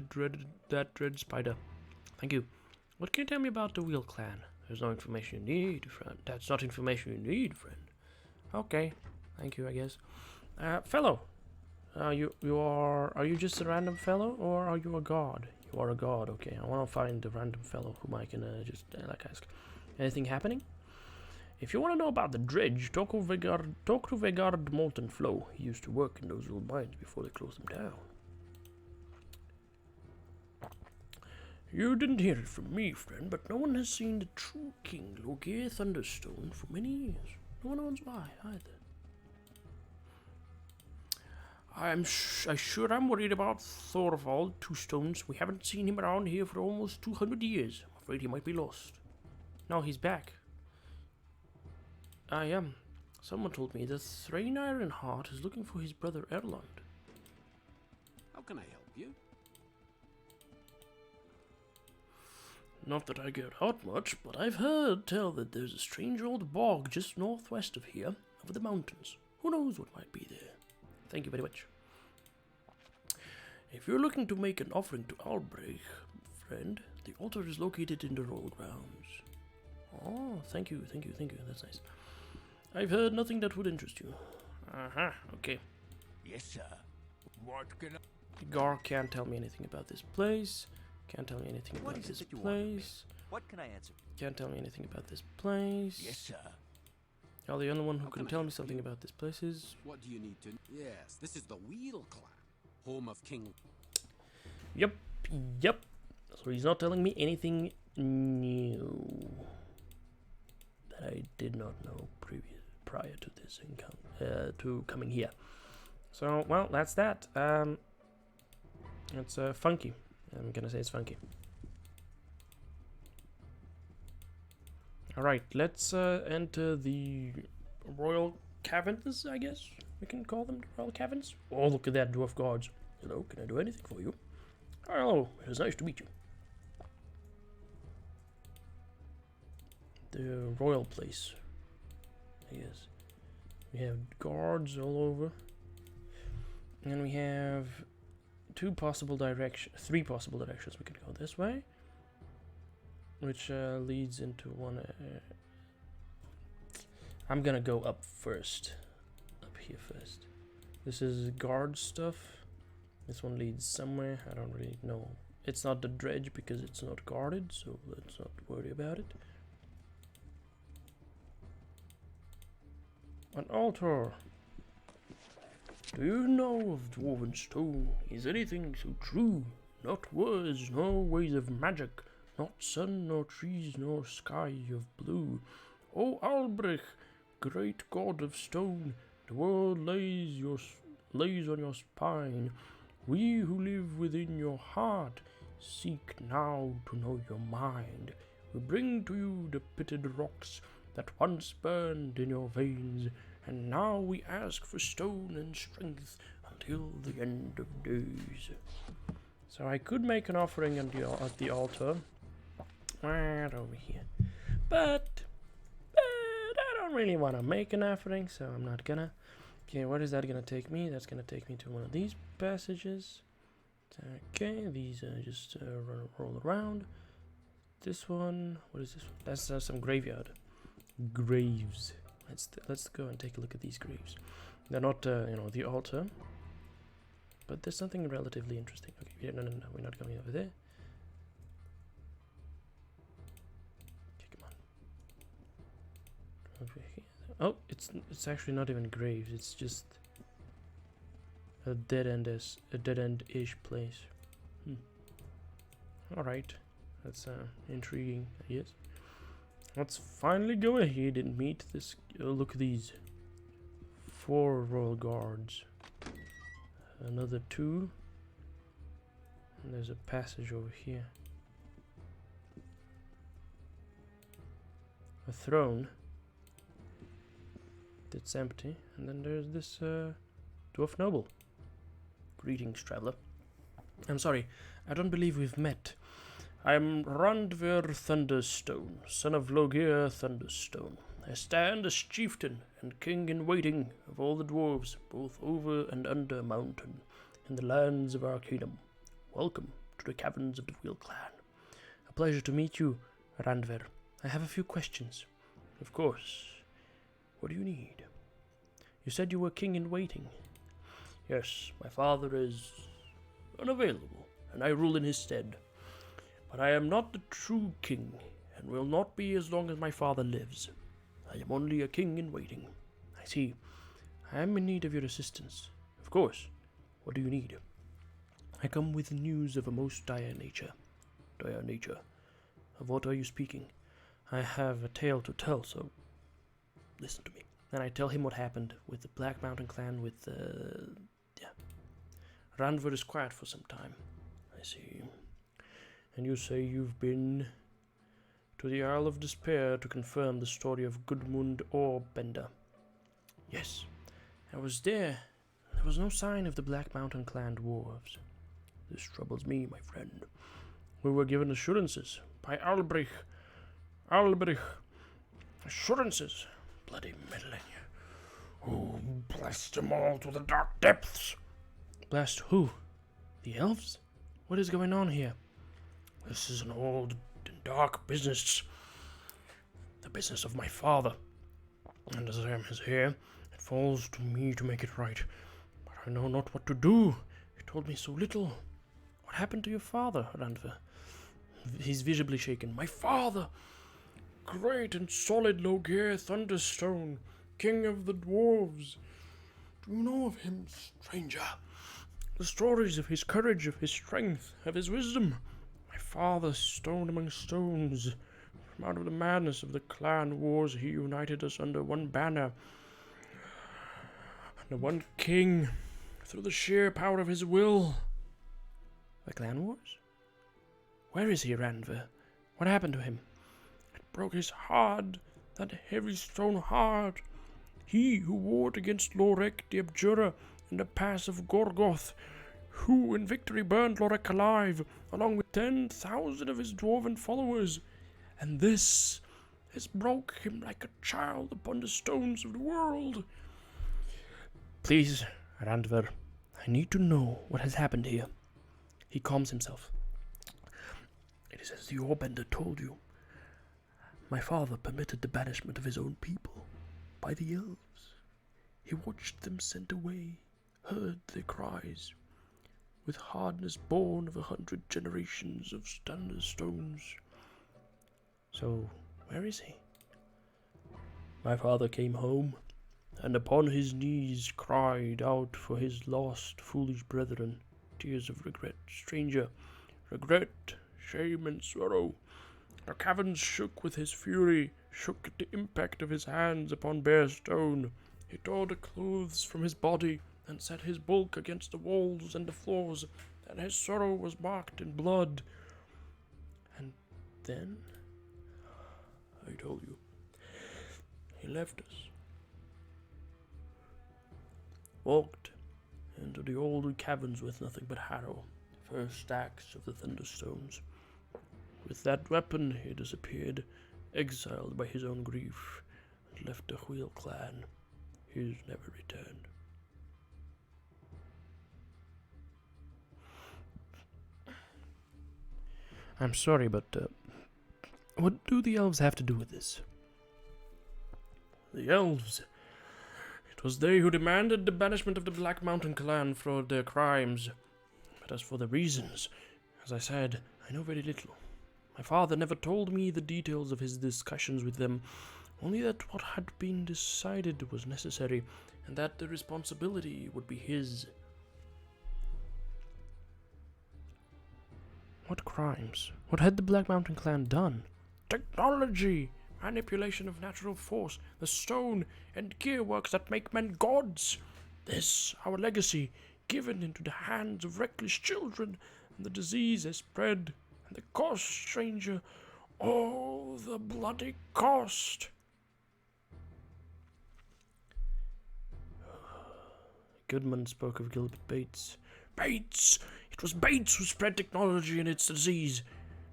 that dread spider. Thank you. What can you tell me about the Wheel Clan? There's no information you need, friend. That's not information you need, friend. Okay. Thank you, I guess. Fellow. Are you just a random fellow, or are you a god? You are a god, okay. I want to find a random fellow whom I can just ask. Anything happening? If you want to know about the dredge, talk to Vegard Molten Flow. He used to work in those old mines before they closed them down. You didn't hear it from me, friend, but no one has seen the true king, Lorgeir Thunderstone, for many years. No one knows why, either. I'm sure I'm worried about Thorvald Two Stones. We haven't seen him around here for almost 200 years. I'm afraid he might be lost. No, he's back. I am. Someone told me that Thrain Ironheart is looking for his brother Erland. How can I help you? Not that I get out much, but I've heard tell that there's a strange old bog just northwest of here, over the mountains. Who knows what might be there? Thank you very much. If you're looking to make an offering to Albrecht, friend, the altar is located in the royal grounds. Oh, thank you. That's nice. I've heard nothing that would interest you. Okay. Yes, sir. What can I... Gar can't tell me anything about this place. Can't tell me anything about this place. What can I answer? Can't tell me anything about this place. Yes, sir. Oh, the only one who How can can I tell me help something you? about this place is... What do you need to... Yes, this is the Wheel Clan, home of King... Yep. So he's not telling me anything new that I did not know prior to this encounter, to coming here. So, well, that's that. It's funky. I'm gonna say it's funky. Alright, let's enter the Royal Caverns, I guess we can call them, Royal Caverns. Oh, look at that, dwarf guards. Hello, can I do anything for you? Hello, it is nice to meet you. The royal place. Yes. We have guards all over. And we have three possible directions we can go this way. Which leads into one... I'm gonna go up first. Up here first. This is guard stuff. This one leads somewhere. I don't really know it's not the dredge because it's not guarded, so let's not worry about it. An altar. Do you know of dwarven stone? Is anything so true? Not words, nor ways of magic, not sun, nor trees, nor sky of blue. O Albrecht, great god of stone, the world lays on your spine. We who live within your heart seek now to know your mind. We bring to you the pitted rocks that once burned in your veins, and now we ask for stone and strength until the end of days. So I could make an offering at the altar, right over here, but I don't really want to make an offering, so I'm not gonna. Okay, what is that gonna take me? That's gonna take me to one of these passages. Okay, these just roll around. This one, what is this one? That's some graveyard. Graves. Let's go and take a look at these graves. They're not, the altar, but there's something relatively interesting. Okay, no, we're not going over there. Okay, come on. Over here. Oh, it's actually not even graves. It's just a dead end-ish place. All right, that's intriguing, I guess. Let's finally go ahead and meet this. Look at these 4 royal guards. Another 2. And there's a passage over here. A throne. That's empty. And then there's this dwarf noble. Greetings, traveler. I'm sorry, I don't believe we've met. I'm Randver Thunderstone, son of Logir Thunderstone. I stand as chieftain and king in waiting of all the dwarves, both over and under mountain, in the lands of Arcanum. Welcome to the caverns of the Wheel Clan. A pleasure to meet you, Randver. I have a few questions. Of course. What do you need? You said you were king in waiting. Yes, my father is unavailable, and I rule in his stead. But I am not the true king, and will not be as long as my father lives. I am only a king in waiting. I see. I am in need of your assistance. Of course. What do you need? I come with news of a most dire nature. Dire nature? Of what are you speaking? I have a tale to tell, so listen to me. And I tell him what happened with the Black Mountain clan with Randver is quiet for some time. I see. And you say you've been to the Isle of Despair to confirm the story of Gudmund Orbender. Yes, I was there. There was no sign of the Black Mountain clan dwarves. This troubles me, my friend. We were given assurances by Albrecht. Assurances. Bloody meddling. Oh, blast them all to the dark depths. Blast who? The elves? What is going on here? This is an old and dark business. The business of my father. And as I am his heir, it falls to me to make it right. But I know not what to do. He told me so little. What happened to your father, Randver? He's visibly shaken. My father! Great and solid Logir Thunderstone, king of the dwarves. Do you know of him, stranger? The stories of his courage, of his strength, of his wisdom. My father, stone among stones. From out of the madness of the clan wars, he united us under one banner, under one king, through the sheer power of his will. The clan wars? Where is he, Randver? What happened to him? It broke his heart, that heavy stone heart. He who warred against Lorek the Abjurer in the pass of Gordoth, who in victory burned Lorek alive, along with 10,000 of his dwarven followers. And this broke him like a child upon the stones of the world. Please, Randver, I need to know what has happened here. He calms himself. It is as the Orbender told you. My father permitted the banishment of his own people by the Elves. He watched them sent away, heard their cries. with hardness born of 100 generations of standard stones. So, where is he? My father came home, and upon his knees cried out for his lost foolish brethren, tears of regret, stranger, regret, shame, and sorrow. The caverns shook with his fury, shook at the impact of his hands upon bare stone. He tore the clothes from his body, and set his bulk against the walls and the floors, and his sorrow was marked in blood. And then, I told you, he left us, walked into the old caverns with nothing but harrow, first axe of the thunderstones. With that weapon he disappeared, exiled by his own grief, and left the Wheel clan. He's never returned. I'm sorry, but what do the elves have to do with this? The Elves. It was they who demanded the banishment of the Black Mountain clan for their crimes. But as for the reasons, as I said, I know very little. My father never told me the details of his discussions with them, only that what had been decided was necessary, and that the responsibility would be his. What crimes? What had the Black Mountain clan done? Technology! Manipulation of natural force, the stone and gearworks that make men gods. This, our legacy, given into the hands of reckless children, and the disease has spread, and the cost, stranger, oh, the bloody cost. Goodman spoke of Gilbert Bates. Bates! It was Bates who spread technology and its disease.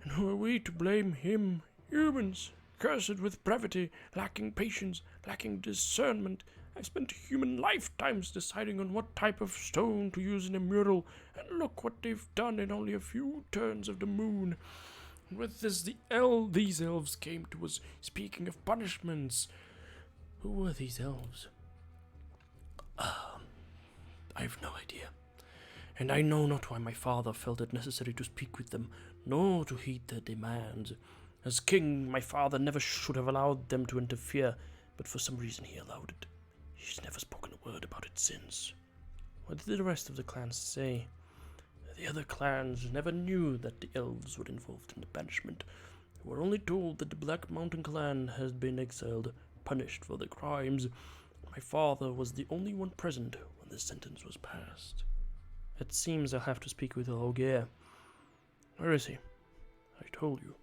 And who are we to blame him? Humans, cursed with brevity, lacking patience, lacking discernment. I've spent human lifetimes deciding on what type of stone to use in a mural, and look what they've done in only a few turns of the moon. And with this, these elves came to us, speaking of punishments. Who were these elves? I've no idea. And I know not why my father felt it necessary to speak with them, nor to heed their demands. As king, my father never should have allowed them to interfere, but for some reason he allowed it. He's never spoken a word about it since. What did the rest of the clans say? The other clans never knew that the elves were involved in the banishment. They were only told that the Black Mountain clan had been exiled, punished for their crimes. My father was the only one present when the sentence was passed. It seems I'll have to speak with Olgier. Where is he? I told you.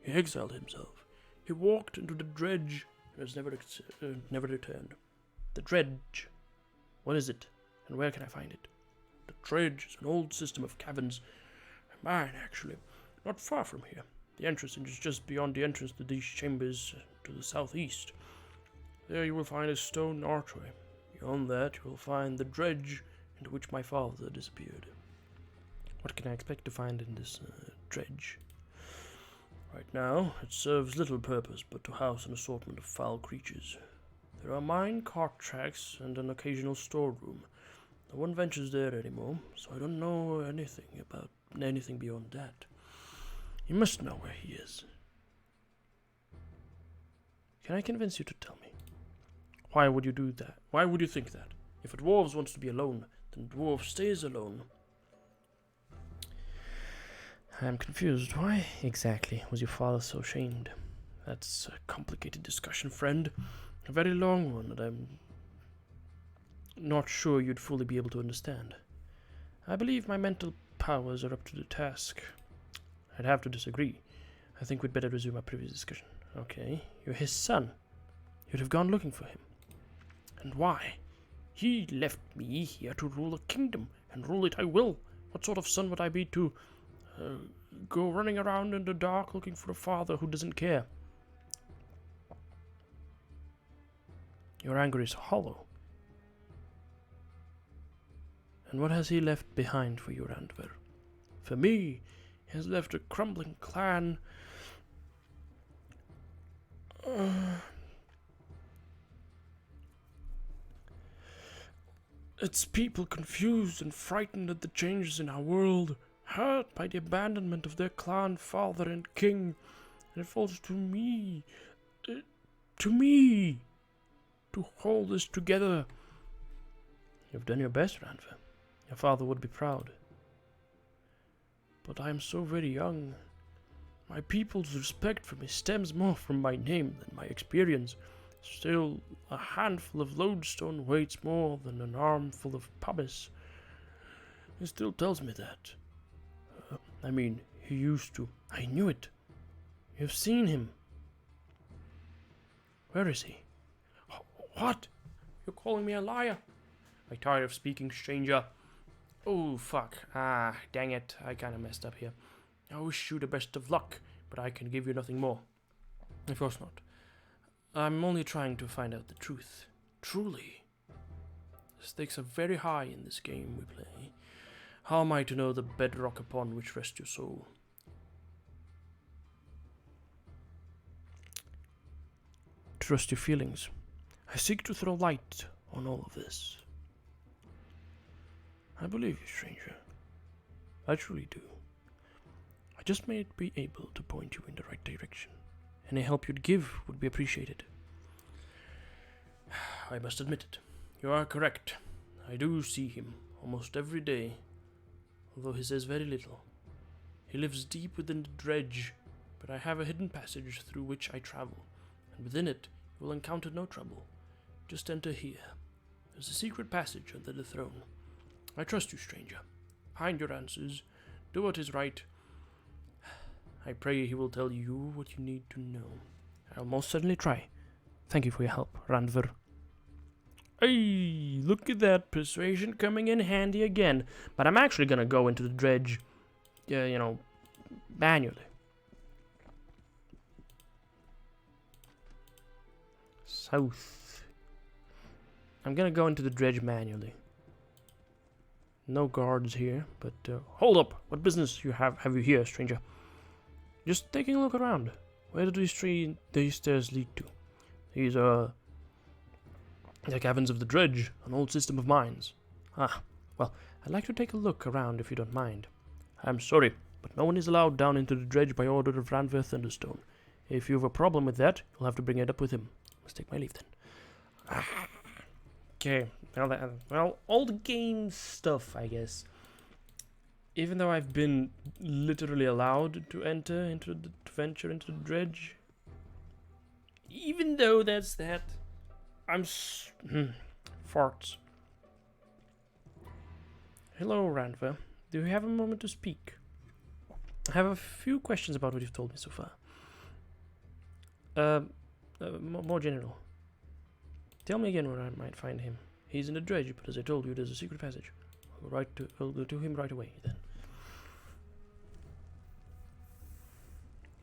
He exiled himself. He walked into the dredge and has never returned. The dredge? What is it, and where can I find it? The dredge is an old system of caverns. Mine, actually. Not far from here. The entrance is just beyond the entrance to these chambers to the southeast. There you will find a stone archway. Beyond that you will find the dredge into which my father disappeared. What can I expect to find in this dredge? Right now, it serves little purpose but to house an assortment of foul creatures. There are mine cart tracks and an occasional storeroom. No one ventures there anymore, so I don't know anything beyond that. You must know where he is. Can I convince you to tell me? Why would you do that? Why would you think that? If a dwarf wants to be alone, then the dwarf stays alone. I'm confused. Why exactly was your father so ashamed? That's a complicated discussion, friend. A very long one that I'm not sure you'd fully be able to understand. I believe my mental powers are up to the task. I'd have to disagree. I think we'd better resume our previous discussion. Okay, you're his son. You'd have gone looking for him. And why? He left me here to rule a kingdom, and rule it I will. What sort of son would I be to go running around in the dark looking for a father who doesn't care? Your anger is hollow. And what has he left behind for you, Randver? For me, he has left a crumbling clan. It's people confused and frightened at the changes in our world, hurt by the abandonment of their clan father and king, and it falls to me, to hold this together. You've done your best, Ranver. Your father would be proud. But I am so very young. My people's respect for me stems more from my name than my experience. Still, a handful of lodestone weights more than an armful of pumice. He still tells me that. He used to. I knew it. You've seen him. Where is he? What? You're calling me a liar? I'm tired of speaking, stranger. Oh, fuck. Dang it. I kinda messed up here. I wish you the best of luck, but I can give you nothing more. Of course not. I'm only trying to find out the truth. Truly. The stakes are very high in this game we play. How am I to know the bedrock upon which rests your soul? Trust your feelings. I seek to throw light on all of this. I believe you, stranger. I truly do. I just may be able to point you in the right direction. Any help you'd give would be appreciated. I must admit it. You are correct. I do see him almost every day, although he says very little. He lives deep within the dredge, but I have a hidden passage through which I travel, and within it you will encounter no trouble. Just enter here. There's a secret passage under the throne. I trust you, stranger. Find your answers. Do what is right. I pray he will tell you what you need to know. I'll most certainly try. Thank you for your help, Ranver. Hey, look at that. Persuasion coming in handy again. But I'm actually gonna go into the dredge, manually. South. I'm gonna go into the dredge manually. No guards here, but hold up. What business have you here, stranger? Just taking a look around. Where do these stairs lead to? These are the caverns of the dredge, an old system of mines. Well, I'd like to take a look around if you don't mind. I'm sorry, but no one is allowed down into the dredge by order of Ranver Thunderstone. If you have a problem with that, you'll have to bring it up with him. Let's take my leave then. Okay, old game stuff, I guess. Even though I've been literally allowed to venture into the dredge, even though that's that, farts. Hello, Ranver. Do you have a moment to speak? I have a few questions about what you've told me so far. More general. Tell me again where I might find him. He's in the dredge, but as I told you, there's a secret passage. I'll go to him right away, then.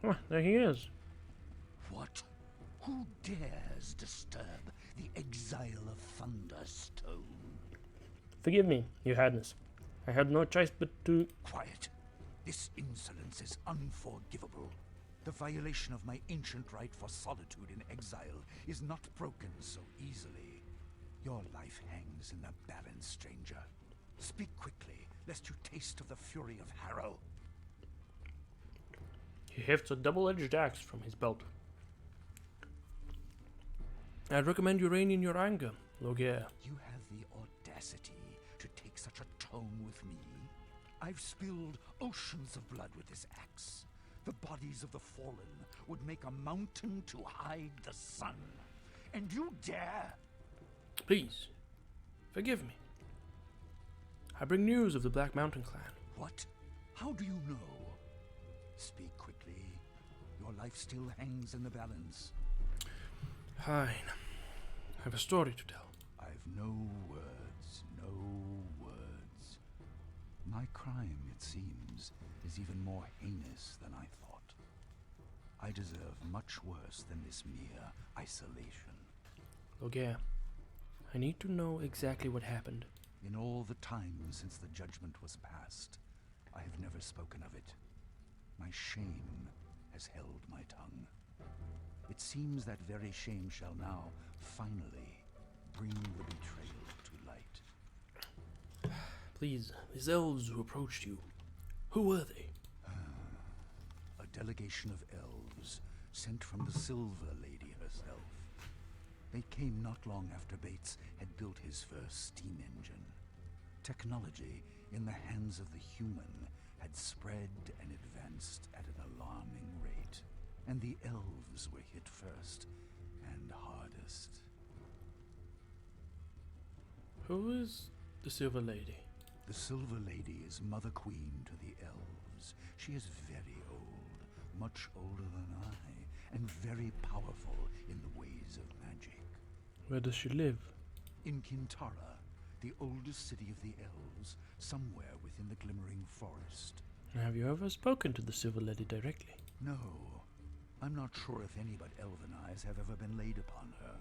Oh, there he is. What? Who dares disturb the exile of Thunderstone? Forgive me, your highness. I had no choice but to... Quiet. This insolence is unforgivable. The violation of my ancient right for solitude in exile is not broken so easily. Your life hangs in the balance, stranger. Speak quickly, lest you taste of the fury of Harrow. He hefts a double-edged axe from his belt. I'd recommend you rein in your anger, Logier. You have the audacity to take such a tone with me? I've spilled oceans of blood with this axe. The bodies of the fallen would make a mountain to hide the sun. And you dare? Please, forgive me. I bring news of the Black Mountain clan. What? How do you know? Speak quickly. Your life still hangs in the balance. Fine. I have a story to tell. I've no words, no words. My crime, it seems, is even more heinous than I thought. I deserve much worse than this mere isolation. Logier, I need to know exactly what happened. In all the time since the judgment was passed, I have never spoken of it. My shame has held my tongue. It seems that very shame shall now, finally, bring the betrayal to light. Please, these elves who approached you, who were they? A delegation of elves sent from the Silver Lady herself. They came not long after Bates had built his first steam engine. Technology in the hands of the human had spread and advanced at an alarming rate, and the elves were hit first and hardest. Who is the Silver Lady? The Silver Lady is Mother Queen to the elves. She is very old, much older than I, and very powerful in the ways of magic. Where does she live? In Kintara, the oldest city of the elves, somewhere within the Glimmering Forest. Have you ever spoken to the Silver Lady directly? No, I'm not sure if any but elven eyes have ever been laid upon her.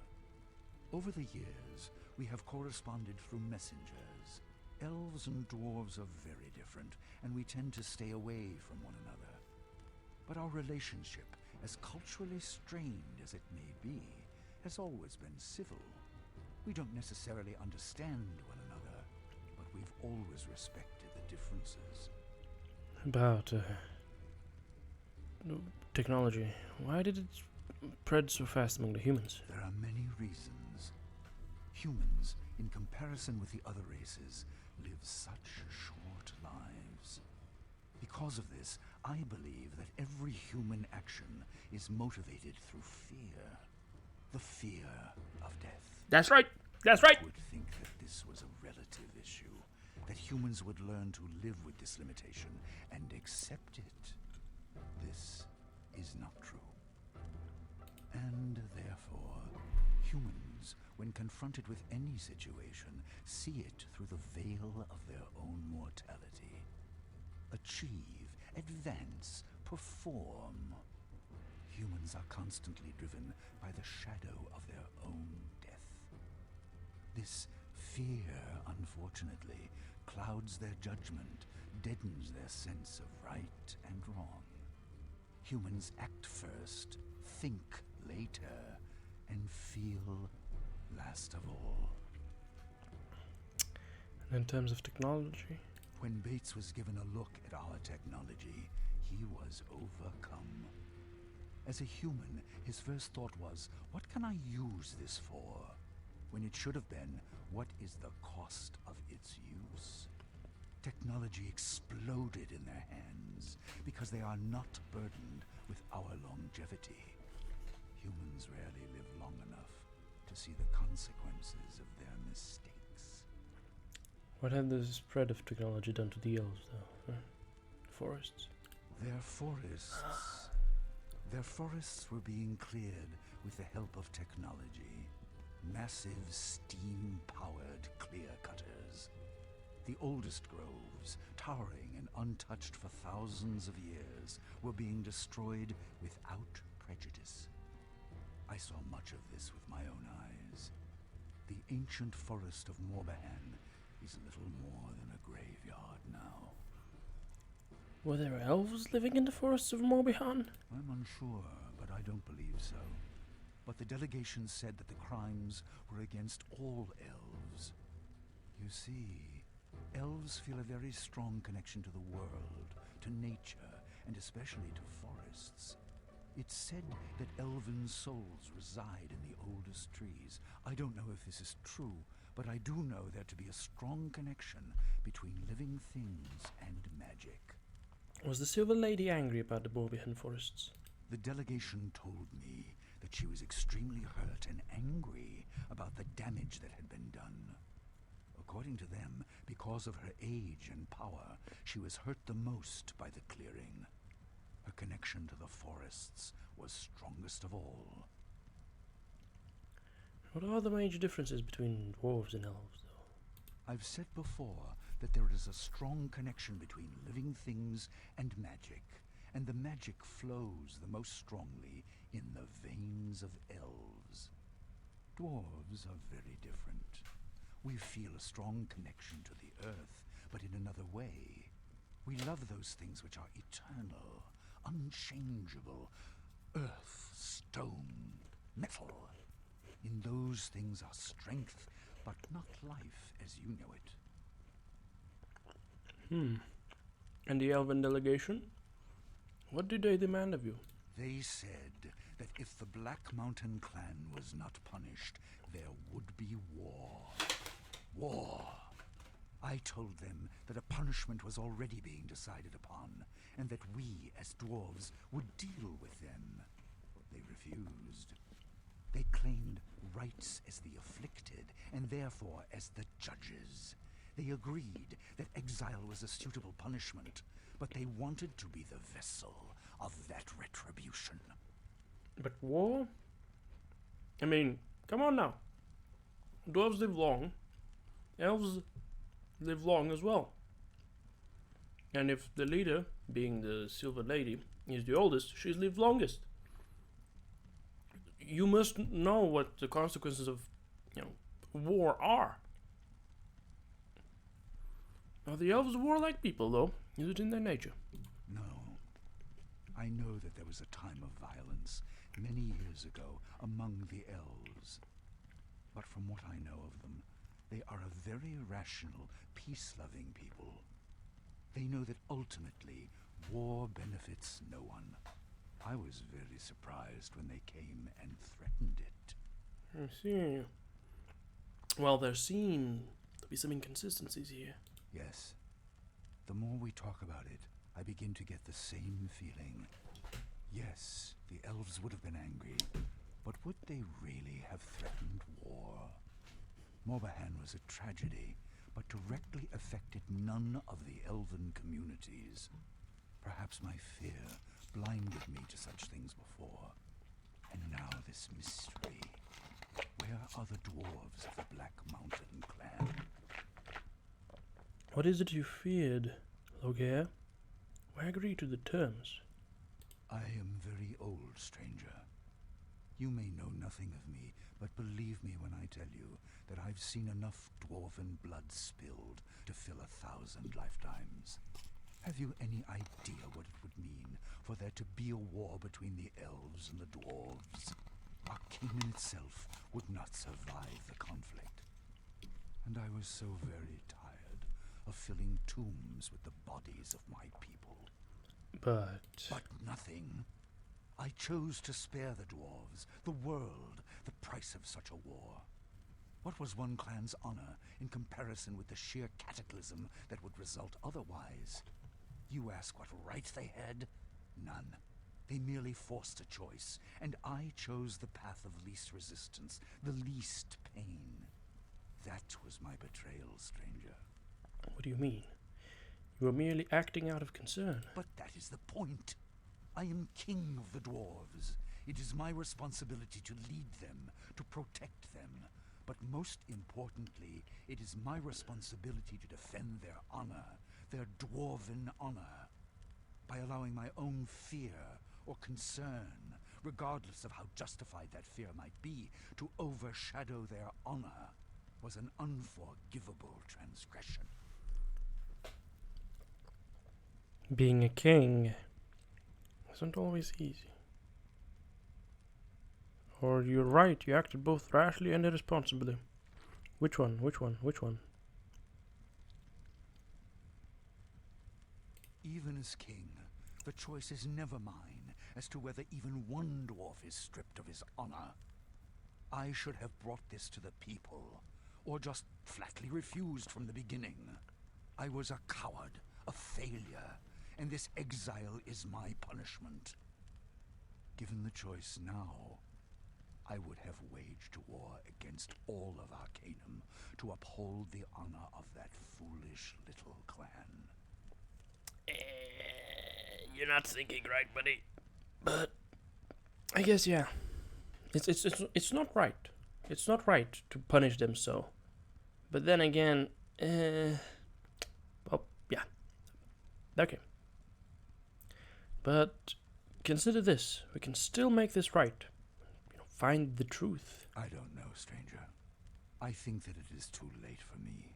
Over the years, we have corresponded through messengers. Elves and dwarves are very different, and we tend to stay away from one another. But our relationship, as culturally strained as it may be, has always been civil. We don't necessarily understand one another, but we've always respected the differences. About technology. Why did it spread so fast among the humans? There are many reasons. Humans, in comparison with the other races, live such short lives. Because of this, I believe that every human action is motivated through fear. The fear of death. That's right. That's right. I would think that this was a relative issue, that humans would learn to live with this limitation and accept it. This is not true. And therefore, humans, when confronted with any situation, see it through the veil of their own mortality. Achieve, advance, perform. Humans are constantly driven by the shadow of their own death. This fear, unfortunately, clouds their judgment, deadens their sense of right and wrong. Humans act first, think later, and feel last of all. And in terms of technology? When Bates was given a look at our technology, he was overcome. As a human, his first thought was, what can I use this for? When it should have been, what is the cost of its use? Technology exploded in their hands because they are not burdened with our longevity. Humans rarely live long enough to see the consequences of their mistakes. What had the spread of technology done to the elves, though? Forests? Their forests were being cleared with the help of technology. Massive steam-powered clear-cutters. The oldest groves, towering and untouched for thousands of years, were being destroyed without prejudice. I saw much of this with my own eyes. The ancient forest of Morbahan is little more than a graveyard now. Were there elves living in the forests of Morbihan? I'm unsure, but I don't believe so. But the delegation said that the crimes were against all elves. You see, elves feel a very strong connection to the world, to nature, and especially to forests. It's said that elven souls reside in the oldest trees. I don't know if this is true, but I do know there to be a strong connection between living things and magic. Was the Silver Lady angry about the Morbihan forests? The delegation told me that she was extremely hurt and angry about the damage that had been done. According to them, because of her age and power, she was hurt the most by the clearing. Her connection to the forests was strongest of all. What are the major differences between dwarves and elves, though? I've said before that there is a strong connection between living things and magic, and the magic flows the most strongly in the veins of elves. Dwarves are very different. We feel a strong connection to the earth, but in another way. We love those things which are eternal, unchangeable. Earth, stone, metal. In those things are strength, but not life as you know it. And the elven delegation? What did they demand of you? They said that if the Black Mountain clan was not punished, there would be war. War. I told them that a punishment was already being decided upon, and that we, as dwarves, would deal with them. They refused. They claimed rights as the afflicted, and therefore as the judges. They agreed that exile was a suitable punishment, but they wanted to be the vessel of that retribution. But war? I mean, come on now. Dwarves live long. Elves live long as well. And if the leader, being the Silver Lady, is the oldest, she's lived longest. You must know what the consequences of, war are. Are the elves warlike people, though? Is it in their nature? No. I know that there was a time of violence many years ago among the elves. But from what I know of them, they are a very rational, peace-loving people. They know that ultimately, war benefits no one. I was very surprised when they came and threatened it. I see. Well, there seem to be some inconsistencies here. Yes. The more we talk about it, I begin to get the same feeling. Yes, the elves would have been angry, but would they really have threatened war? Morbahan was a tragedy, but directly affected none of the elven communities. Perhaps my fear blinded me to such things before. And now this mystery. Where are the dwarves of the Black Mountain clan? What is it you feared, Loghaire? Why agree to the terms? I am very old, stranger. You may know nothing of me, but believe me when I tell you that I've seen enough dwarven blood spilled to fill 1,000 lifetimes. Have you any idea what it would mean for there to be a war between the elves and the dwarves? Our kingdom itself would not survive the conflict. And I was so very tired of filling tombs with the bodies of my people. But Nothing. I chose to spare the dwarves, the world, the price of such a war. What was one clan's honor in comparison with the sheer cataclysm that would result otherwise? You ask what right they had? None. They merely forced a choice, and I chose the path of least resistance, the least pain. That was my betrayal, stranger. what do you mean? You are merely acting out of concern. But that is the point. I am king of the dwarves. It is my responsibility to lead them, to protect them. But most importantly, it is my responsibility to defend their honor, their dwarven honor. By allowing my own fear or concern, regardless of how justified that fear might be, to overshadow their honor, was an unforgivable transgression. Being a king isn't always easy. Or you're right, you acted both rashly and irresponsibly. Which one? Even as king, the choice is never mine as to whether even one dwarf is stripped of his honor. I should have brought this to the people, or just flatly refused from the beginning. I was a coward, a failure, and this exile is my punishment. Given the choice now, I would have waged war against all of Arcanum to uphold the honor of that foolish little clan. You're not thinking right, buddy. But I guess yeah. It's not right. It's not right to punish them so. But then again, well, yeah. Okay. But consider this. We can still make this right. Find the truth. I don't know, stranger. I think that it is too late for me.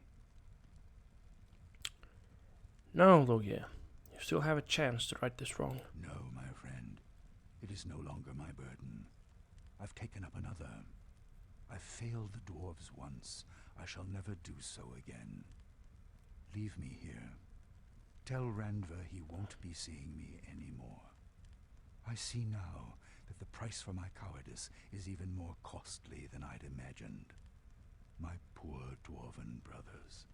No, Logia. You still have a chance to right this wrong. No, my friend. It is no longer my burden. I've taken up another. I've failed the dwarves once. I shall never do so again. Leave me here. Tell Randver he won't be seeing me anymore. I see now that the price for my cowardice is even more costly than I'd imagined. My poor dwarven brothers.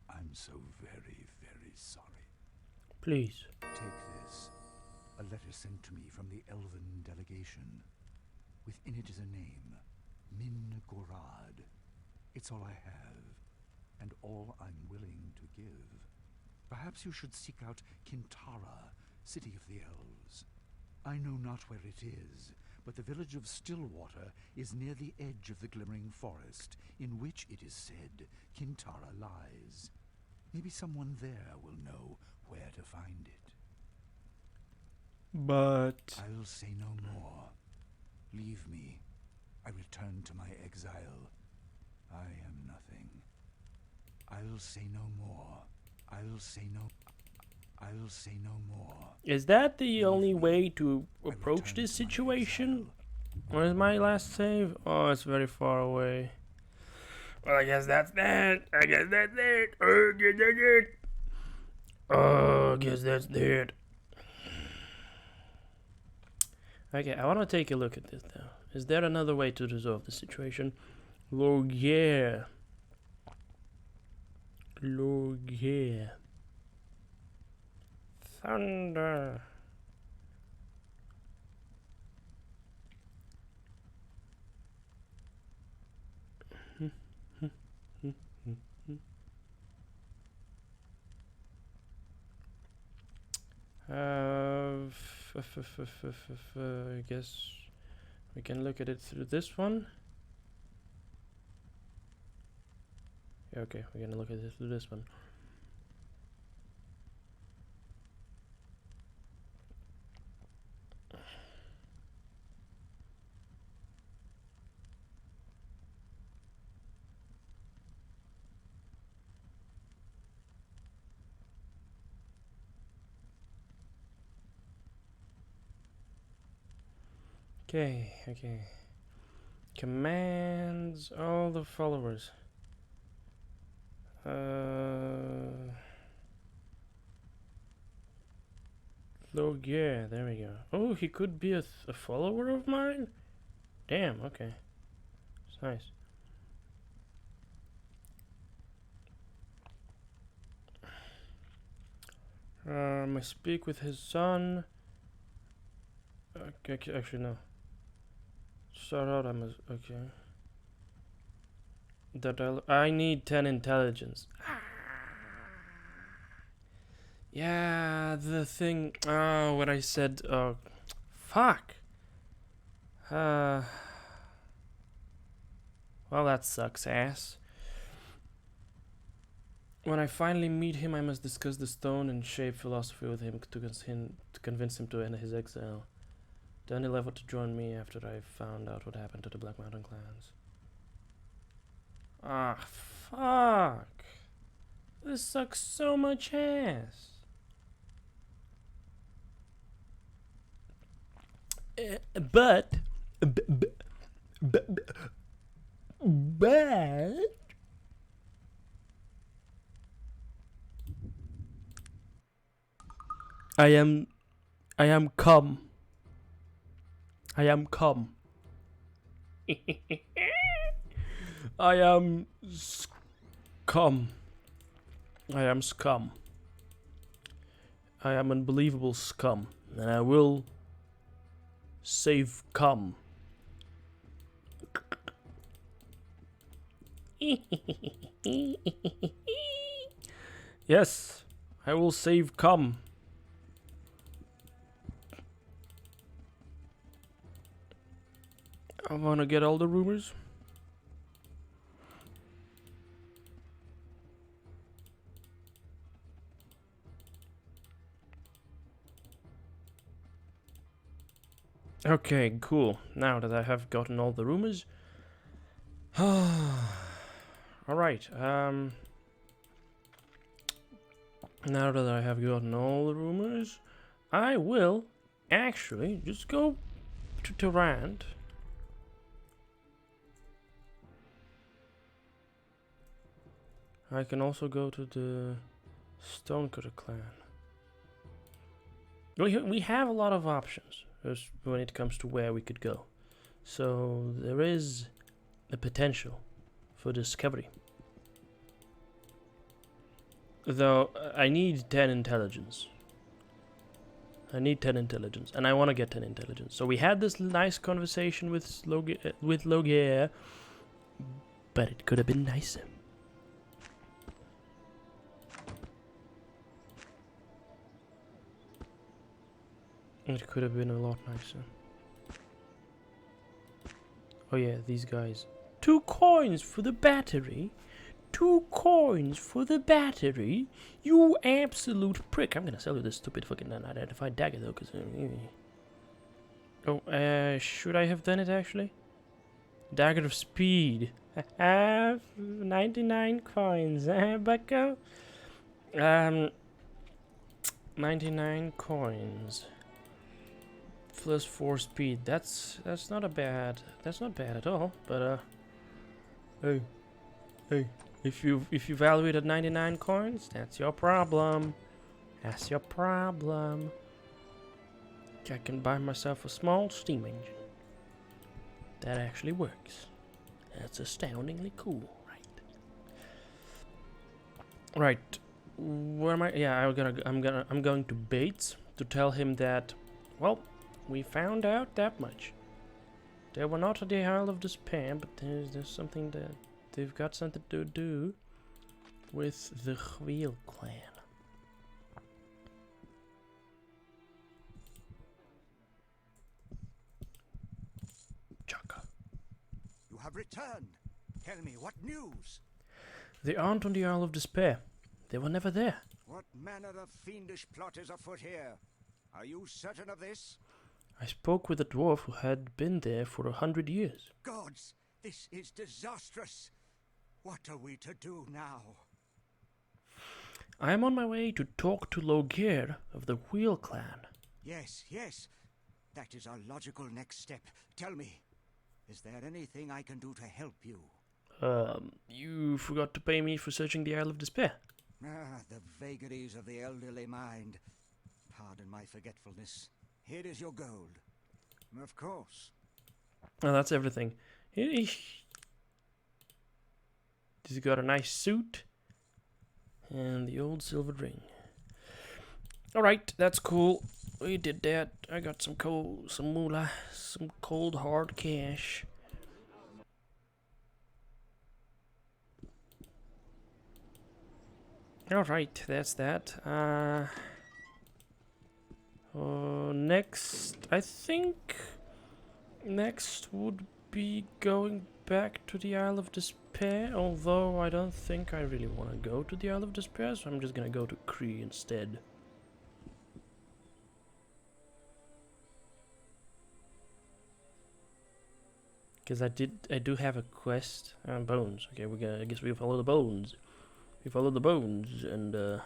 I'm so very, very sorry. Please. Take this. A letter sent to me from the Elven delegation. Within it is a name. Min Gorad. It's all I have, and all I'm willing to give. Perhaps you should seek out Kintara, city of the Elves. I know not where it is, but the village of Stillwater is near the edge of the glimmering forest, in which, it is said, Kintara lies. Maybe someone there will know where to find it. But... I'll say no more. Leave me. I return to my exile. I am nothing. I'll say no more. I'll say no more. Is that the only way to approach this situation? Where's my last save? Oh, it's very far away. Well, I guess that's that. I guess that's it. Oh, guess that's it. Oh, guess that's it. Okay, I want to take a look at this now. Is there another way to resolve the situation? Lord, yeah. Lord, yeah. Thunder. I guess we can look at it through this one. Yeah, okay, we're gonna look at it through this one. Okay. Commands all the followers. Lord, yeah, there we go. Oh, he could be a follower of mine? Damn, okay. It's nice. I speak with his son. Okay, actually, no. Start out, okay. That I need 10 intelligence. Yeah, the thing. Oh, what I said. Oh, fuck. Well, that sucks ass. When I finally meet him, I must discuss the stone and shape philosophy with him to convince him to end his exile. Then he'll have to join me after I've found out what happened to the Black Mountain clans. Ah, fuck. This sucks so much ass. But I am come. I am come. I am scum. I am scum. I am unbelievable scum. And I will save cum. Yes, I will save cum. I wanna get all the rumors. Okay, cool. Now that I have gotten all the rumors. Alright, now that I have gotten all the rumors, I will actually just go to Tyrant. I can also go to the Stonecutter clan. We have a lot of options when it comes to where we could go. So there is a potential for discovery. Though I need 10 intelligence. I need 10 intelligence, and I want to get 10 intelligence. So we had this nice conversation with Logier, but it could have been nicer. It could have been a lot nicer. Oh yeah, these guys. 2 coins for the battery? 2 coins for the battery? You absolute prick. I'm gonna sell you this stupid fucking unidentified dagger though, because... should I have done it actually? Dagger of speed. 99 coins, bucko? 99 coins. Plus 4 speed. That's not not bad at all. But hey, if you value it at 99 coins, that's your problem. That's your problem. I can buy myself a small steam engine that actually works. That's astoundingly cool, right? Right. Where am I? Yeah, I'm going to Bates to tell him that, well, we found out that much. They were not at the Isle of Despair, but there's something that they've got something to do with the Wheel clan. Chaka. You have returned. Tell me, what news? They aren't on the Isle of Despair. They were never there. What manner of fiendish plot is afoot here? Are you certain of this? I spoke with a dwarf who had been there for 100 years. Gods, this is disastrous. What are we to do now? I am on my way to talk to Logier of the Wheel clan. Yes. That is our logical next step. Tell me, is there anything I can do to help you? You forgot to pay me for searching the Isle of Despair. Ah, the vagaries of the elderly mind. Pardon my forgetfulness. Here is your gold. Of course. Oh, that's everything. He's got a nice suit and the old silver ring. Alright, that's cool. We did that. I got some moolah, some cold hard cash. Alright, that's that. I think next would be going back to the Isle of Despair, although I don't think I really want to go to the Isle of Despair, so I'm just gonna go to Cree instead. Because I do have a quest. Bones. Okay, I guess we follow the bones. We follow the bones and her.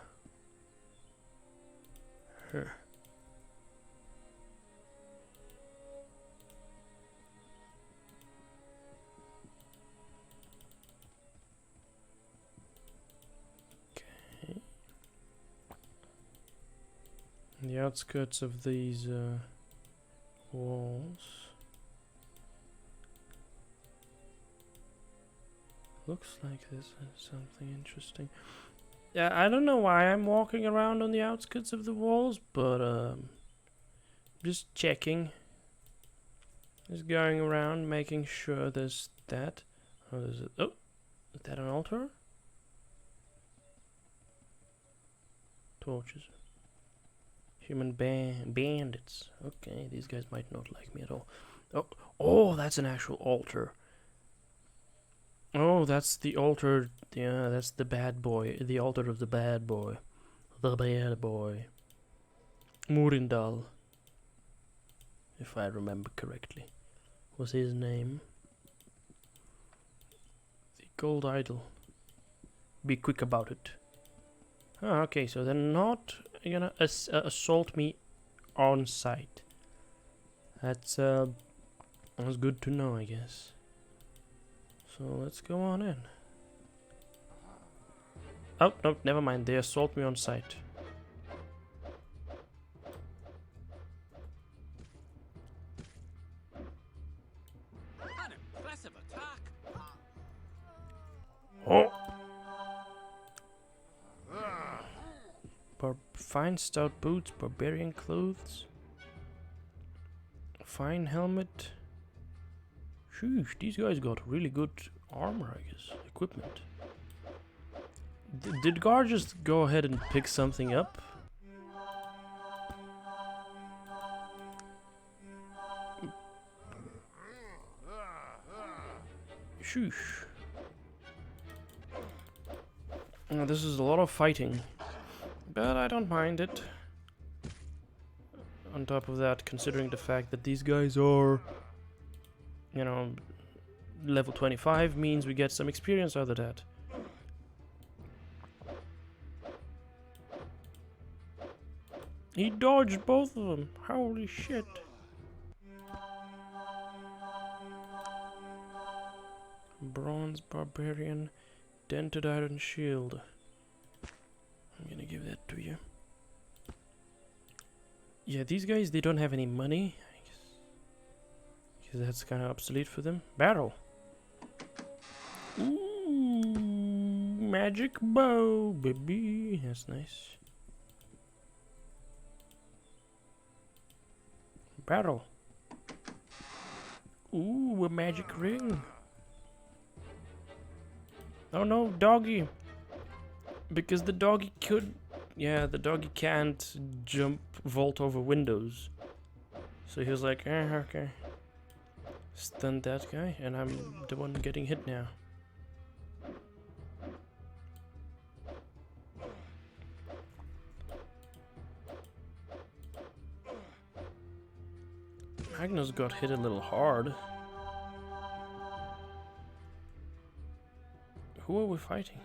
Okay. On the outskirts of these walls. Looks like this is something interesting. Yeah, I don't know why I'm walking around on the outskirts of the walls, but just checking. Just going around, making sure there's that. Oh, there's a, oh, is that an altar? Torches. Human bandits. Okay, these guys might not like me at all. Oh, that's an actual altar. Oh, that's the altar. Yeah, that's the bad boy. The altar of the bad boy. The bad boy. Murindal. If I remember correctly. Was his name. The gold idol. Be quick about it. Oh, okay, so they're not gonna assault me on sight. That's good to know, I guess. So let's go on in. Oh, no, never mind. They assault me on sight. An impressive attack. Oh! Fine stout boots, barbarian clothes. Fine helmet. Sheesh, these guys got really good armor, I guess. Equipment. Did Gar just go ahead and pick something up? Sheesh. Now, this is a lot of fighting. But I don't mind it. On top of that, considering the fact that these guys are, you know, level 25 means we get some experience out of that. He dodged both of them. Holy shit. Bronze barbarian, dented iron shield. I'm gonna give that to you. Yeah, these guys, they don't have any money, I guess. Because that's kind of obsolete for them. Barrel. Ooh, magic bow, baby. That's nice. Barrel. Ooh, a magic ring. Oh no, doggy. Because the doggy could... Yeah, the doggy can't vault over windows. So he was like, okay. Stun that guy, and I'm the one getting hit now. Magnus got hit a little hard. Who are we fighting?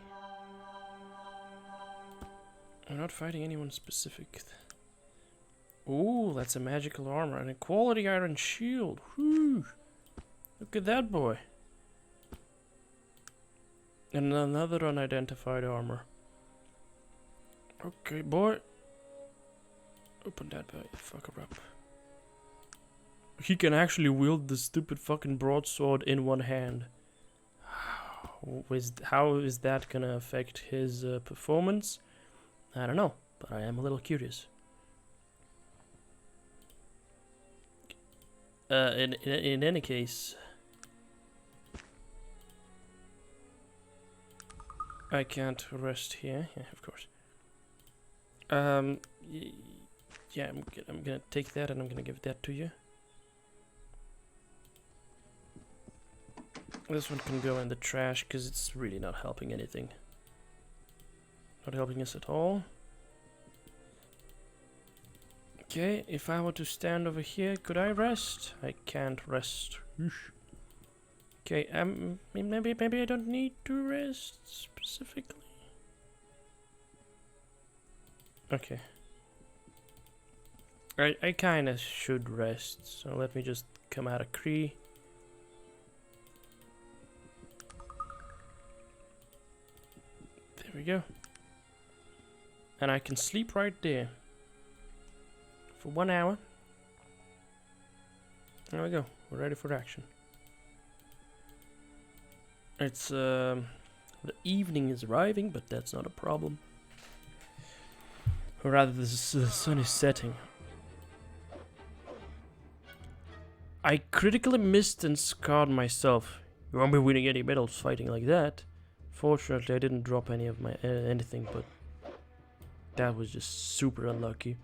We're not fighting anyone specific. Ooh, that's a magical armor and a quality iron shield. Whew. Look at that boy. And another unidentified armor. Okay, boy. Open that fucker up. He can actually wield the stupid fucking broadsword in one hand. How is that gonna affect his performance? I don't know, but I am a little curious. In any case, I can't rest here. Yeah, of course. Yeah, I'm gonna take that and I'm gonna give that to you. This one can go in the trash because it's really not helping anything. Not helping us at all. Okay, if I were to stand over here, could I rest? I can't rest. Okay, maybe I don't need to rest specifically. Okay. I kinda should rest, so let me just come out of Cree. There we go. And I can sleep right there. For 1 hour. There we go. We're ready for action. It's, the evening is arriving, but that's not a problem. Or rather, the sun is setting. I critically missed and scarred myself. You won't be winning any medals fighting like that. Fortunately, I didn't drop any of my anything, but that was just super unlucky.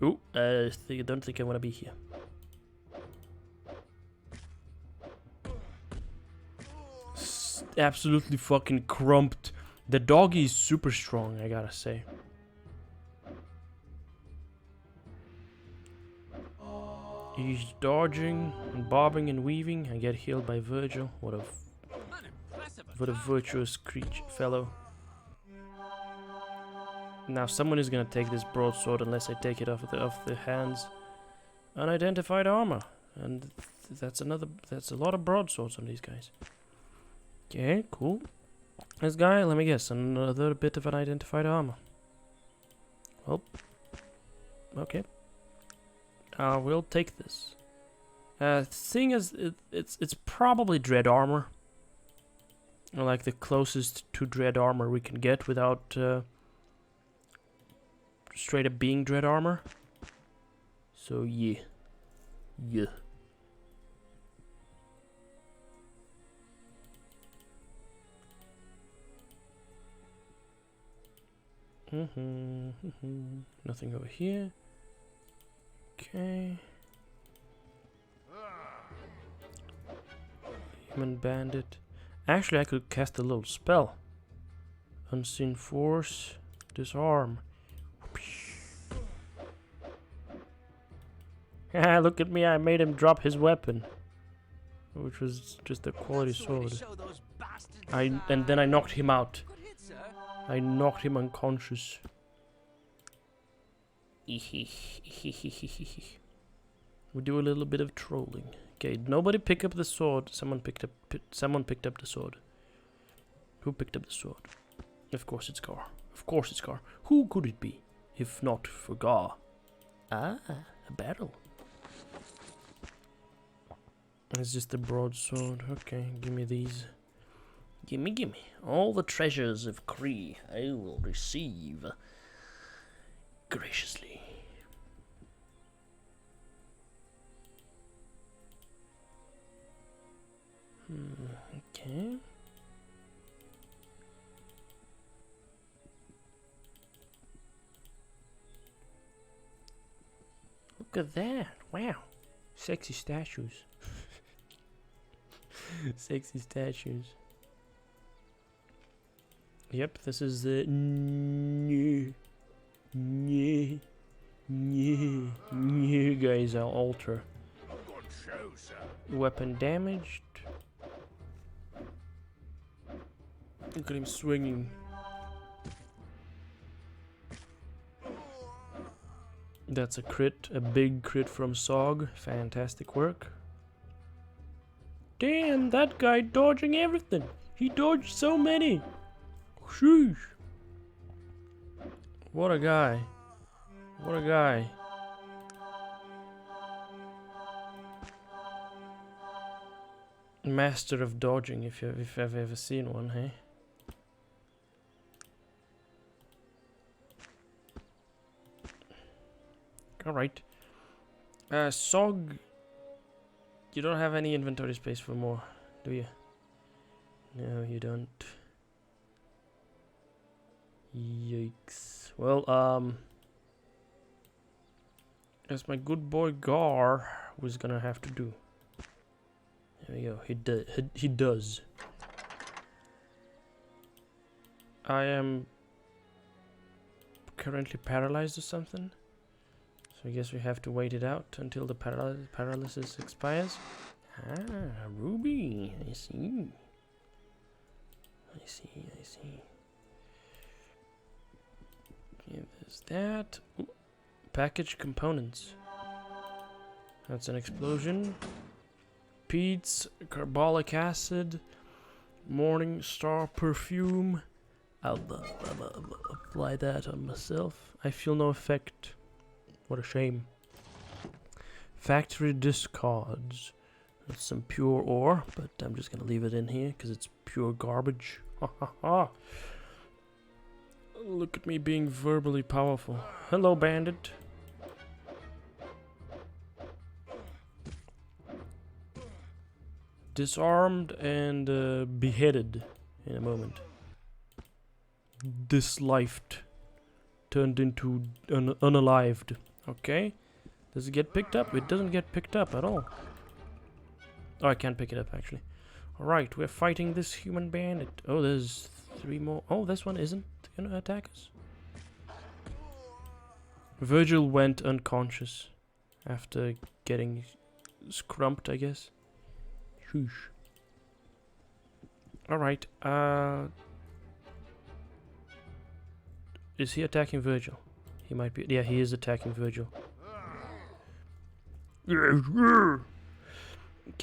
Ooh, I don't think I want to be here. Absolutely fucking crumped. The doggy is super strong, I gotta say. He's dodging and bobbing and weaving. I get healed by Virgil. What a virtuous fellow. Now someone is gonna take this broadsword unless I take it off the hands unidentified armor. And that's a lot of broadswords on these guys. Okay, cool. This guy, let me guess, another bit of unidentified armor. Well, okay. We'll take this. Seeing as it's probably dread armor. Or like the closest to dread armor we can get without straight up being dread armor. So yeah. Yeah. Nothing over here. Okay. Human bandit. Actually, I could cast a little spell. Unseen force. Disarm. Ah, look at me, I made him drop his weapon. Which was just a quality sword. And then I knocked him out. I knocked him unconscious. We do a little bit of trolling. Okay, nobody pick up the sword. Someone picked up the sword. Who picked up the sword? Of course it's Gar. Of course it's Gar. Who could it be? If not for Gar. Ah, a barrel. It's just a broadsword. Okay, give me these. Gimme, gimme. All the treasures of Kree I will receive graciously. Okay. Look at that. Wow. Sexy statues. Sexy statues. Yep, this is the new guys I'll alter. Weapon damaged. Look at him swinging. That's a crit, a big crit from Sog. Fantastic work. Damn, that guy dodging everything. He dodged so many. Sheesh. What a guy. What a guy. Master of dodging, if I've ever seen one, hey? Alright. Sog, you don't have any inventory space for more, do you? No, you don't. Yikes. Well, as my good boy Gar was gonna have to do. There we go. He does. I am currently paralyzed or something. So I guess we have to wait it out until the paralysis expires. Ah, Ruby. I see. I see. Okay, there's that. Ooh, package components. That's an explosion. Peats, carbolic acid, morning star perfume. I'll apply that on myself. I feel no effect. What a shame. Factory discards. That's some pure ore, but I'm just gonna leave it in here because it's pure garbage. Ha ha ha. Look at me being verbally powerful. Hello, bandit. Disarmed and beheaded in a moment. Dislifed. Turned into unalived. Okay. Does it get picked up? It doesn't get picked up at all. Oh, I can't pick it up actually. Alright, we're fighting this human bandit. Oh, there's 3 more. Oh, this one isn't gonna attack us. Virgil went unconscious after getting scrumped, I guess. Shoosh. Alright, is he attacking Virgil? He might be. Yeah, he is attacking Virgil. Okay,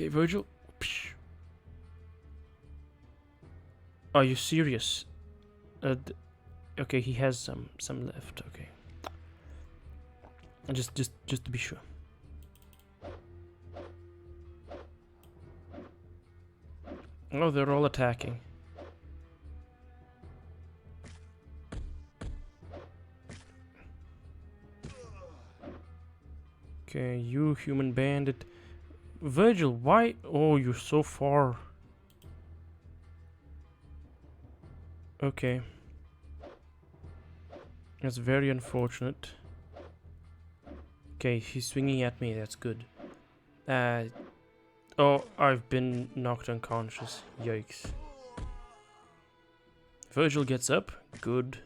Virgil. Are you serious? Okay, he has some left. Okay. Just to be sure. Oh, they're all attacking. Okay, you human bandit. Virgil, why? Oh, you're so far. Okay. That's very unfortunate. Okay, he's swinging at me. That's good. Oh, I've been knocked unconscious. Yikes. Virgil gets up. Good.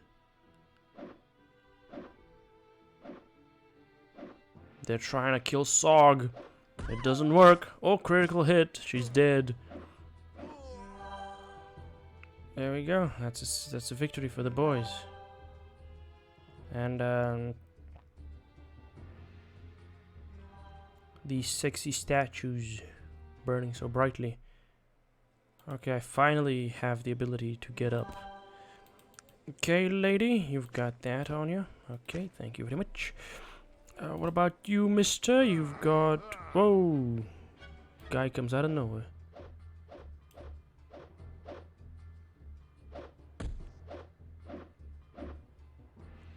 They're trying to kill Sog. It doesn't work. Oh, critical hit. She's dead. There we go. That's a victory for the boys. And these sexy statues burning so brightly. Okay, I finally have the ability to get up. Okay, lady, you've got that on you. Okay, thank you very much. What about you, mister? You've got... Whoa! Guy comes out of nowhere.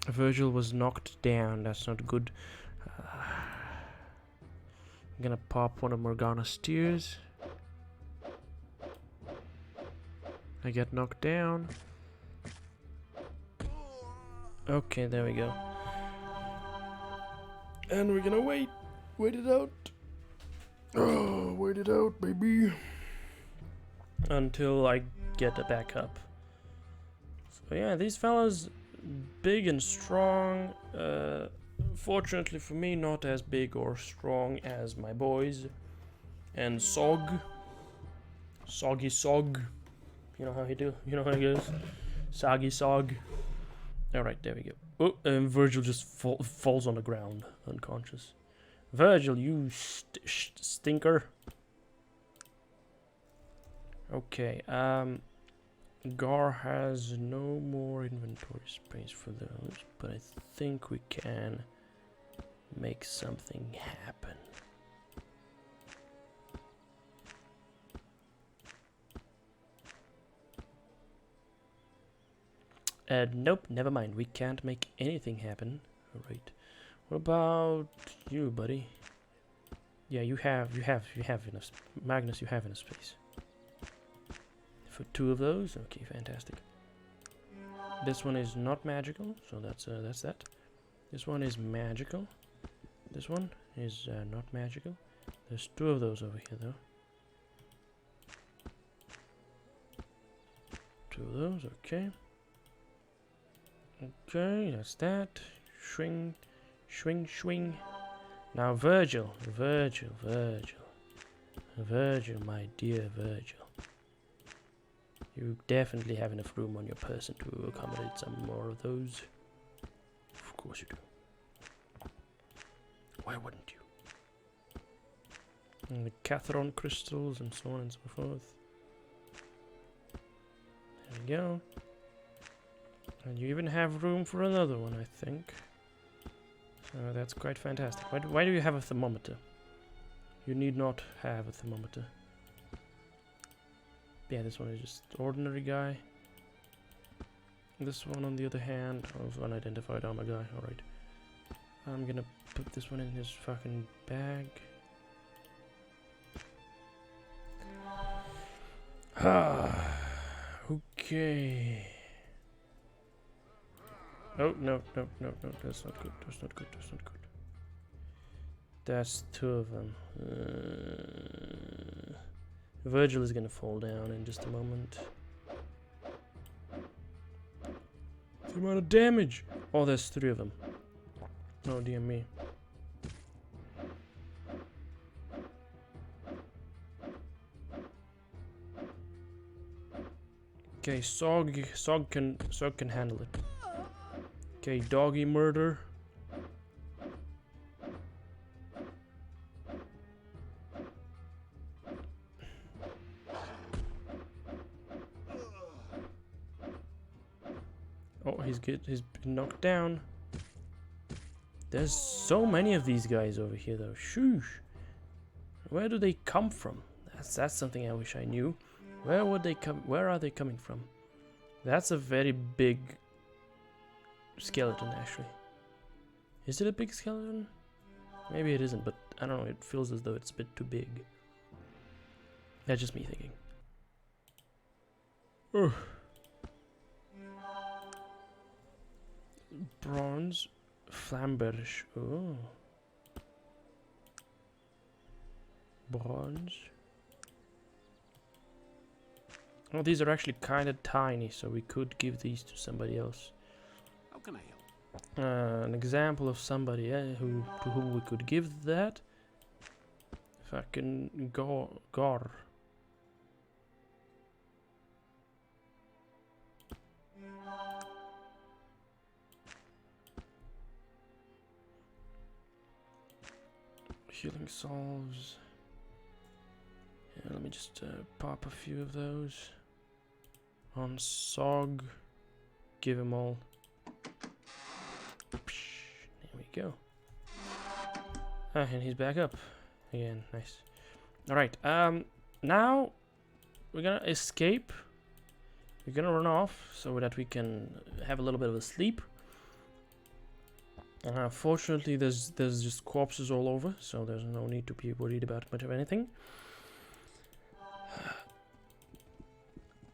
Virgil was knocked down. That's not good. I'm gonna pop one of Morgana's tears. I get knocked down. Okay, there we go. And we're gonna wait. Wait it out. Oh, wait it out, baby. Until I get it back up. So yeah, these fellas, big and strong. Fortunately for me, not as big or strong as my boys. And Sog. Soggy Sog. You know how he do? You know how he goes? Soggy Sog. Alright, there we go. Oh, and Virgil just falls on the ground, unconscious. Virgil, you stinker. Okay, Gar has no more inventory space for those, but I think we can make something happen. Nope, never mind. We can't make anything happen. Alright. What about you, buddy? Yeah, you have enough. Magnus, you have enough space. For 2 of those? Okay, fantastic. This one is not magical, so that's that. This one is magical. This one is not magical. There's 2 of those over here, though. 2 of those, okay. Okay, that's that. Swing, swing, swing. Now Virgil, my dear Virgil. You definitely have enough room on your person to accommodate some more of those. Of course you do. Why wouldn't you? And the Catharon crystals and so on and so forth. There we go. And you even have room for another one, I think. So that's quite fantastic. Why do you have a thermometer? You need not have a thermometer. Yeah, this one is just ordinary guy. This one, on the other hand, also unidentified armor guy. Alright. I'm gonna put this one in his fucking bag. Ah, okay. Oh, no, that's not good, that's not good. That's 2 of them. Virgil is gonna fall down in just a moment. The amount of damage! Oh, there's 3 of them. Oh, dear me. Okay, Sog can handle it. Okay, doggy murder. Oh, he's good. He's been knocked down. There's so many of these guys over here, though. Shoosh. Where do they come from? That's something I wish I knew. Where would they come? Where are they coming from? That's a very big skeleton, actually. Is it a big skeleton? Maybe it isn't, but I don't know. It feels as though it's a bit too big. That's just me thinking. Ugh. Bronze Flamberge. Oh. Bronze. Oh, these are actually kind of tiny, so we could give these to somebody else. How can I help? An example of somebody to whom we could give that. If I can go Gor. Healing salves. Yeah, let me just pop a few of those. On Sog. Give him all. There we go. Ah, and he's back up. Again, nice. Alright, now we're gonna escape. We're gonna run off so that we can have a little bit of a sleep. Fortunately, there's just corpses all over, so there's no need to be worried about much of anything.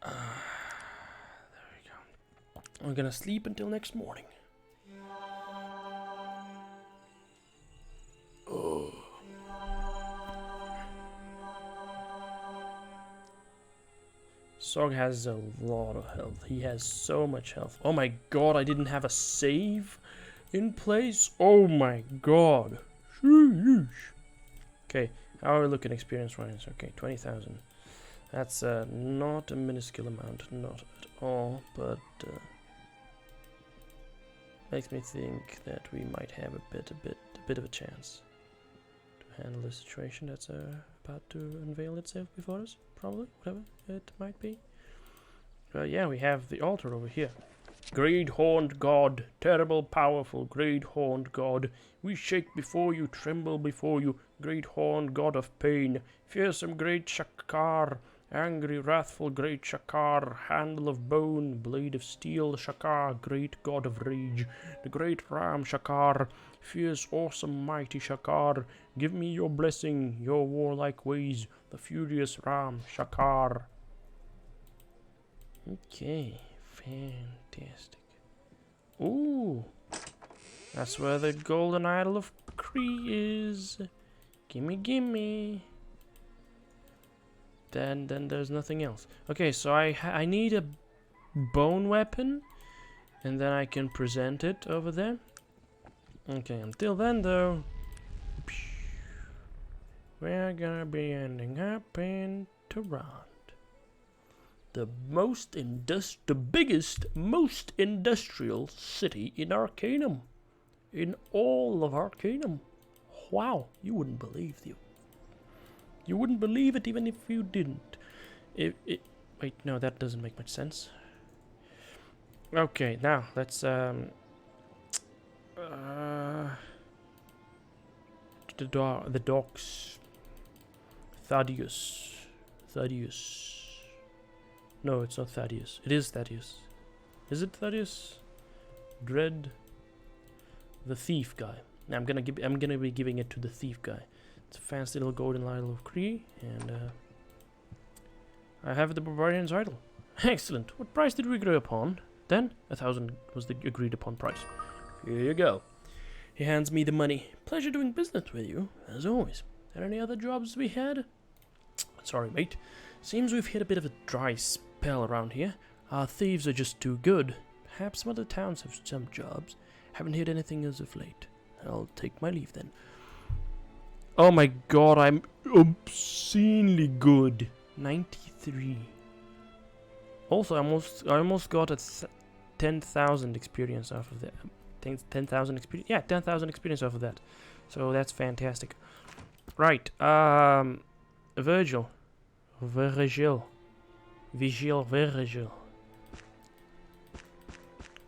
There we go. We're gonna sleep until next morning. Oh. Sog has a lot of health. He has so much health. Oh my god, I didn't have a save in place. Oh my god. Sheesh. Okay, how are we looking experience points? Okay, 20,000. That's not a minuscule amount, not at all, but makes me think that we might have a bit of a chance to handle the situation that's about to unveil itself before us. Probably, whatever it might be. Yeah, we have the altar over here. Great horned god, terrible, powerful, great horned god, we shake before you, tremble before you, great horned god of pain, fearsome great Shakar, angry, wrathful, great Shakar, handle of bone, blade of steel, Shakar, great god of rage, the great Ram Shakar, fierce, awesome, mighty Shakar, give me your blessing, your warlike ways, the furious Ram Shakar. Okay, fantastic. Ooh, that's where the golden idol of Kree is. Gimme, gimme. Then there's nothing else. Okay, so I need a bone weapon, and then I can present it over there. Okay, until then though, we're gonna be ending up in Toronto. The biggest, most industrial city in Arcanum. In all of Arcanum. Wow, you wouldn't believe it. You wouldn't believe it even if you didn't. Wait, no, that doesn't make much sense. Okay, now let's the docks. Thaddeus. No, it's not Thaddeus. It is Thaddeus. Is it Thaddeus? Dread. The thief guy. Now I'm gonna be giving it to the thief guy. It's a fancy little golden idol of Kree, and I have the barbarian's idol. Excellent. What price did we agree upon? Then 1,000 was the agreed upon price. Here you go. He hands me the money. Pleasure doing business with you, as always. Are there any other jobs we had? Sorry, mate. Seems we've hit a bit of a dry spell around here. Our thieves are just too good. Perhaps some other towns have some jobs. Haven't heard anything as of late. I'll take my leave then. Oh my god, I'm obscenely good. 93. Also, I almost got a 10,000 experience off of that. 10,000 experience. Yeah, 10,000 experience off of that. So that's fantastic. Right. Virgil.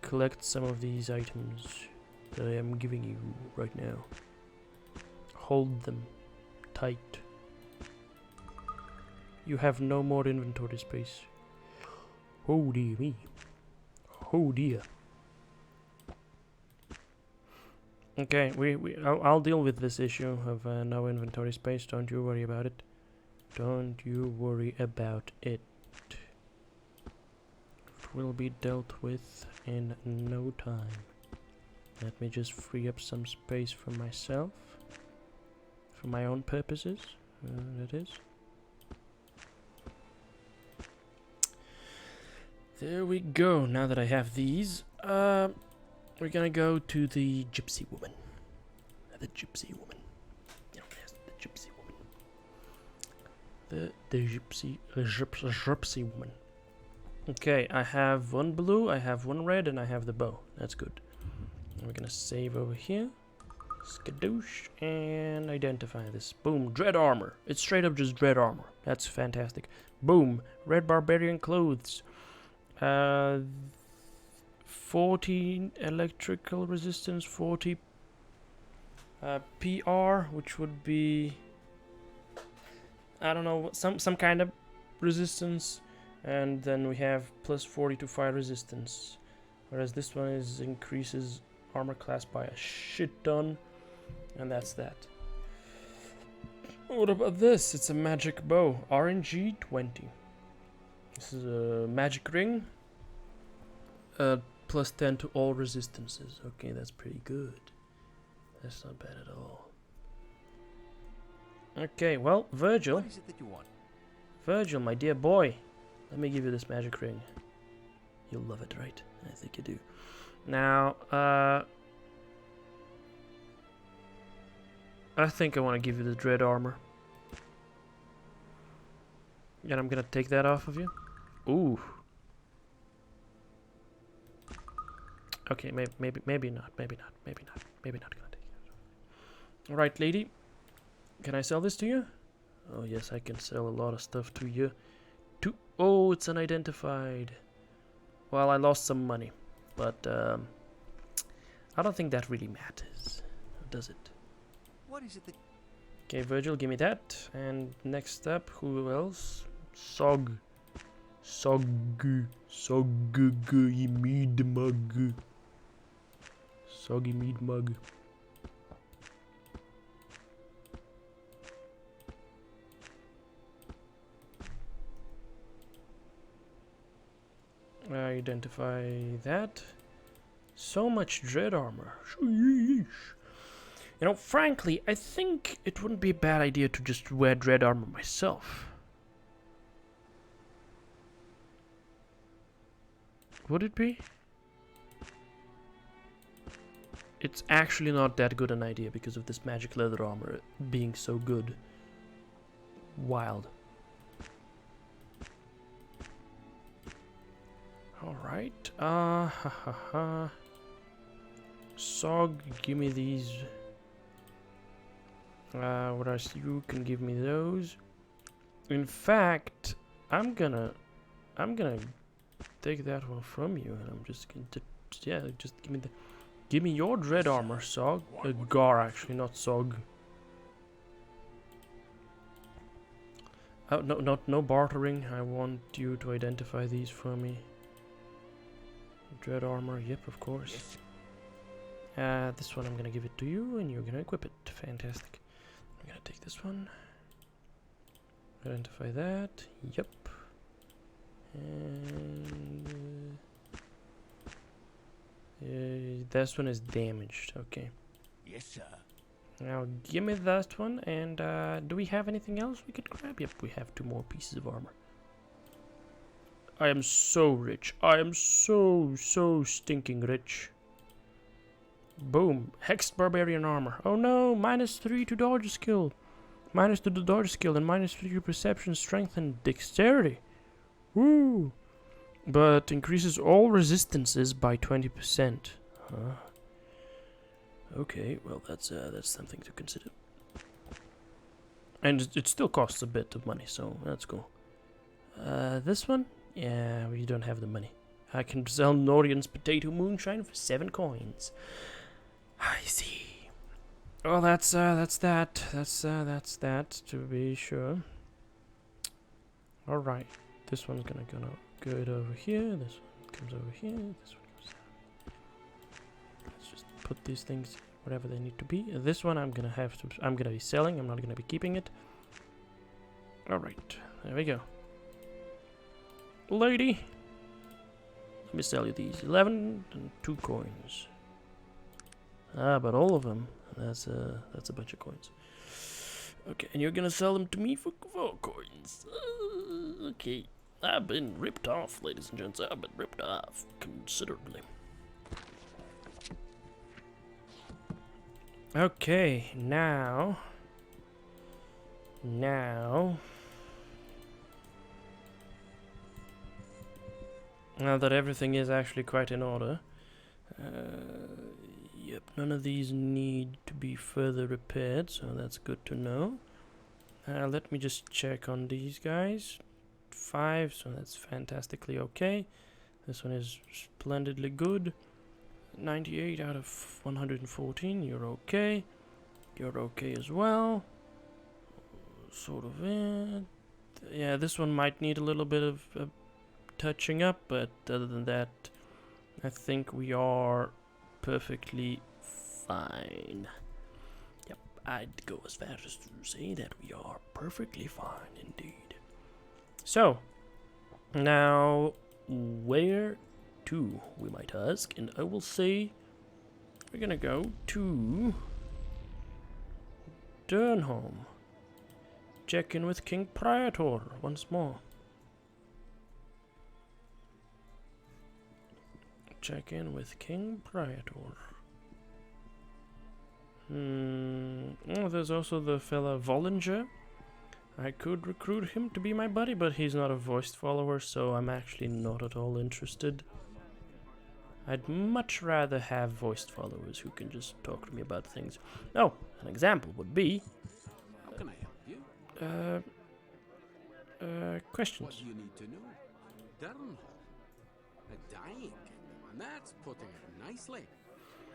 collect some of these items that I am giving you right now. Hold them tight. You have no more inventory space. Oh dear me. Oh dear. Okay, I'll deal with this issue of no inventory space. Don't you worry about it. Don't you worry about it. It will be dealt with in no time. Let me just free up some space for myself. For my own purposes. That is. There we go. Now that I have these, we're gonna go to the gypsy woman. The gypsy woman. Yes, the gypsy woman. The gypsy woman. Okay, I have one blue, I have one red, and I have the bow. That's good. And we're gonna save over here. Skadoosh, and identify this. Boom, dread armor. It's straight up just dread armor. That's fantastic. Boom, red barbarian clothes. 40 electrical resistance, 40 PR, which would be, I don't know, some kind of resistance, and then we have plus 40 to fire resistance, whereas this one increases armor class by a shit ton, and that's that. What about this? It's a magic bow, RNG 20. This is a magic ring. Plus 10 to all resistances. Okay, that's pretty good. That's not bad at all. Okay, well, Virgil. What is it that you want? Virgil, my dear boy. Let me give you this magic ring. You'll love it, right? I think you do. Now, I think I want to give you the dread armor. And I'm gonna take that off of you. Ooh. Okay, maybe not, maybe not gonna take it. Alright, lady. Can I sell this to you? Oh yes, I can sell a lot of stuff to you. Oh, it's unidentified. Well, I lost some money, but I don't think that really matters, does it? What is it that... Okay, Virgil, give me that. And next up, who else? Sog mead mug. Soggy mead mug. Identify that. So much dread armor. Sheesh. You know, frankly, I think it wouldn't be a bad idea to just wear dread armor myself. Would it be? It's actually not that good an idea because of this magic leather armor being so good. Wild. Alright. Sog, give me these. Whereas you can give me those. In fact, I'm gonna take that one from you, and I'm just going to, yeah, just give me your dread armor, Sog. Gar, actually, not Sog. Oh, no bartering. I want you to identify these for me. Dread armor, yep, of course. This one I'm gonna give it to you, and you're gonna equip it. Fantastic. I'm gonna take this one. Identify that. Yep. And this one is damaged. Okay. Yes, sir. Now give me that one. And do we have anything else we could grab? Yep, we have 2 more pieces of armor. I am so rich. I am so stinking rich. Boom. Hexed Barbarian Armor. Oh no, -3 to dodge skill. -2 to dodge skill and -3 to perception, strength, and dexterity. Woo! But increases all resistances by 20%. Huh. Okay, well that's something to consider. And it still costs a bit of money, so that's cool. This one? Yeah, we don't have the money. I can sell Norian's potato moonshine for 7 coins. I see. Well, that's that. That's that, to be sure. Alright. This one's gonna go over here. This one comes over here. This one goes down. Let's just put these things whatever they need to be. This one I'm gonna be selling. I'm not gonna be keeping it. Alright. There we go. Lady, let me sell you these. 11 and 2 coins. Ah, but all of them. That's a bunch of coins. Okay, and you're gonna sell them to me for 4 coins. Okay. I've been ripped off, ladies and gents. I've been ripped off considerably. Okay, now that everything is actually quite in order, yep, none of these need to be further repaired, so that's good to know. Let me just check on these guys. 5, so that's fantastically okay. This one is splendidly good. 98 out of 114, you're okay. You're okay as well. Sort of it. Yeah, this one might need a little bit of touching up, but other than that, I think we are perfectly fine. Yep, I'd go as far as to say that we are perfectly fine indeed. So, now, where to, we might ask, and I will say we're gonna go to Durnholm. Check in with King Praetor once more. Check in with King Praetor. Oh, there's also the fella Vollinger. I could recruit him to be my buddy, but he's not a voiced follower, so I'm actually not at all interested. I'd much rather have voiced followers who can just talk to me about things. Oh, an example would be... How can I help you? Questions. What do you need to know? Durnholm. A dying kingdom, and that's putting it nicely.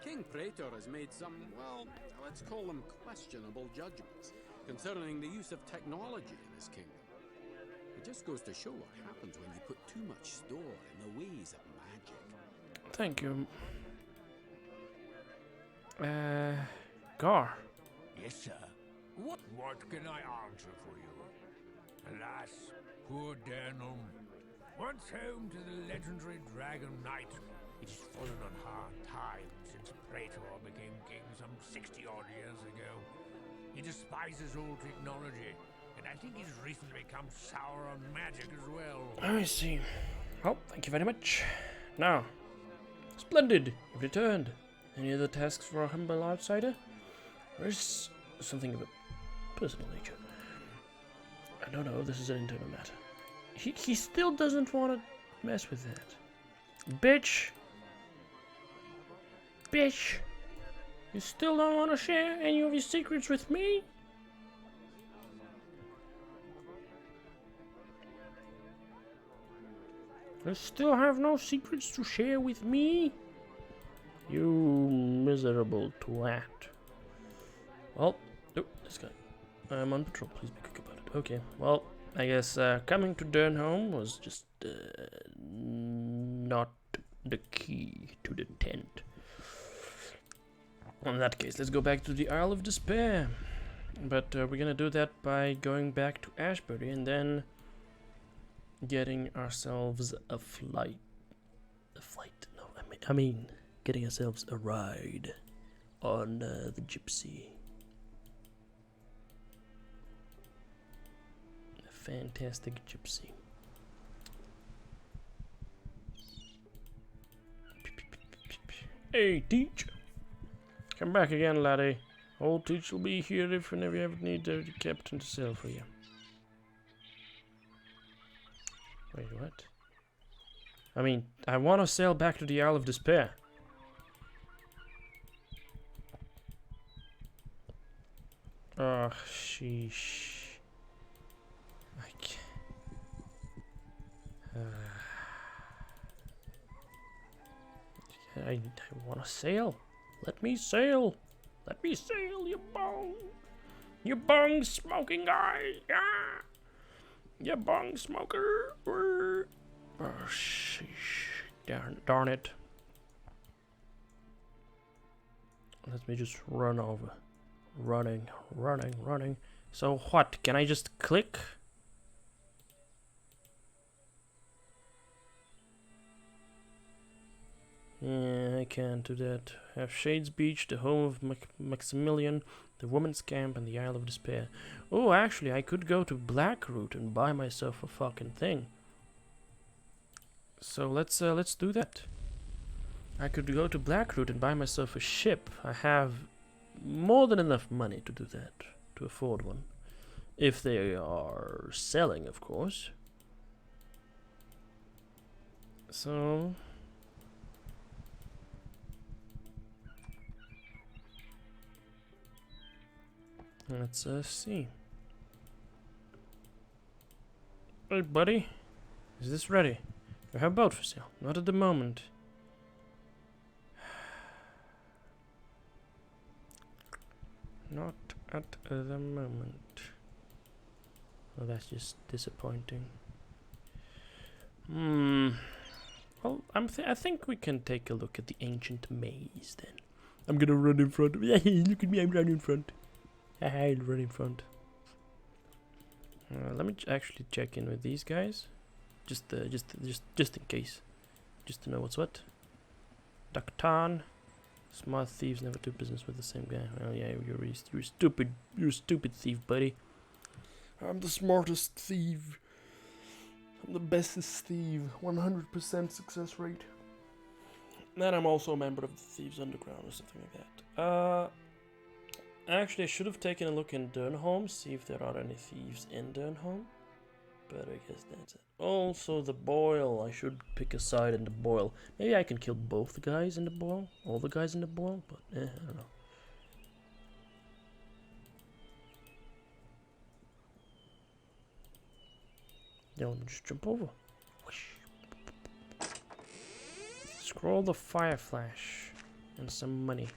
King Praetor has made some, well, let's call them questionable judgments concerning the use of technology in this kingdom. It just goes to show what happens when you put too much store in the ways of magic. Thank you. Gar. Yes, sir. What can I answer for you? Alas, poor Durnholm. Once home to the legendary Dragon Knight, it has fallen on hard times since Praetor became king some 60-odd years ago. He despises all technology, and I think he's recently become sour on magic as well. I see. Well, thank you very much. Now, splendid, you've returned. Any other tasks for a humble outsider? Or is something of a personal nature? No, this is an internal matter. He still doesn't want to mess with that. Bitch! Bitch! You still don't want to share any of your secrets with me? You still have no secrets to share with me? You miserable twat. Well, oh, this guy. I'm on patrol, please be quick about it. Okay, well, I guess coming to Durnholm was just not the key to the tent. In that case, let's go back to the Isle of Despair. But we're gonna do that by going back to Ashbury and then getting ourselves a flight. No, I mean getting ourselves a ride on the Gypsy. A fantastic Gypsy. Hey, Teach! Come back again, laddie. Old Teach will be here if and if you ever need a captain to sail for you. Wait, what? I mean, I want to sail back to the Isle of Despair. Oh, sheesh. I can't. I want to sail. Let me sail. Let me sail, you bong. You bong smoking guy. Yeah. You bong smoker. Oh, sheesh. Darn it. Let me just run over. Running. So what? Can I just click? Yeah, I can't do that. Have Shades Beach, the home of Maximilian, the woman's camp, and the Isle of Despair. Oh, actually, I could go to Blackroot and buy myself a fucking thing. So let's do that. I could go to Blackroot and buy myself a ship. I have more than enough money to do that, to afford one. If they are selling, of course. So... let's see. Hey, buddy. Is this ready? You have a boat for sale. Not at the moment. Not at the moment. Well, that's just disappointing. Well, I think we can take a look at the ancient maze then. I'm gonna run in front. Look at me, I'm running in front. I'll run in front. Let me actually check in with these guys, just in case, just to know what's what. Daktan, smart thieves never do business with the same guy. Well, yeah, you're stupid. You're a stupid thief, buddy. I'm the smartest thief. I'm the bestest thief. 100% success rate. And I'm also a member of the Thieves Underground or something like that. Actually, I should have taken a look in Durnholm, see if there are any thieves in Durnholm. But I guess that's it. Also, the boil. I should pick a side in the boil. Maybe I can kill both the guys in the boil. All the guys in the boil. But, I don't know. Yeah, let me just jump over. Whoosh. Scroll the fire flash. And some money.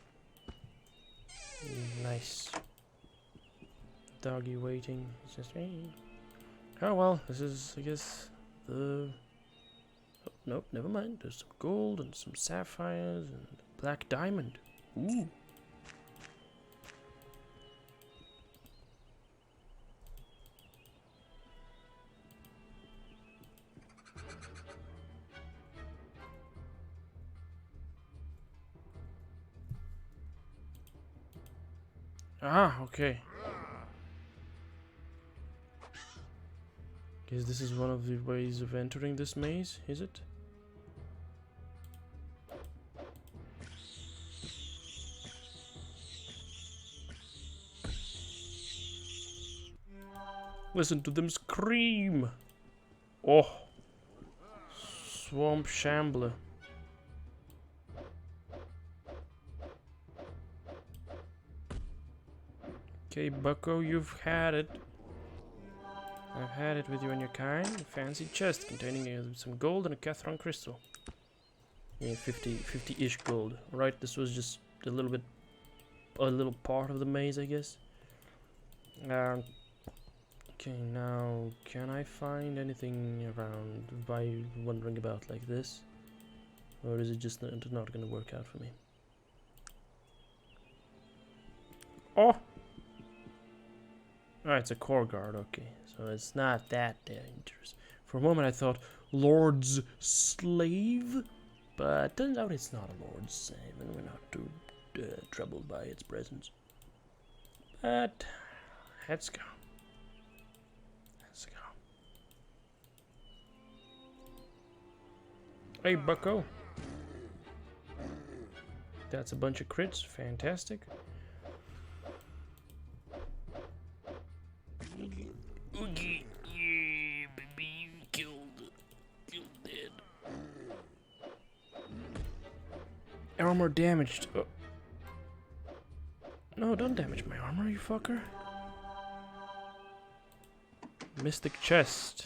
Nice. Doggy waiting. It's just me. Oh well, this is, I guess, the... oh, nope, never mind. There's some gold and some sapphires and black diamond. Ooh. Ah, okay. Guess this is one of the ways of entering this maze, is it? Listen to them scream! Oh! Swamp Shambler. Okay, Bucko, you've had it. I've had it with you and your kind. A fancy chest containing some gold and a Cathron crystal. Yeah, 50-ish gold. Right, this was just a little part of the maze, I guess. Okay, now, can I find anything around by wandering about like this? Or is it just not gonna work out for me? Oh! Oh, it's a core guard, okay. So it's not that dangerous. For a moment I thought, Lord's slave? But turns out it's not a Lord's slave, and we're not too troubled by its presence. But, let's go. Let's go. Hey, Bucko. That's a bunch of crits, fantastic. Okay, yeah, baby, killed dead. Armor damaged. Oh. No, don't damage my armor, you fucker. Mystic chest.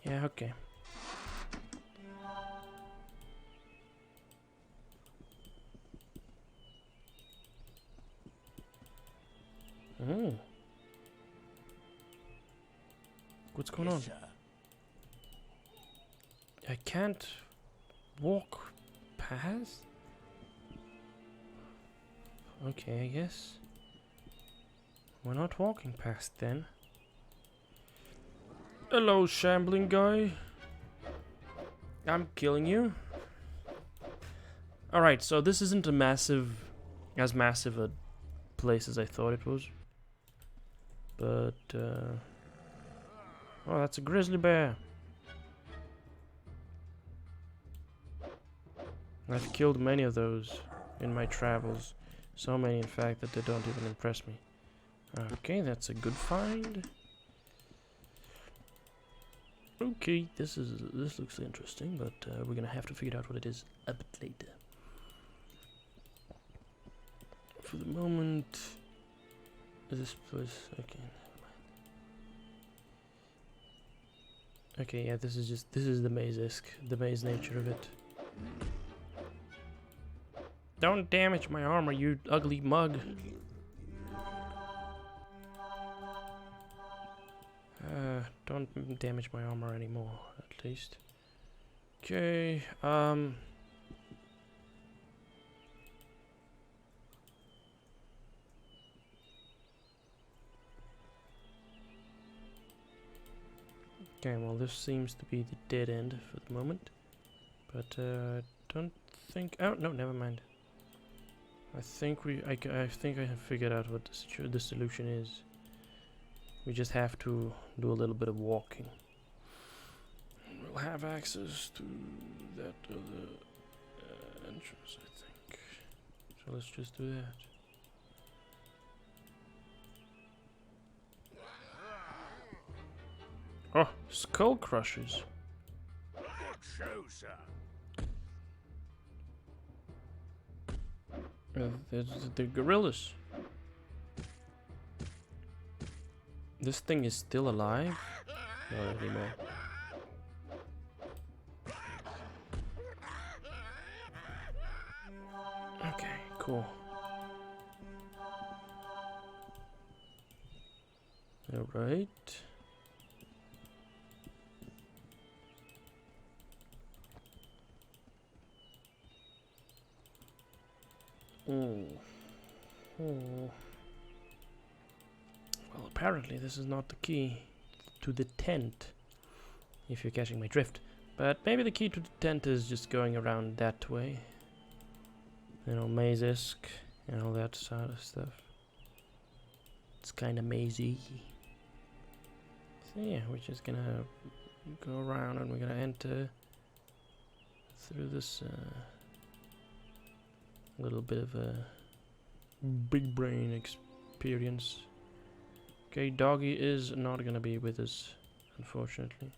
Yeah, okay. Oh. What's going on? Yes, sir. I can't walk past? Okay, I guess. We're not walking past then. Hello, shambling guy. I'm killing you. Alright, so this isn't as massive a place as I thought it was. But, oh, that's a grizzly bear. I've killed many of those in my travels. So many, in fact, that they don't even impress me. Okay, that's a good find. Okay, this looks interesting, but we're gonna have to figure out what it is a bit later. For the moment, this place. Okay, never mind. Okay, yeah, this is the maze-esque, the maze nature of it. Don't damage my armor, you ugly mug. Don't damage my armor anymore, at least. Okay, okay, well, this seems to be the dead end for the moment. But, I don't think... Oh, no, never mind. I think I think I have figured out what the solution is. We just have to do a little bit of walking. We'll have access to that other entrance, I think. So let's just do that. Oh, skull crushers. Good show, sir. The gorillas. This thing is still alive? Not anymore. Okay, cool. Alright. Well, apparently this is not the key to the tent, if you're catching my drift. But maybe the key to the tent is just going around that way. You know, maze-esque and all that sort of stuff. It's kind of mazy. So yeah, we're just gonna go around and we're gonna enter through this little bit of a big brain experience. Okay, doggy is not gonna be with us, unfortunately.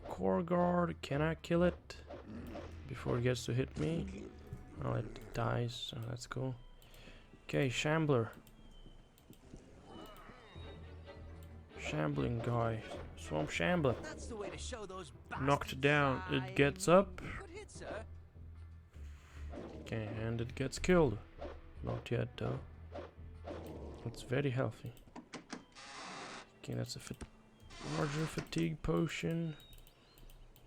Core guard, can I kill it before it gets to hit me? Oh, it dies, so that's cool. Okay, shambler. Shambling guy. Swamp shambler. That's the way to show those Knocked down. It gets up. Okay, and it gets killed. Not yet, though. It's very healthy. Okay, that's a larger fatigue potion.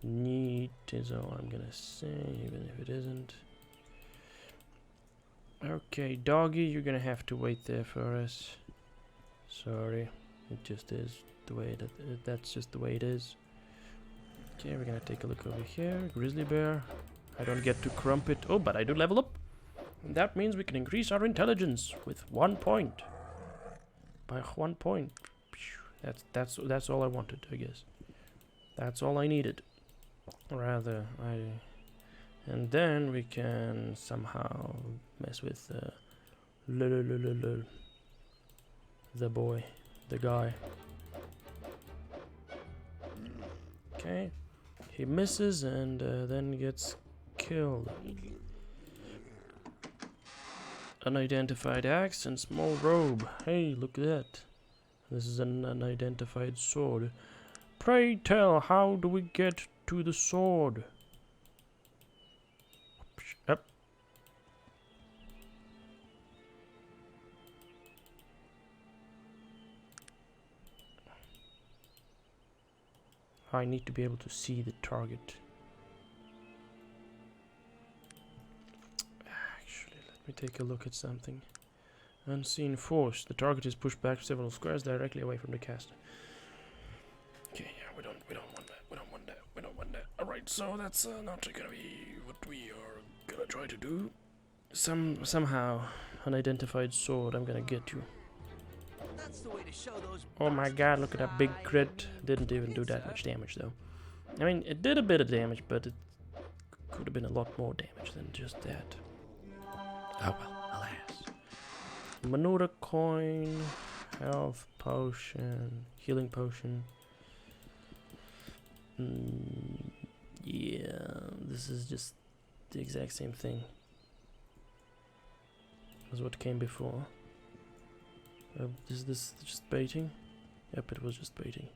Neat is all I'm gonna say, even if it isn't. Okay, doggy, you're gonna have to wait there for us. Sorry, it just is the way that's just the way it is. Okay, we're gonna take a look over here. Grizzly bear. I don't get to crump it. Oh, but I do level up. And that means we can increase our intelligence with 1 point. By 1 point. That's all I wanted, I guess. That's all I needed. Rather, and then we can somehow mess with the boy, the guy. Okay, he misses and then gets killed. Unidentified axe and small robe. Hey, look at that. This is an unidentified sword. Pray tell, how do we get to the sword? I need to be able to see the target. Actually, let me take a look at something. Unseen force. The target is pushed back several squares directly away from the caster. Okay, yeah, we don't want that. We don't want that. Alright, so that's not gonna be what we are gonna try to do. Somehow, unidentified sword, I'm gonna get you. That's the way to show those. Oh my god, look at that big crit. Didn't even do that much damage though. I mean, it did a bit of damage, but it could have been a lot more damage than just that. Oh well, alas. Manura coin, health potion, healing potion. Yeah, this is just the exact same thing as what came before. Is this just baiting? Yep, it was just baiting.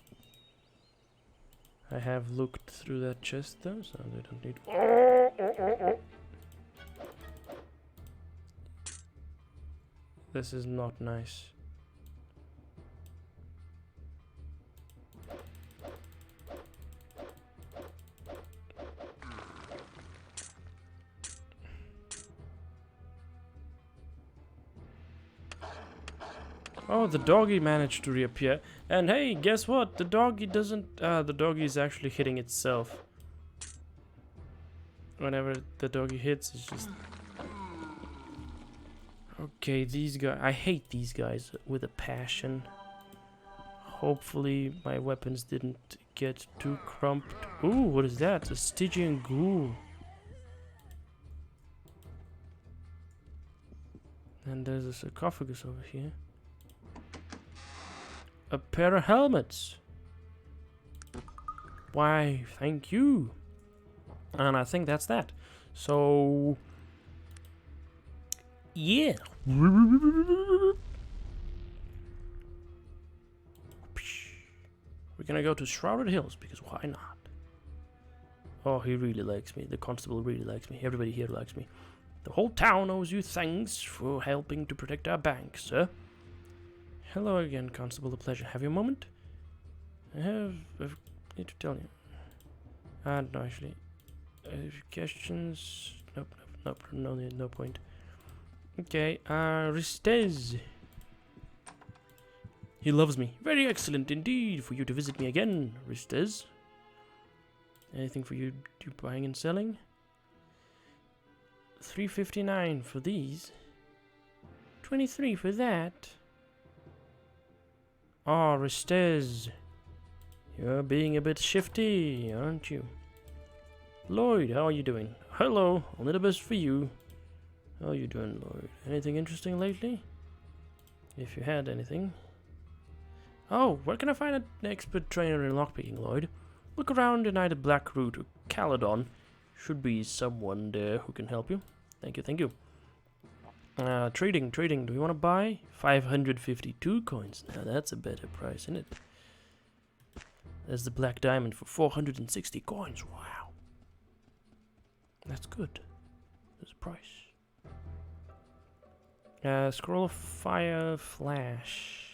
I have looked through that chest though, so they don't need. This is not nice. Oh, the doggy managed to reappear. And hey, guess what? The doggy doesn't... the doggy is actually hitting itself. Whenever the doggy hits, it's just... Okay, these guys... I hate these guys with a passion. Hopefully my weapons didn't get too crumped. Ooh, what is that? A Stygian ghoul. And there's a sarcophagus over here. A pair of helmets. Why, thank you. And I think that's that. So... yeah. We're gonna go to Shrouded Hills, because why not? Oh, he really likes me. The constable really likes me. Everybody here likes me. The whole town owes you thanks for helping to protect our bank, sir. Hello again, Constable. A pleasure. Have you a moment? I need to tell you. No, actually. Questions? Nope, no point. Okay, Ristez. He loves me. Very excellent indeed for you to visit me again, Ristez. Anything for you to buying and selling? 359 for these. 23 for that. Ah, Ristez. You're being a bit shifty, aren't you? Lloyd, how are you doing? Hello, only the best for you. How are you doing, Lloyd? Anything interesting lately? If you had anything. Oh, where can I find an expert trainer in lockpicking, Lloyd? Look around in either Blackroot or Caledon. Should be someone there who can help you. Thank you. Trading. Do you want to buy? 552 coins. Now that's a better price, isn't it? There's the black diamond for 460 coins. Wow. That's good. There's a price. Scroll of fire flash.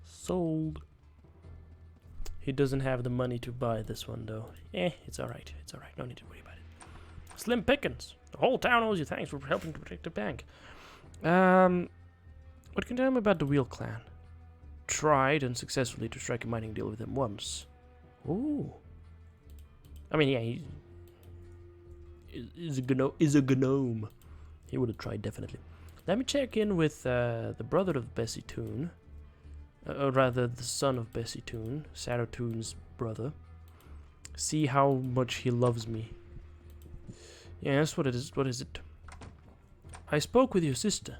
Sold. He doesn't have the money to buy this one though. It's alright. No need to worry about it. Slim pickings. The whole town owes you thanks for helping to protect the bank. What can you tell me about the Wheel Clan? Tried unsuccessfully to strike a mining deal with them once. Ooh. I mean, yeah, he's a gnome. He would have tried, definitely. Let me check in with the brother of Bessie Toon. Or rather, the son of Bessie Toon, Sarah Toon's brother. See how much he loves me. Yes, what is it? I spoke with your sister.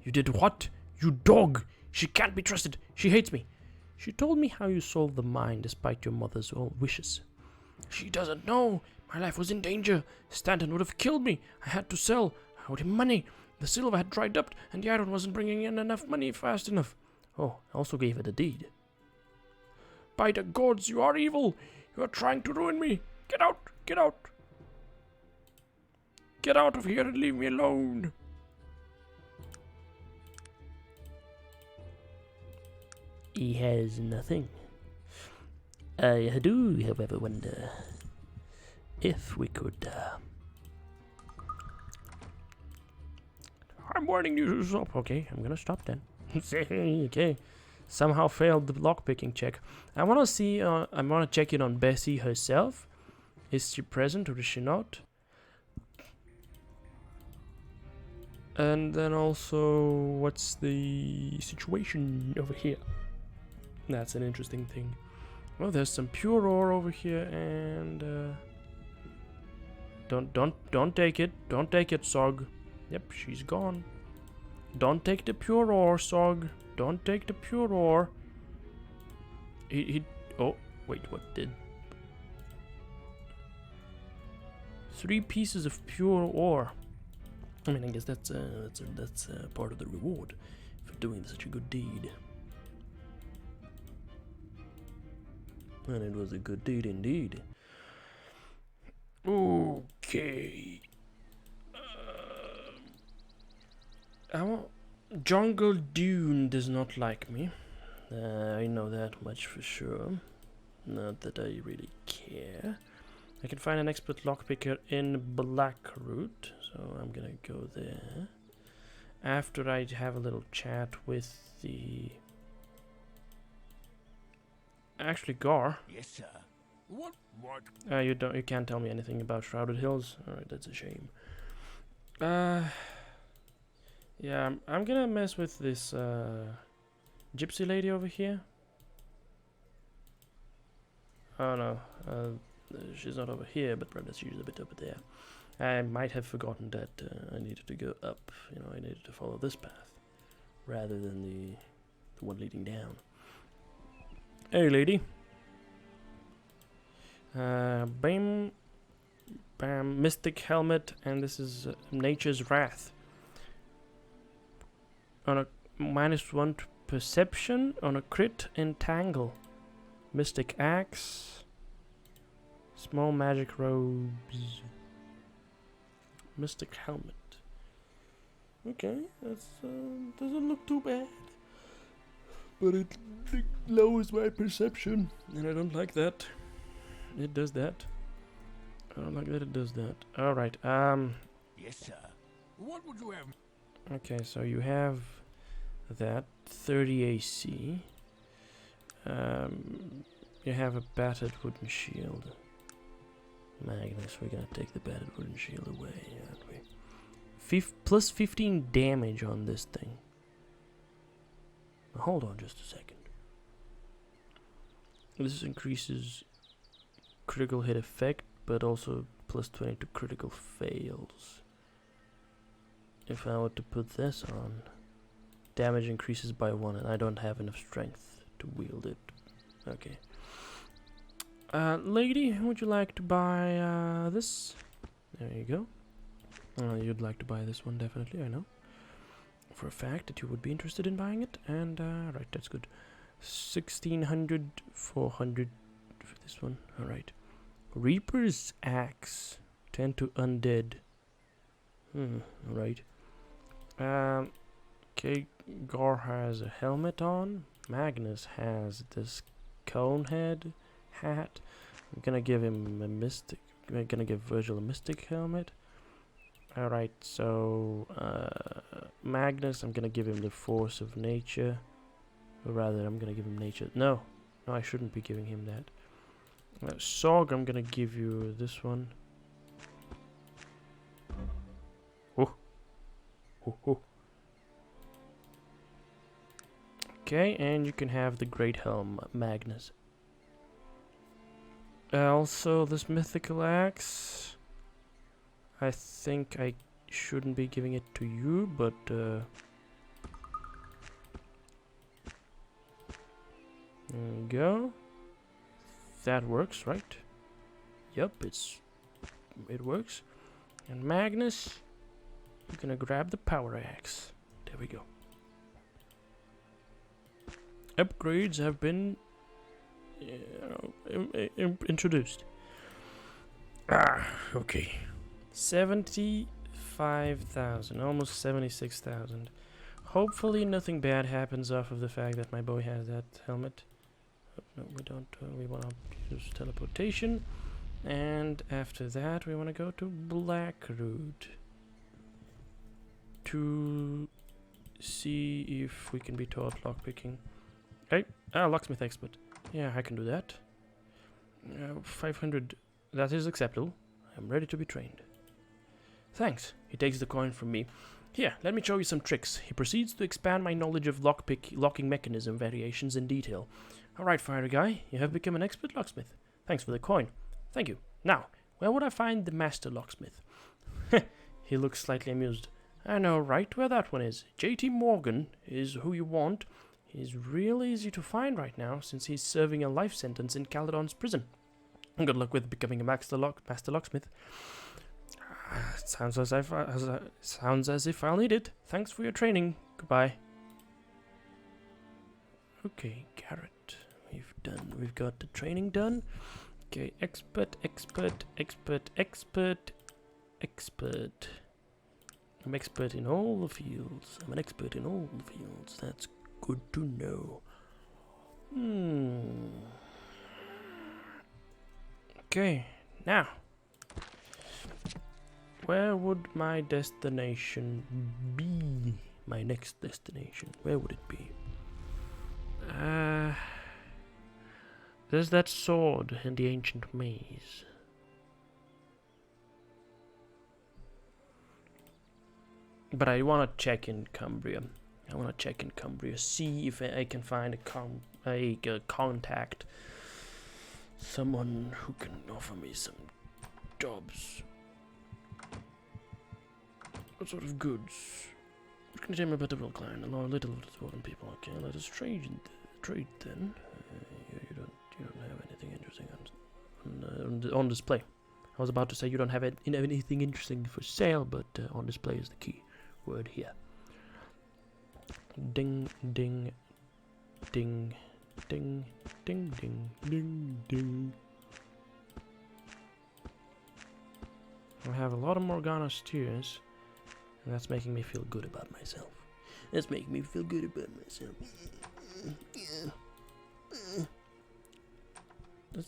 You did what? You dog! She can't be trusted. She hates me. She told me how you solved the mine despite your mother's wishes. She doesn't know. My life was in danger. Stanton would have killed me. I had to sell. I owed him money. The silver had dried up, and the iron wasn't bringing in enough money fast enough. Oh, I also gave her the deed. By the gods, you are evil! You are trying to ruin me! Get out! Get out! Get out of here and leave me alone! He has nothing. I do, however, wonder if we could. I'm warning you to stop. Okay, I'm gonna stop then. Okay. Somehow failed the lockpicking check. I wanna see. I wanna check in on Bessie herself. Is she present or is she not? And then also, what's the situation over here? That's an interesting thing. Oh, there's some pure ore over here, and don't take it. Don't take it, Sog. Yep, she's gone. Don't take the pure ore, Sog. Don't take the pure ore. Oh, wait, what did? 3 pieces of pure ore. I mean, I guess that's part of the reward for doing such a good deed. And it was a good deed indeed. Okay. Jungle Dune does not like me. I know that much for sure. Not that I really care. I can find an expert lockpicker in Blackroot, so I'm gonna go there. After I have a little chat with the... Actually, Gar. Yes, sir. What? You can't tell me anything about Shrouded Hills. Alright, that's a shame. Yeah, I'm gonna mess with this gypsy lady over here. Oh no, she's not over here, but perhaps she's a bit over there. I might have forgotten that I needed to go up. You know, I needed to follow this path rather than the one leading down. Hey, lady. Bam, bam, Mystic Helmet, and this is Nature's Wrath. On a -1 to Perception, on a crit, Entangle. Mystic Axe. Small Magic Robes. Mystic Helmet. Okay, that's doesn't look too bad. But it lowers my perception, and I don't like that. It does that. I don't like that it does that. Alright, Yes, sir. What would you have? okay, so you have that 30 AC. You have a battered wooden shield. Magnus, we're gonna take the battered wooden shield away, aren't we? Plus 15 damage on this thing. Now, hold on just a second. This increases critical hit effect, but also plus 20 to critical fails. If I were to put this on, damage increases by 1, and I don't have enough strength to wield it. Okay. Lady, would you like to buy this? There you go. You'd like to buy this one, definitely, I know. For a fact that you would be interested in buying it, and right, that's good. 1600, 400 for this one. Alright. Reaper's Axe. 10 to Undead. Alright. Okay, Gar has a helmet on. Magnus has this cone head hat. I'm gonna give him a mystic. I'm gonna give Virgil a mystic helmet. Alright, so Magnus, I'm gonna give him the force of nature. Or rather, I'm gonna give him nature. No, I shouldn't be giving him that. Sog, I'm gonna give you this one. Oh. Okay, and you can have the Great Helm, Magnus. Also, this mythical axe. I think I shouldn't be giving it to you, but there you go. That works, right? Yep, it works. And Magnus, you're gonna grab the power axe. There we go. Upgrades have been introduced. Okay. 75,000, almost 76,000. Hopefully nothing bad happens off of the fact that my boy has that helmet. Oh, no, we don't. We want to use teleportation. And after that, we want to go to Blackroot to see if we can be taught lockpicking. Okay, locksmith expert. Yeah, I can do that. 500. That is acceptable. I'm ready to be trained. Thanks. He takes the coin from me. Here, let me show you some tricks. He proceeds to expand my knowledge of locking mechanism variations in detail. Alright, fire guy, you have become an expert locksmith. Thanks for the coin. Thank you. Now, where would I find the master locksmith? He looks slightly amused. I know right where that one is. J.T. Morgan is who you want. He's real easy to find right now since he's serving a life sentence in Caledon's prison. Good luck with becoming a master locksmith. Sounds as if I'll need it. Thanks for your training. Goodbye. Okay, Garrett. We've got the training done. Okay, expert. I'm expert in all the fields. That's good to know. Okay, now. Where would my destination be? My next destination. Where would it be? There's that sword in the ancient maze. But I want to check in Cumbria. See if I can find a contact. Someone who can offer me some jobs. What sort of goods? What can you tell me about the Will Clan? A little Dwarven people. Okay, let us trade then. You don't have anything interesting on display. I was about to say you don't have anything interesting for sale, but on display is the key word here. Ding, ding, ding, ding, ding, ding, ding, ding. I have a lot of Morgana steers. And that's making me feel good about myself. Let's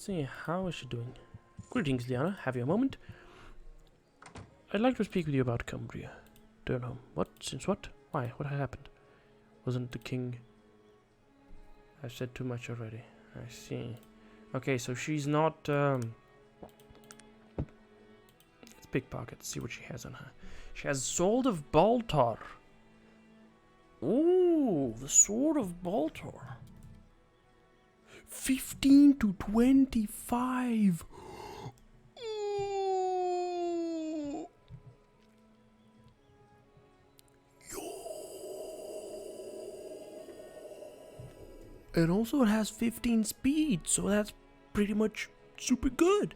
see, how is she doing? Greetings, Liana. Have you a moment? I'd like to speak with you about Cumbria. Don't know. What? Since what? Why? What had happened? Wasn't the king... I've said too much already. I see. Okay, so she's not... Let's pickpocket. See what she has on her. She has Sword of Baltar. Ooh, the Sword of Baltar. 15 to 25. Ooh. And also it has 15 speed, so that's pretty much super good.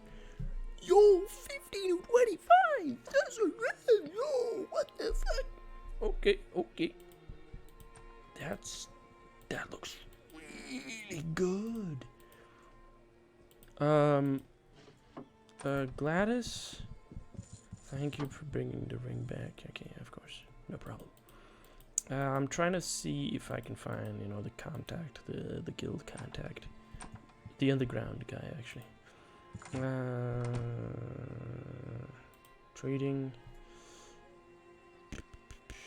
Yo, 15 to 25. That's a red. Yo, what the fuck? Okay. That looks really good. Gladys, thank you for bringing the ring back. Okay, of course, no problem. I'm trying to see if I can find, the contact, the guild contact, the underground guy actually. Trading.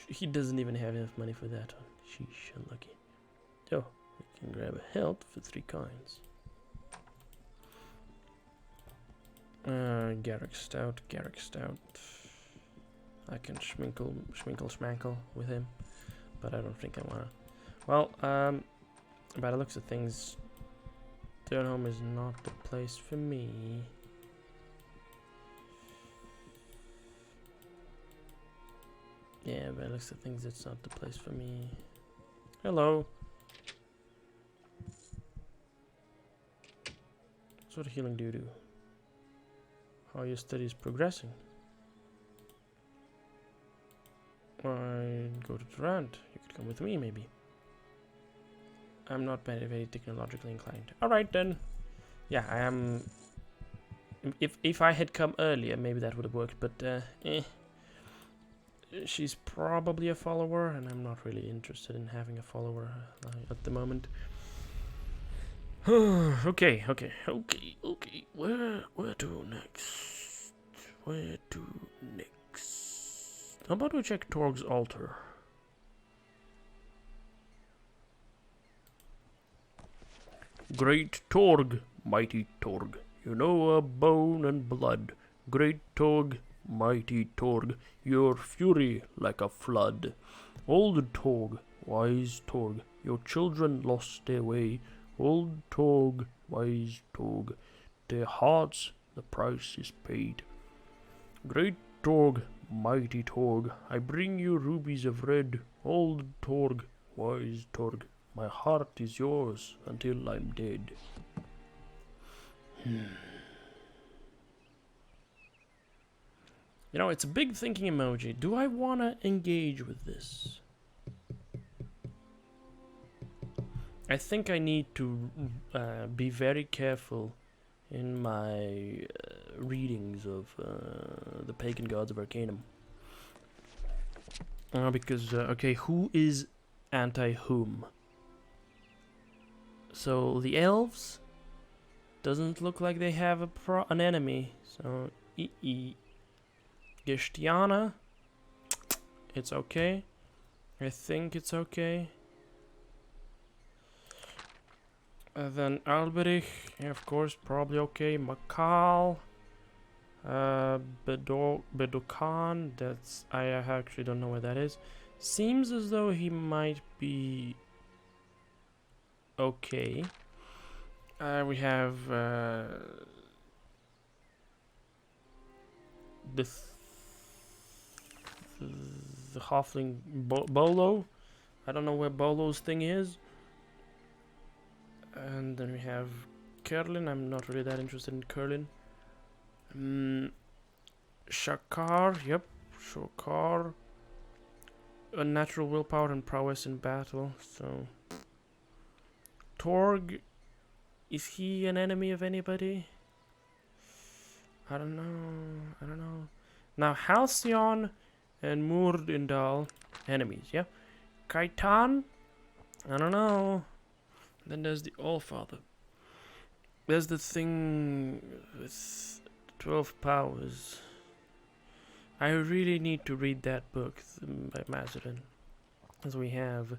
He doesn't even have enough money for that one. Sheesh, unlucky. Oh, we can grab a health for 3 coins. Garrick Stout. I can schminkle with him, but I don't think I wanna. Well, by the looks of things, Durham is not the place for me. Yeah, by the looks of things, it's not the place for me. Hello. What sort of healing do you do? How are your studies progressing? Why go to Durant? You could come with me, maybe. I'm not very technologically inclined. Alright then. Yeah, I am. If I had come earlier, maybe that would have worked, but she's probably a follower, and I'm not really interested in having a follower at the moment. Okay. Where to next? Where to next? How about we check Torg's altar? Great Torg, mighty Torg, you know a bone and blood. Great Torg, mighty Torg, your fury like a flood. Old Torg, wise Torg, your children lost their way. Old Torg, wise Torg, their hearts, the price is paid. Great Torg, mighty Torg, I bring you rubies of red. Old Torg, wise Torg, my heart is yours until I'm dead. You know, it's a big thinking emoji. Do I want to engage with this? I think I need to be very careful in my readings of the pagan gods of Arcanum. Because, okay, who is anti-whom? So, the Elves doesn't look like they have an enemy. So, Gestiana, it's okay. I think it's okay. Then Alberich, yeah, of course, probably okay. Makal, Bedokan, that's, I actually don't know where that is. Seems as though he might be okay. We have the halfling Bolo. I don't know where Bolo's thing is. And then we have Kerlin. I'm not really that interested in Kerlin. Shakar. Yep, Shakar. Unnatural willpower and prowess in battle. So, Torg. Is he an enemy of anybody? I don't know. Now, Halcyon and Murdindal, enemies, yeah? Kaitan? I don't know. Then there's the Allfather. There's the thing with 12 powers. I really need to read that book by Mazarin. As we have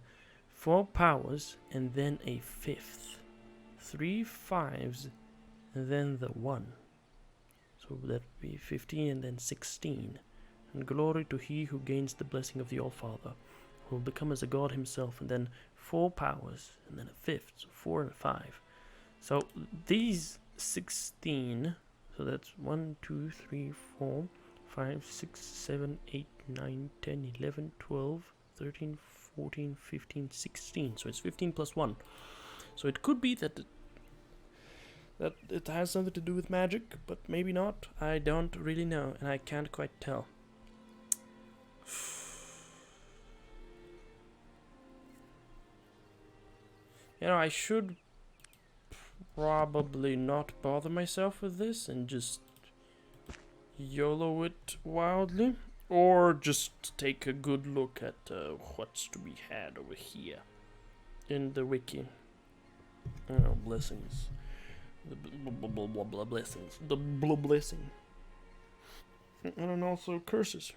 4 powers and then a 5th. 3 5s and then the 1. So that would be 15 and then 16. And glory to he who gains the blessing of the Allfather, who will become as a god himself, and then 4 powers and then a 5th, so 4 and 5. So these 16, so that's 1, 2, 3, 4, 5, 6, 7, 8, 9, 10, 11, 12, 13, 14, 15, 16. So it's 15 plus 1. So it could be that it has something to do with magic, but maybe not. I don't really know, and I can't quite tell. You know, I should probably not bother myself with this and just YOLO it wildly. Or just take a good look at what's to be had over here in the wiki. Oh, blessings. The blah blessings. The blah blessing. And also curses.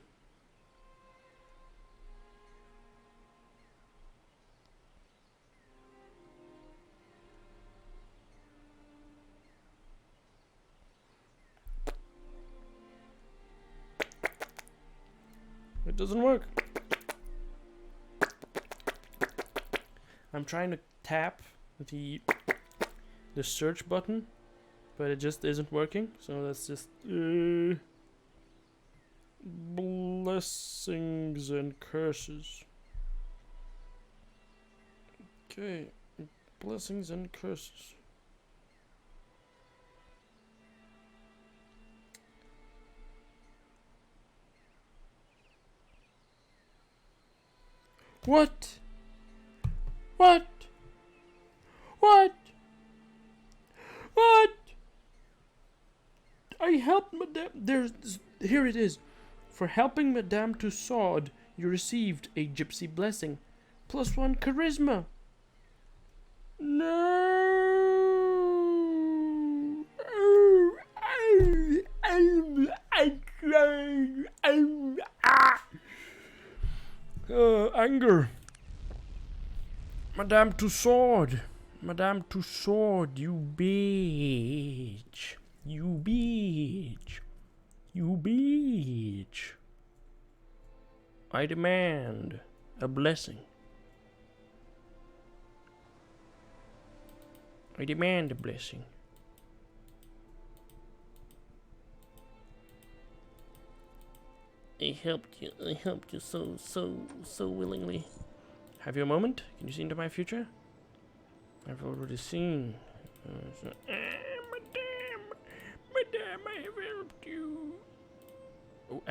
It doesn't work. I'm trying to tap the search button, but it just isn't working. So that's just blessings and curses. Okay, blessings and curses. What? What? What? What? I helped Madame. Here it is. For helping Madame Tussaud, you received a gypsy blessing. +1 charisma. No. Anger. Madame Tussaud. Madame Tussaud, you bitch. You bitch. You bitch. I demand a blessing. I demand a blessing. I helped you so willingly. Have you a moment? Can you see into my future? I've already seen. Madame, I have helped you. Oh,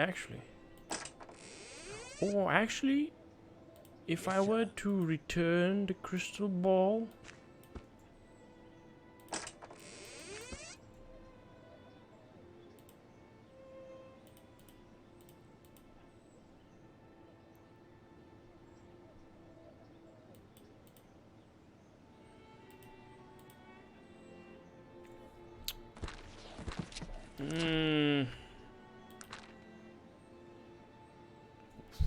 actually, if I were to return the crystal ball.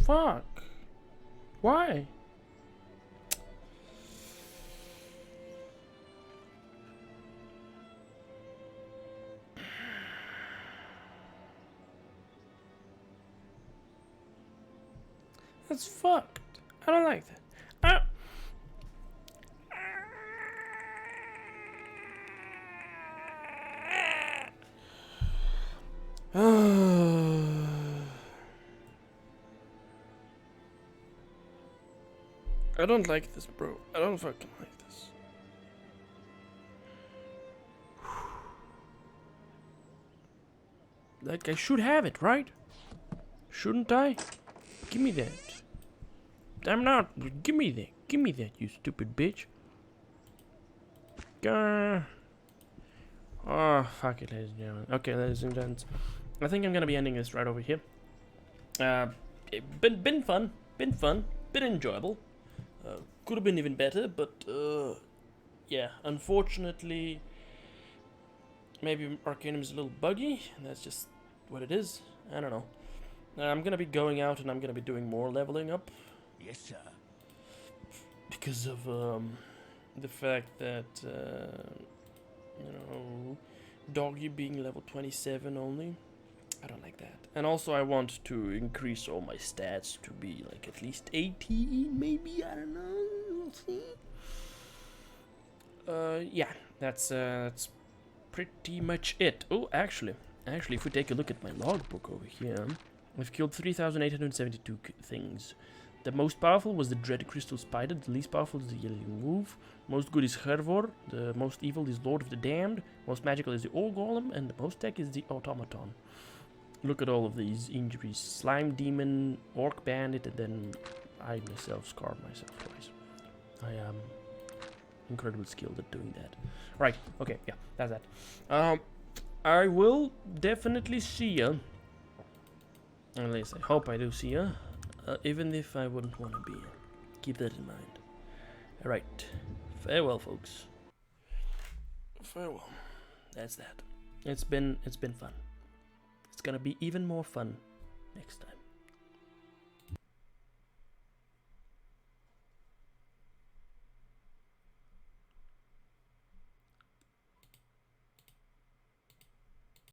Fuck. Why? That's fucked. I don't like that. I don't like this, bro. I don't fucking like this. Like, I should have it, right? Shouldn't I? Give me that. I'm not. Give me that. Give me that, you stupid bitch. Oh, fuck it, ladies and gentlemen. Okay, ladies and gents. I think I'm gonna be ending this right over here. Been fun. Been fun. Been enjoyable. Could have been even better, but yeah, unfortunately, maybe Arcanum is a little buggy, and that's just what it is. I don't know. I'm gonna be going out and I'm gonna be doing more leveling up. Yes, sir. Because of the fact that you know, Doggy being level 27 only. I don't like that. And also I want to increase all my stats to be like at least 18, maybe, I don't know, we'll see. Yeah, that's pretty much it. Oh, actually, if we take a look at my logbook over here, I've killed 3,872 things. The most powerful was the Dread Crystal Spider, the least powerful is the Yelling Wolf, most good is Hervor, the most evil is Lord of the Damned, most magical is the Old Golem, and the most tech is the Automaton. Look at all of these injuries. Slime Demon, Orc Bandit, and then I myself scarred myself twice. I am incredibly skilled at doing that. Right, okay, yeah, that's that. I will definitely see ya. At least I hope I do see ya. Even if I wouldn't want to be. Keep that in mind. Alright. Farewell, folks. Farewell. That's that. It's been fun. It's gonna be even more fun next time.